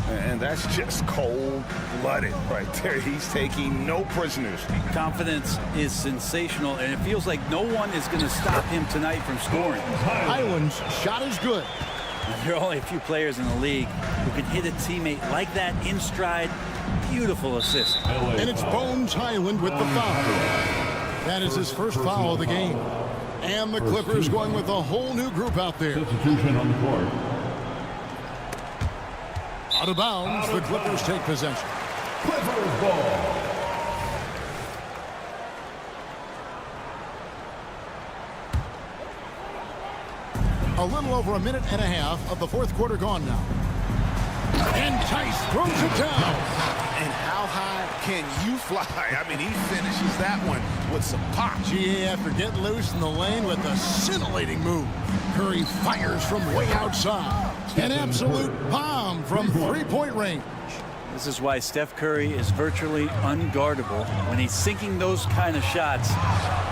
And that's just cold-blooded right there. He's taking no prisoners. Confidence is sensational, and it feels like no one is going to stop him tonight from scoring. Highland's shot is good. There are only a few players in the league who can hit a teammate like that in stride. Beautiful assist. And it's Bones Highland with the foul. That is his first foul of the game. And the Clippers going with a whole new group out there. Substitution on the court. Out of bounds, the Clippers take possession. Clippers ball. A little over a minute and a half of the fourth quarter gone now. And Tice throws it down. And how high can you fly? I mean, he finishes that one with some pop. GA after getting loose in the lane with a scintillating move. Curry fires from way outside. An absolute bomb from three-point range. This is why Steph Curry is virtually unguardable. When he's sinking those kind of shots,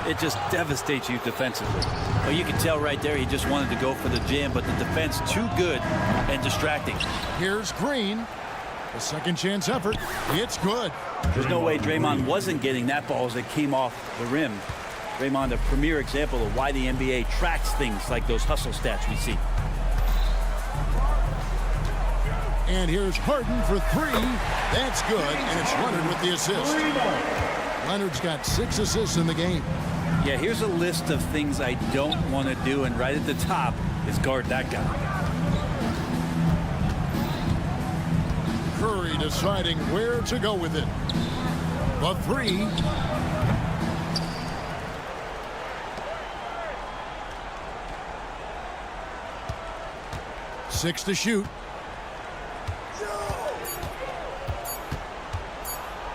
it just devastates you defensively. Well, you can tell right there he just wanted to go for the jam, but the defense too good and distracting. Here's Green. A second chance effort. It's good. There's no way Draymond wasn't getting that ball as it came off the rim. Draymond, a premier example of why the NBA tracks things like those hustle stats we see. And here's Harden for three. That's good, and it's Leonard with the assist. Leonard's got 6 assists in the game. Yeah, here's a list of things I don't want to do, and right at the top is guard that guy. Curry deciding where to go with it. The three. Six to shoot.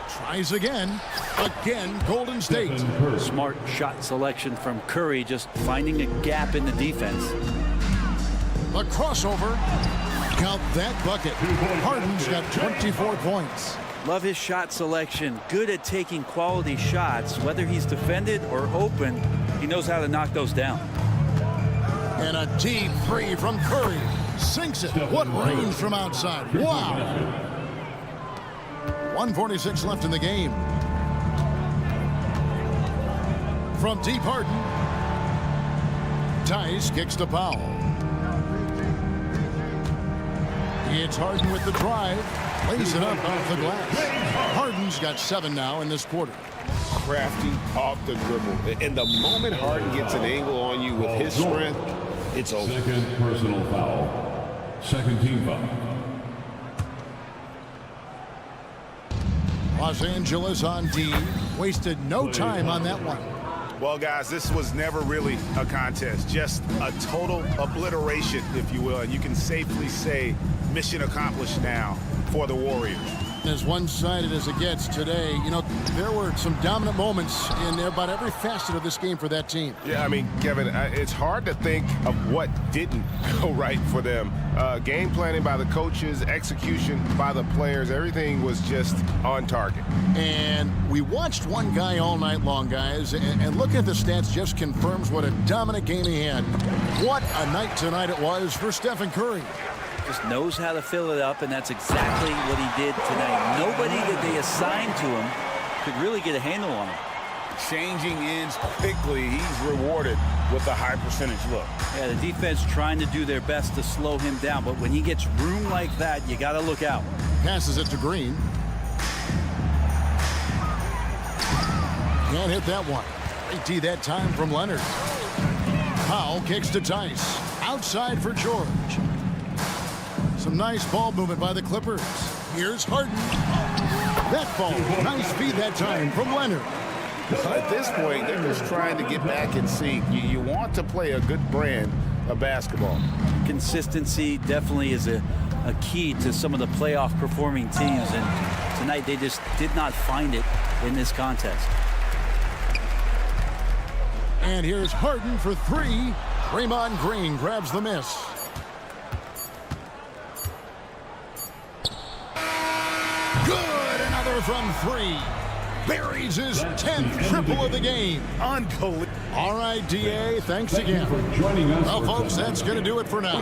Tries again. Again, Golden State. Smart shot selection from Curry, just finding a gap in the defense. The crossover. Count that bucket. Harden's got 24 points. Love his shot selection. Good at taking quality shots. Whether he's defended or open, he knows how to knock those down. And a deep three from Curry. Sinks it. What range from outside. Wow. 1:46 left in the game. From deep, Harden. Tice kicks to Powell. It's Harden with the drive. Lays it up off the glass. Harden's got 7 now in this quarter. Crafty off the dribble. And the moment Harden gets an angle on you with his strength, it's over. Second personal foul. Second team foul. Los Angeles on D. Wasted no time on that one. Well, guys, this was never really a contest. Just a total obliteration, if you will. And you can safely say mission accomplished now for the Warriors. As one-sided as it gets today, you know, there were some dominant moments in about every facet of this game for that team. Yeah, I mean, Kevin, it's hard to think of what didn't go right for them. Game planning by the coaches, execution by the players, everything was just on target. And we watched one guy all night long, guys, and looking at the stats just confirms what a dominant game he had. What a night tonight it was for Stephen Curry. Just knows how to fill it up, and that's exactly what he did tonight. Nobody that they assigned to him could really get a handle on him. Changing ends quickly. He's rewarded with a high percentage look. Yeah, the defense trying to do their best to slow him down, but when he gets room like that, you got to look out. Passes it to Green. Can't hit that one. Great D that time from Leonard. Powell kicks to Tice. Outside for George. Some nice ball movement by the Clippers. Here's Harden. That ball. Nice feed that time from Leonard. At this point, they're just trying to get back in sync. You want to play a good brand of basketball. Consistency definitely is a key to some of the playoff performing teams, and tonight they just did not find it in this contest. And here's Harden for three. Draymond Green grabs the miss. Jr. from 3. Buries his 10th triple of the game. Unbelievable. All right, DA, thanks again. For joining us. Well, folks, that's going to do it for now.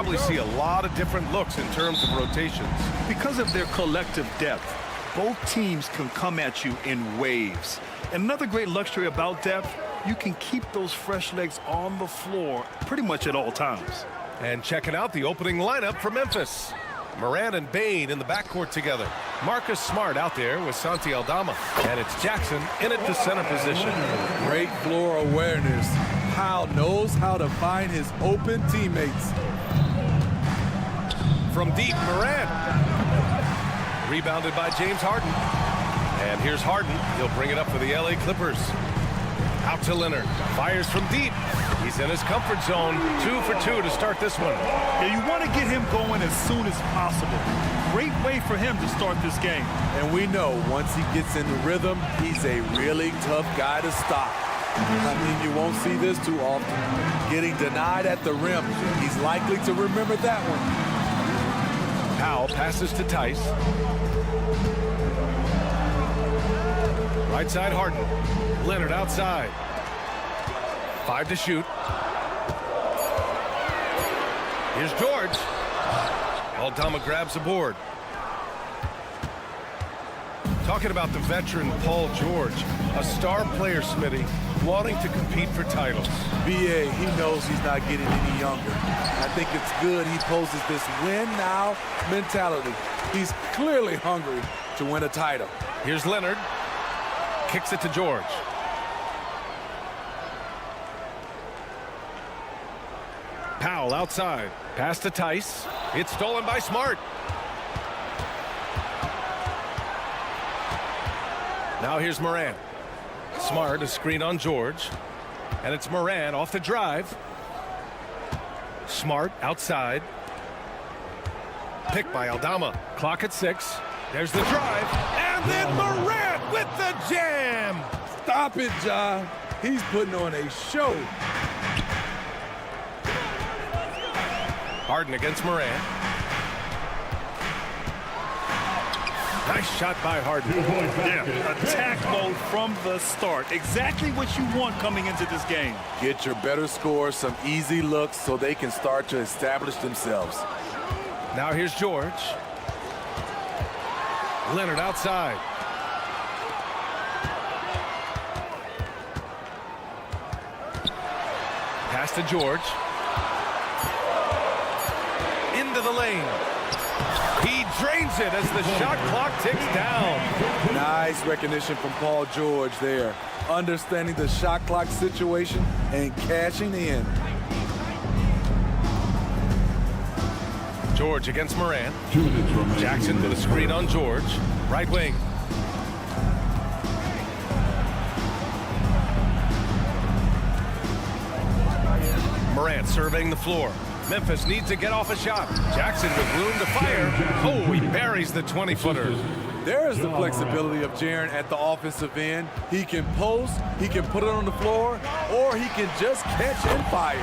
probably see a lot of different looks in terms of rotations. Because of their collective depth, both teams can come at you in waves. And another great luxury about depth, you can keep those fresh legs on the floor pretty much at all times. And checking out the opening lineup for Memphis. Morant and Bane in the backcourt together. Marcus Smart out there with Santi Aldama. And it's Jackson in at the center position. Great floor awareness. Powell knows how to find his open teammates. From deep, Morant. Rebounded by James Harden. And here's Harden. He'll bring it up for the LA Clippers. Out to Leonard. Fires from deep. He's in his comfort zone. 2 for 2 to start this one. Yeah, you want to get him going as soon as possible. Great way for him to start this game. And we know once he gets in the rhythm, he's a really tough guy to stop. I mean, you won't see this too often. Getting denied at the rim, he's likely to remember that one. Powell passes to Tice. Right side Harden. Leonard outside. 5 to shoot. Here's George. Aldama grabs the board. Talking about the veteran Paul George, a star player, Smitty, wanting to compete for titles. BA, he knows he's not getting any younger. I think it's good he poses this win now mentality. He's clearly hungry to win a title. Here's Leonard. Kicks it to George. Powell outside. Pass to Tice. It's stolen by Smart. Now here's Morant. Smart, a screen on George. And it's Morant off the drive. Smart outside. Picked by Aldama. Clock at 6. There's the drive. And then Morant with the jam. Stop it, Ja. He's putting on a show. Harden against Morant. Nice shot by Harden. Yeah, attack mode from the start. Exactly what you want coming into this game. Get your better scores some easy looks so they can start to establish themselves. Now here's George. Leonard outside. Pass to George. Into the lane. He drains it as the shot clock ticks down. Nice recognition from Paul George there. Understanding the shot clock situation and cashing in. George against Morant. Jackson with a screen on George. Right wing. Morant surveying the floor. Memphis needs to get off a shot. Jackson with room to fire. Oh, he buries the 20-footer. There's the flexibility of Jaren at the offensive end. He can post, he can put it on the floor, or he can just catch and fire.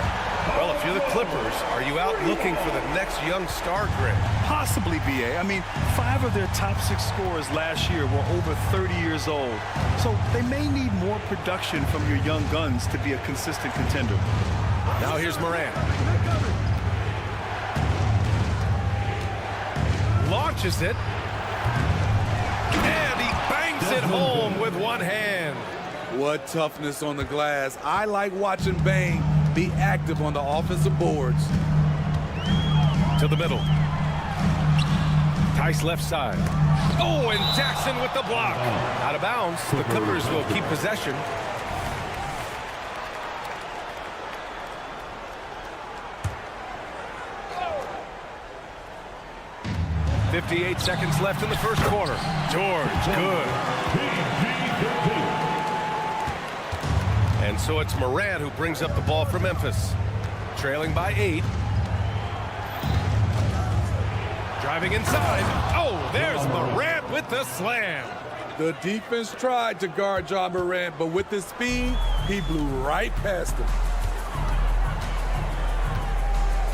Well, if you're the Clippers, are you out looking for the next young star grid? Possibly, BA. I mean, 5 of their top 6 scorers last year were over 30 years old. So they may need more production from your young guns to be a consistent contender. Now here's Morant. Launches it. And he bangs it home with one hand. What toughness on the glass. I like watching Bane be active on the offensive boards. To the middle. Tice left side. Oh, and Jackson with the block. Out of bounds. The Clippers will keep possession. .58 seconds left in the first quarter. George, good. And so it's Morant who brings up the ball for Memphis. Trailing by 8. Driving inside. Oh, there's Morant with the slam. The defense tried to guard Ja Morant, but with his speed, he blew right past him.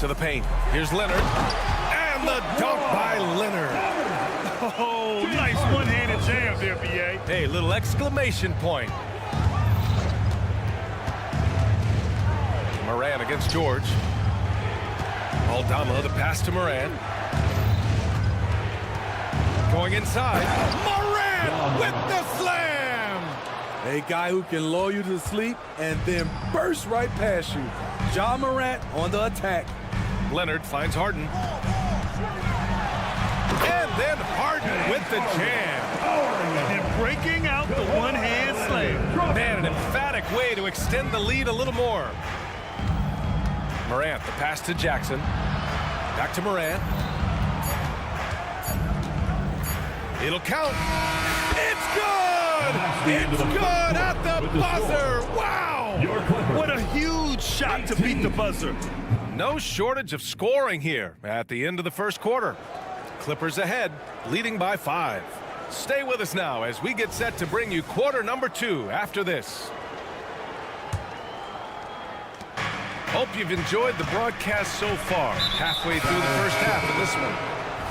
To the paint. Here's Leonard. And the dunk by Leonard. Oh, nice one-handed jam there, BA. Hey, little exclamation point. Morant against George. Aldama, the pass to Morant. Going inside. Morant with the slam! A guy who can lull you to sleep and then burst right past you. Ja Morant on the attack. Leonard finds Harden. And then Harden with the jam. And breaking out the one-hand slam. Man, an emphatic way to extend the lead a little more. Morant, the pass to Jackson. Back to Morant. It'll count. It's good! It's good at the buzzer! Wow! What a huge shot to beat the buzzer. No shortage of scoring here at the end of the first quarter. Clippers ahead, leading by 5. Stay with us now as we get set to bring you quarter number 2 after this. Hope you've enjoyed the broadcast so far. Halfway through the first half of this one.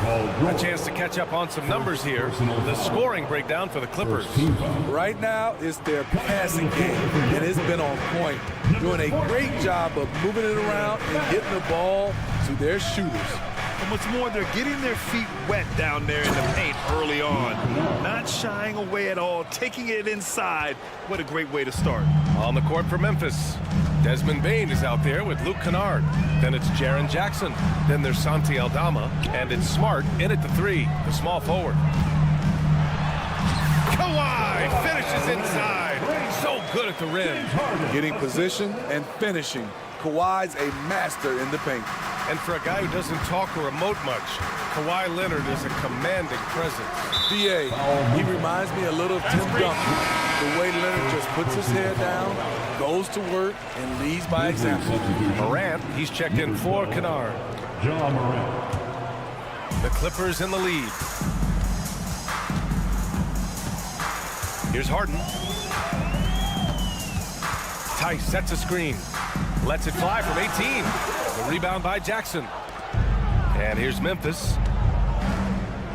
A chance to catch up on some numbers here. The scoring breakdown for the Clippers. Right now, it's their passing game, and it's been on point. Doing a great job of moving it around and getting the ball to their shooters. And what's more, they're getting their feet wet down there in the paint early on. Not shying away at all, taking it inside. What a great way to start. On the court for Memphis, Desmond Bane is out there with Luke Kennard. Then it's Jaren Jackson. Then there's Santi Aldama. And it's Smart in at the 3, the small forward. Kawhi finishes inside. So good at the rim. Getting position and finishing. Kawhi's a master in the paint. And for a guy who doesn't talk or emote much, Kawhi Leonard is a commanding presence. DA, he reminds me a little of Tim Duncan. The way Leonard just puts his head down, goes to work, and leads by example. Morant, he's checked in for Kennard. The Clippers in the lead. Here's Harden. Tice sets a screen. Lets it fly from 18. The rebound by Jackson. And here's Memphis.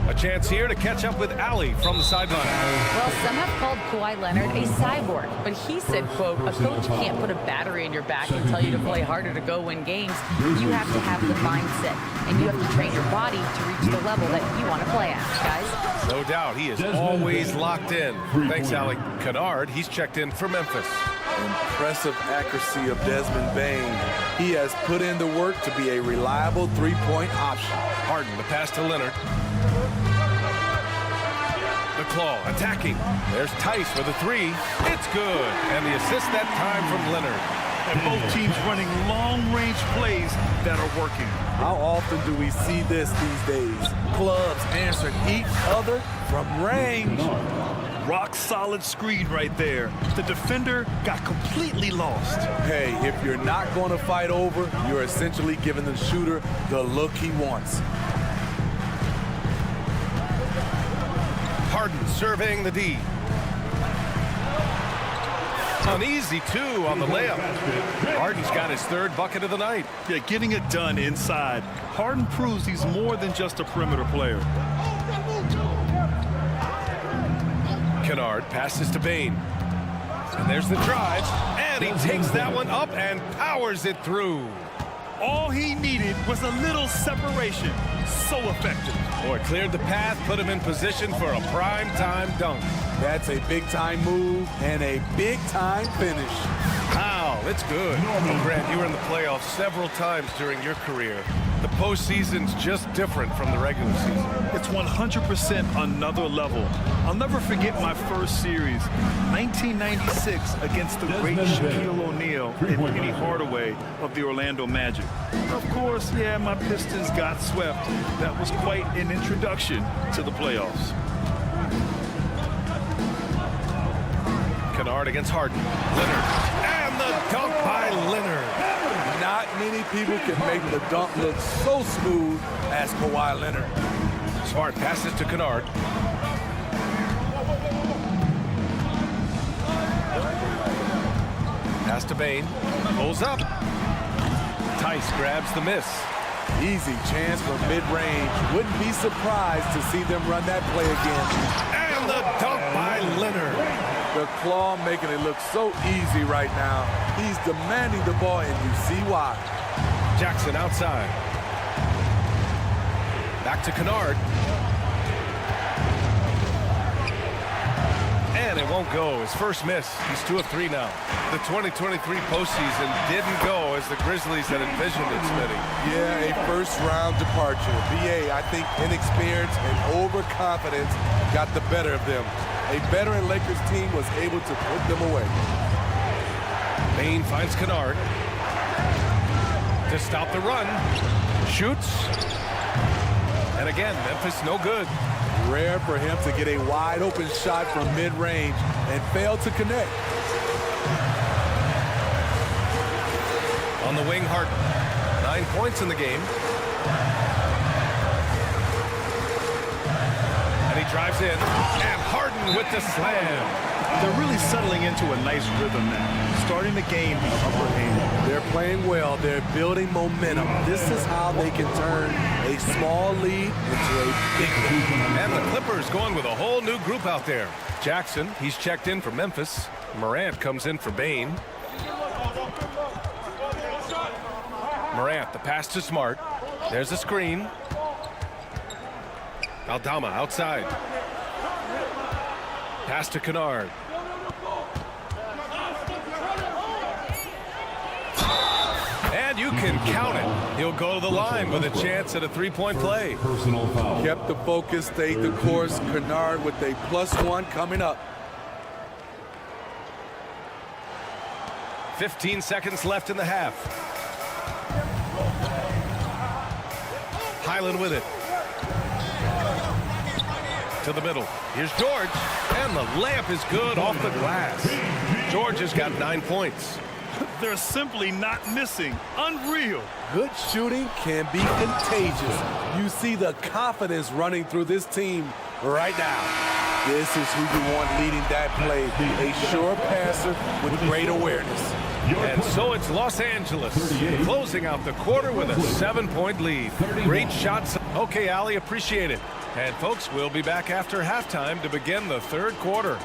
A chance here to catch up with Allie from the sideline. Well, some have called Kawhi Leonard a cyborg, but he said, quote, a coach can't put a battery in your back and tell you to play harder to go win games. You have to have the mindset, and you have to train your body to reach the level that you want to play at, guys. No doubt, he is always locked in. Thanks, Allie. Kennard, he's checked in for Memphis. Impressive accuracy of Desmond Bane. He has put in the work to be a reliable three-point option. Harden, the pass to Leonard. The claw attacking. There's Tice for the 3. It's good. And the assist that time from Leonard. And both teams running long-range plays that are working. How often do we see this these days? Clubs answering each other from range. Rock solid screen right there. The defender got completely lost. Hey, if you're not going to fight over, you're essentially giving the shooter the look he wants. Harden surveying the D. An easy 2 on the layup. Harden's got his 3rd bucket of the night. Yeah, getting it done inside. Harden proves he's more than just a perimeter player. Kennard passes to Bane. And there's the drive. And he takes that one up and powers it through. All he needed was a little separation. So effective. Boy, cleared the path, put him in position for a prime-time dunk. That's a big-time move and a big-time finish. Wow, it's good. Grant, you were in the playoffs several times during your career. The postseason's just different from the regular season. It's 100% another level. I'll never forget my first series, 1996, against the great Shaquille O'Neal and Penny Hardaway of the Orlando Magic. Of course, yeah, my Pistons got swept. That was quite an introduction to the playoffs. Kennard against Harden. Leonard. And the dunk by Leonard. Not many people can make the dunk look so smooth as Kawhi Leonard. Smart passes to Kennard. Pass to Bane. Pulls up. Tice grabs the miss. Easy chance from mid-range. Wouldn't be surprised to see them run that play again. And the dunk by Leonard. The claw making it look so easy right now. He's demanding the ball, and you see why. Jackson outside. Back to Kennard. And it won't go. His first miss. He's 2 of 3 now. The 2023 postseason didn't go as the Grizzlies had envisioned it, Smitty. Yeah, a first-round departure. BA, I think inexperience and overconfidence got the better of them. A veteran Lakers team was able to put them away. Bane finds Kennard to stop the run. Shoots. And again, Memphis no good. Rare for him to get a wide-open shot from mid-range and fail to connect. On the wing, Harden. 9 points in the game. And he drives in. And Harden with the slam. They're really settling into a nice rhythm now, starting to gain the upper hand. They're playing well. They're building momentum. This is how they can turn a small lead into a big lead. And the Clippers going with a whole new group out there. Jackson, he's checked in for Memphis. Morant comes in for Bane. Morant, the pass to Smart. There's a screen. Aldama outside. Pass to Kennard. And you can count it. He'll go to the line with a chance at a three-point play. Personal foul. Kept the focus, stayed the course. Kennard with a +1 coming up. 15 seconds left in the half. Highland with it. To the middle. Here's George. And the layup is good off the glass. George has got 9 points. They're simply not missing. Unreal. Good shooting can be contagious. You see the confidence running through this team right now. This is who you want leading that play. A sure passer with great awareness. And so it's Los Angeles closing out the quarter with a 7-point lead. Great shots. Okay, Ali, appreciate it. And folks, we'll be back after halftime to begin the third quarter.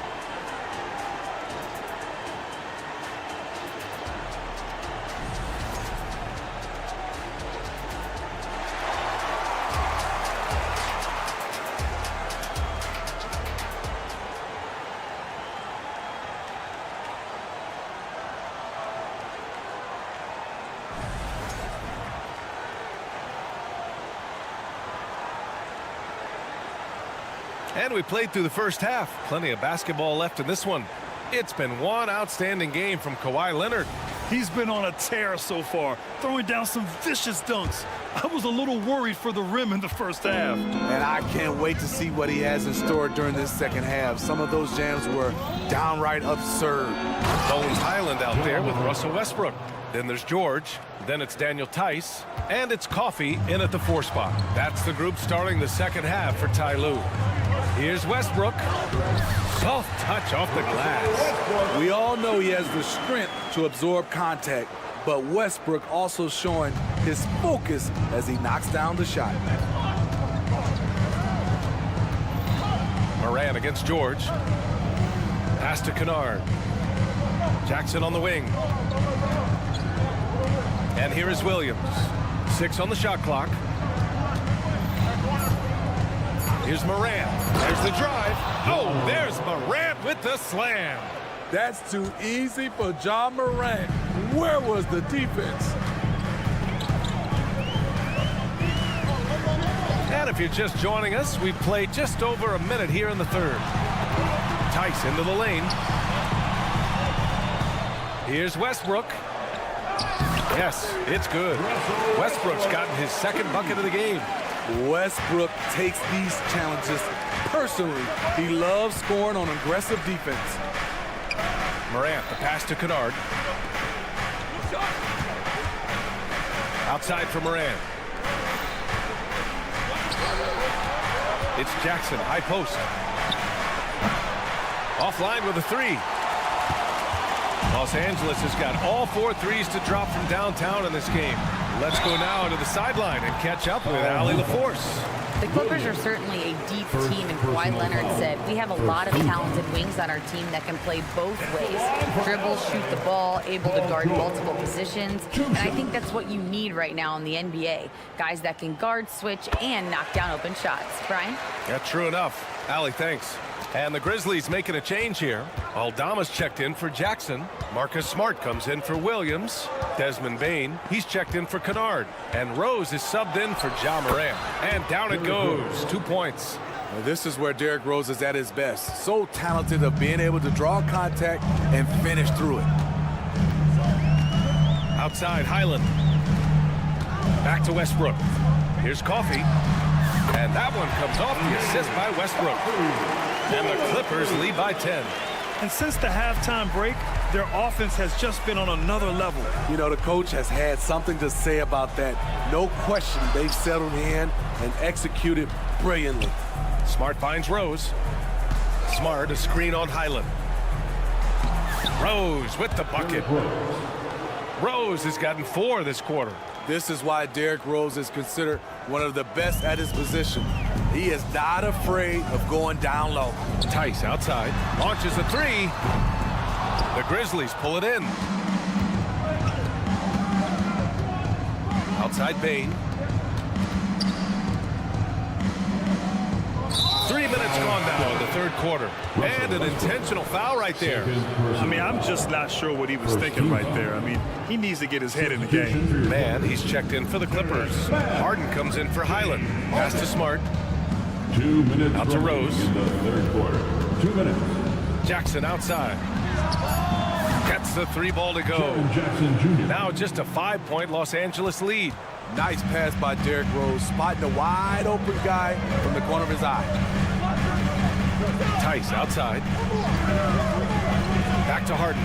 And we played through the first half. Plenty of basketball left in this one. It's been one outstanding game from Kawhi Leonard. He's been on a tear so far, throwing down some vicious dunks. I was a little worried for the rim in the first half. And I can't wait to see what he has in store during this second half. Some of those jams were downright absurd. Bones Highland out there with Russell Westbrook. Then there's George. Then it's Daniel Tice. And it's Coffey in at the 4 spot. That's the group starting the second half for Ty Lue. Here's Westbrook. Soft touch off the glass. We all know he has the strength to absorb contact, but Westbrook also showing his focus as he knocks down the shot. Moran against George. Pass to Kennard. Jackson on the wing. And here is Williams. 6 on the shot clock. Here's Morant. There's the drive. Oh, there's Morant with the slam. That's too easy for John Morant. Where was the defense? And if you're just joining us, we've played just over a minute here in the third. Tice into the lane. Here's Westbrook. Yes, it's good. Westbrook's gotten his second bucket of the game. Westbrook takes these challenges personally. He loves scoring on aggressive defense. Morant, the pass to Kennard. Outside for Morant. It's Jackson, high post. Offline with a 3. Los Angeles has got all 4 threes to drop from downtown in this game. Let's go now to the sideline and catch up with Allie LaForce. The Clippers are certainly a deep team, and Kawhi Leonard said, we have a lot of talented wings on our team that can play both ways. Dribble, shoot the ball, able to guard multiple positions. And I think that's what you need right now in the NBA. Guys that can guard, switch, and knock down open shots. Brian? Yeah, true enough. Allie, thanks. And the Grizzlies making a change here. Aldama's checked in for Jackson. Marcus Smart comes in for Williams. Desmond Bane, he's checked in for Kennard. And Rose is subbed in for Ja Morant. And down it goes. 2 points. Well, this is where Derrick Rose is at his best. So talented of being able to draw contact and finish through it. Outside, Highland. Back to Westbrook. Here's Coffey. And that one comes off the assist by Westbrook. And the Clippers lead by 10. And since the halftime break, their offense has just been on another level. You know, the coach has had something to say about that. No question, they've settled in and executed brilliantly. Smart finds Rose. Smart, a screen on Highland. Rose with the bucket. Rose has gotten 4 this quarter. This is why Derrick Rose is considered one of the best at his position. He is not afraid of going down low. Tice outside, launches a 3. The Grizzlies pull it in. Outside Bane. 3 minutes gone now in the third quarter. And an intentional foul right there. I mean, I'm just not sure what he was thinking right there. I mean, he needs to get his head in the game. Man, he's checked in for the Clippers. Harden comes in for Highland. Pass to Smart. 2 minutes out to Rose. In the third quarter. 2 minutes. Jackson outside. Gets the 3 ball to go. Now just a 5-point Los Angeles lead. Nice pass by Derrick Rose, spotting a wide open guy from the corner of his eye. Tice outside. Back to Harden.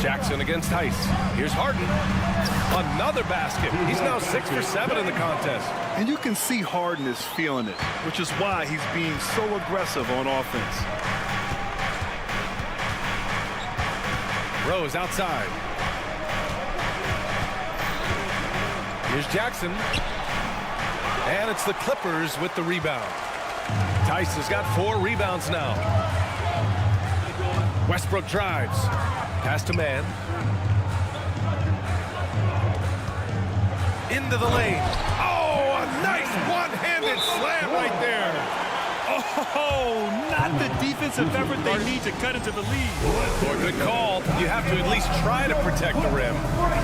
Jackson against Tice. Here's Harden. Another basket. He's now 6 for 7 in the contest. And you can see Harden is feeling it, which is why he's being so aggressive on offense. Rose outside. Here's Jackson. And it's the Clippers with the rebound. Tice has got 4 rebounds now. Westbrook drives. Pass to man. Into the lane. Oh, a nice one-handed slam right there. Oh, not the defensive effort they need to cut into the lead. Or good call. You have to at least try to protect the rim.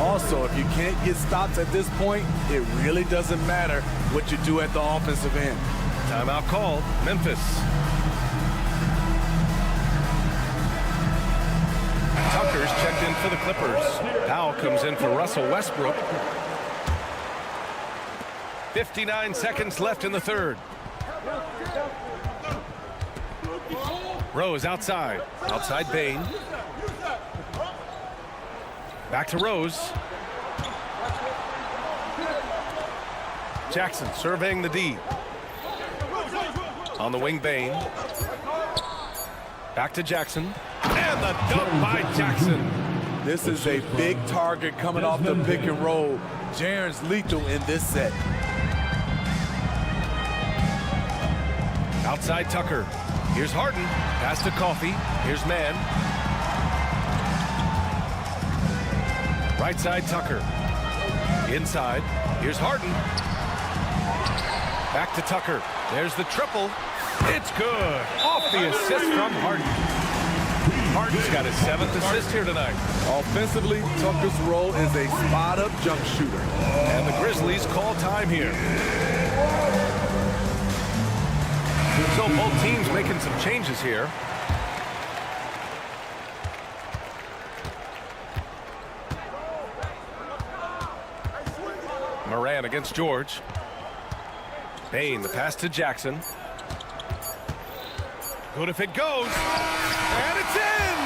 Also, if you can't get stops at this point, it really doesn't matter what you do at the offensive end. Timeout called. Memphis. Tucker's checked in for the Clippers. Powell comes in for Russell Westbrook. 59 seconds left in the third. Rose outside. Outside Bane. Back to Rose. Jackson surveying the D. On the wing, Bane. Back to Jackson. And the dunk by Jackson. This is a big target coming off the pick and roll. Jaren's lethal in this set. Outside Tucker. Here's Harden. Pass to Coffey. Here's Mann. Right side Tucker. Inside. Here's Harden. Back to Tucker. There's the triple. It's good. Off the assist from Harden. Harden's got his 7th assist here tonight. Offensively, Tucker's role is a spot-up jump shooter. And the Grizzlies call time here. So both teams making some changes here. Moran against George. Bane, the pass to Jackson. Good if it goes. And it's in!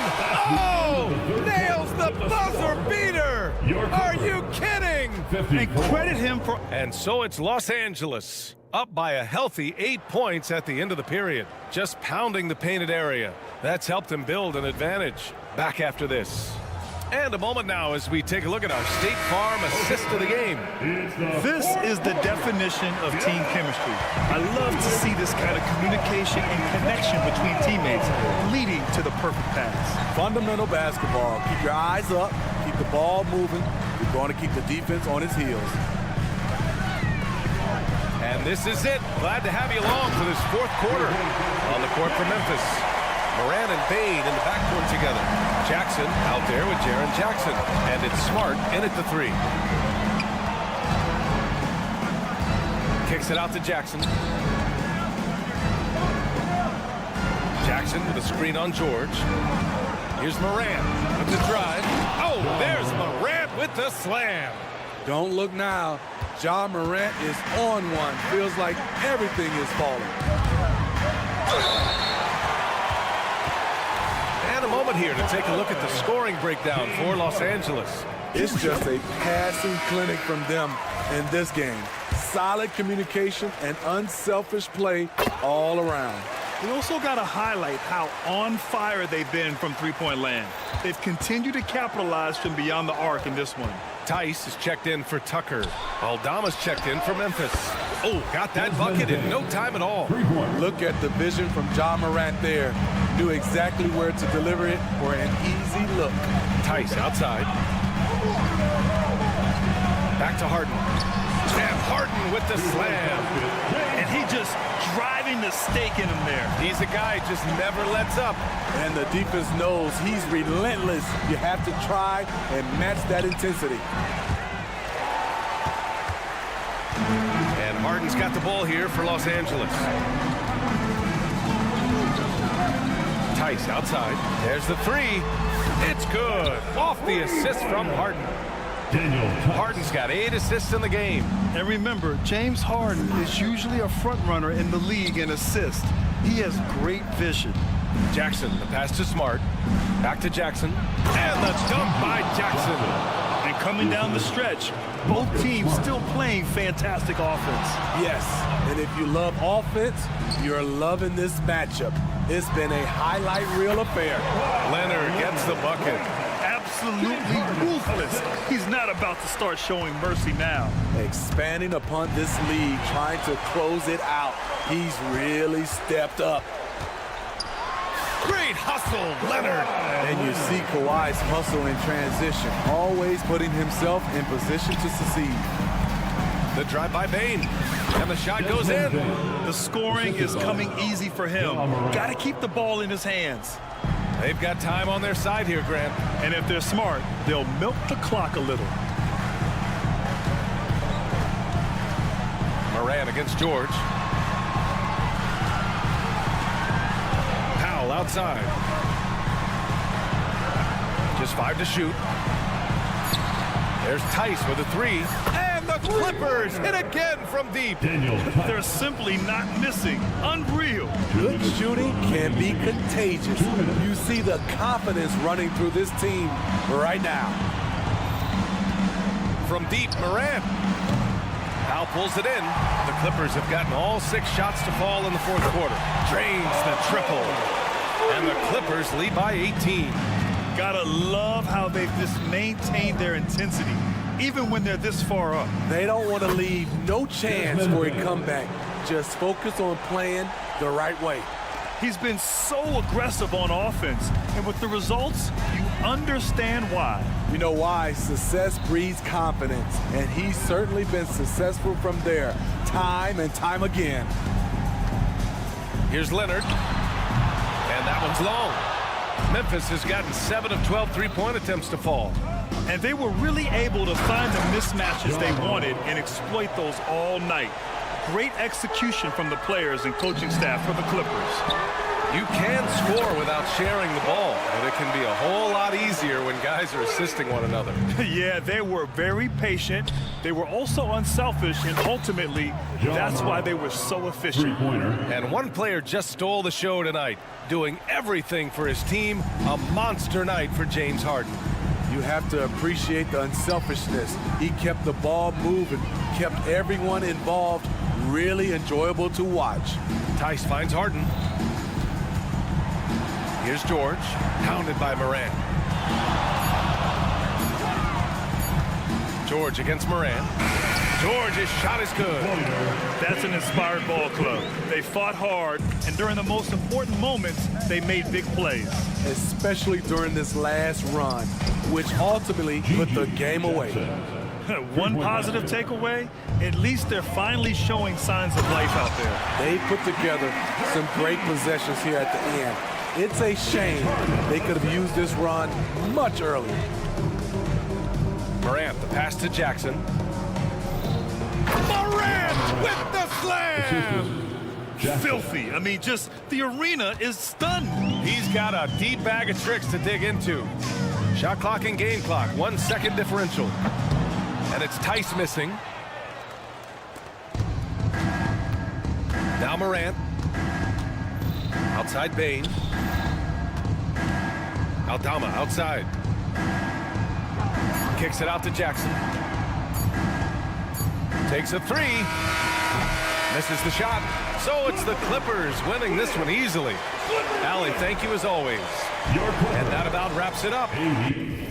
Oh! Nails the buzzer beater! Are you kidding? And credit him for... And so it's Los Angeles up by a healthy 8 points at the end of the period. Just pounding the painted area. That's helped them build an advantage. Back after this. And a moment now as we take a look at our State Farm assist of the game. This is the definition of team chemistry. I love to see this kind of communication and connection between teammates leading to the perfect pass. Fundamental basketball. Keep your eyes up. Keep the ball moving. You're going to keep the defense on its heels. And this is it. Glad to have you along for this fourth quarter. On the court for Memphis. Moran and Bain in the backcourt together. Jackson out there with Jaren Jackson. And it's Smart in at the 3. Kicks it out to Jackson. Jackson with a screen on George. Here's Moran with the drive. Oh, there's Moran with the slam. Don't look now. Ja Morant is on one. Feels like everything is falling. And a moment here to take a look at the scoring breakdown for Los Angeles. It's just a passing clinic from them in this game. Solid communication and unselfish play all around. We also got to highlight how on fire they've been from three-point land. They've continued to capitalize from beyond the arc in this one. Tice is checked in for Tucker. Aldama's checked in for Memphis. Oh, got that bucket in no time at all. Look at the vision from Ja Morant there. Knew exactly where to deliver it for an easy look. Tice outside. Back to Harden. And Harden with the slam. And he just driving the stake in him there. He's a guy just never lets up. And the defense knows he's relentless. You have to try and match that intensity. And Harden's got the ball here for Los Angeles. Tice outside. There's the 3. It's good. Off the assist from Harden. Harden's got 8 assists in the game. And remember, James Harden is usually a front runner in the league in assists. He has great vision. Jackson, the pass to Smart. Back to Jackson. And the dunk by Jackson. And coming down the stretch, both teams still playing fantastic offense. Yes, and if you love offense, you're loving this matchup. It's been a highlight reel affair. Leonard gets the bucket. Absolutely ruthless. He's not about to start showing mercy now. Expanding upon this lead, trying to close it out. He's really stepped up. Great hustle, Leonard. And you see Kawhi's hustle in transition, always putting himself in position to succeed. The drive by Bain, and the shot goes in. The scoring is coming easy for him. Got to keep the ball in his hands. They've got time on their side here, Grant. And if they're smart, they'll milk the clock a little. Moran against George. Powell outside. Just 5 to shoot. There's Tice with a 3. And the Clippers hit again from deep. They're simply not missing. Unreal. Good shooting can be contagious. You see the confidence running through this team right now. From deep, Moran. Powell pulls it in. The Clippers have gotten all 6 shots to fall in the fourth quarter. Drains the triple. And the Clippers lead by 18. Gotta love how they've just maintained their intensity, even when they're this far up. They don't want to leave no chance for a comeback. Just focus on playing the right way. He's been so aggressive on offense, and with the results, you understand why. You know why? Success breeds confidence, and he's certainly been successful from there, time and time again. Here's Leonard, and that one's long. Memphis has gotten 7 of 12 three-point attempts to fall. And they were really able to find the mismatches they wanted and exploit those all night. Great execution from the players and coaching staff for the Clippers. You can score without sharing the ball, but it can be a whole lot easier when guys are assisting one another. Yeah, they were very patient. They were also unselfish, and ultimately, that's why they were so efficient. And one player just stole the show tonight, doing everything for his team. A monster night for James Harden. You have to appreciate the unselfishness. He kept the ball moving, kept everyone involved, really enjoyable to watch. Tice finds Harden. Here's George, pounded by Morant. George against Morant. George's shot is good. That's an inspired ball club. They fought hard, and during the most important moments, they made big plays. Especially during this last run, which ultimately put the game away. One positive takeaway, at least they're finally showing signs of life out there. They put together some great possessions here at the end. It's a shame they could have used this run much earlier. Morant, the pass to Jackson. Morant with the slam! Filthy. I mean, just the arena is stunned. He's got a deep bag of tricks to dig into. Shot clock and game clock, 1 second differential. And it's Tice missing. Now Morant. Outside Bane. Aldama outside. Kicks it out to Jackson. Takes a three. Misses the shot. So it's the Clippers winning this one easily. Allie, thank you as always. And that about wraps it up. Hey.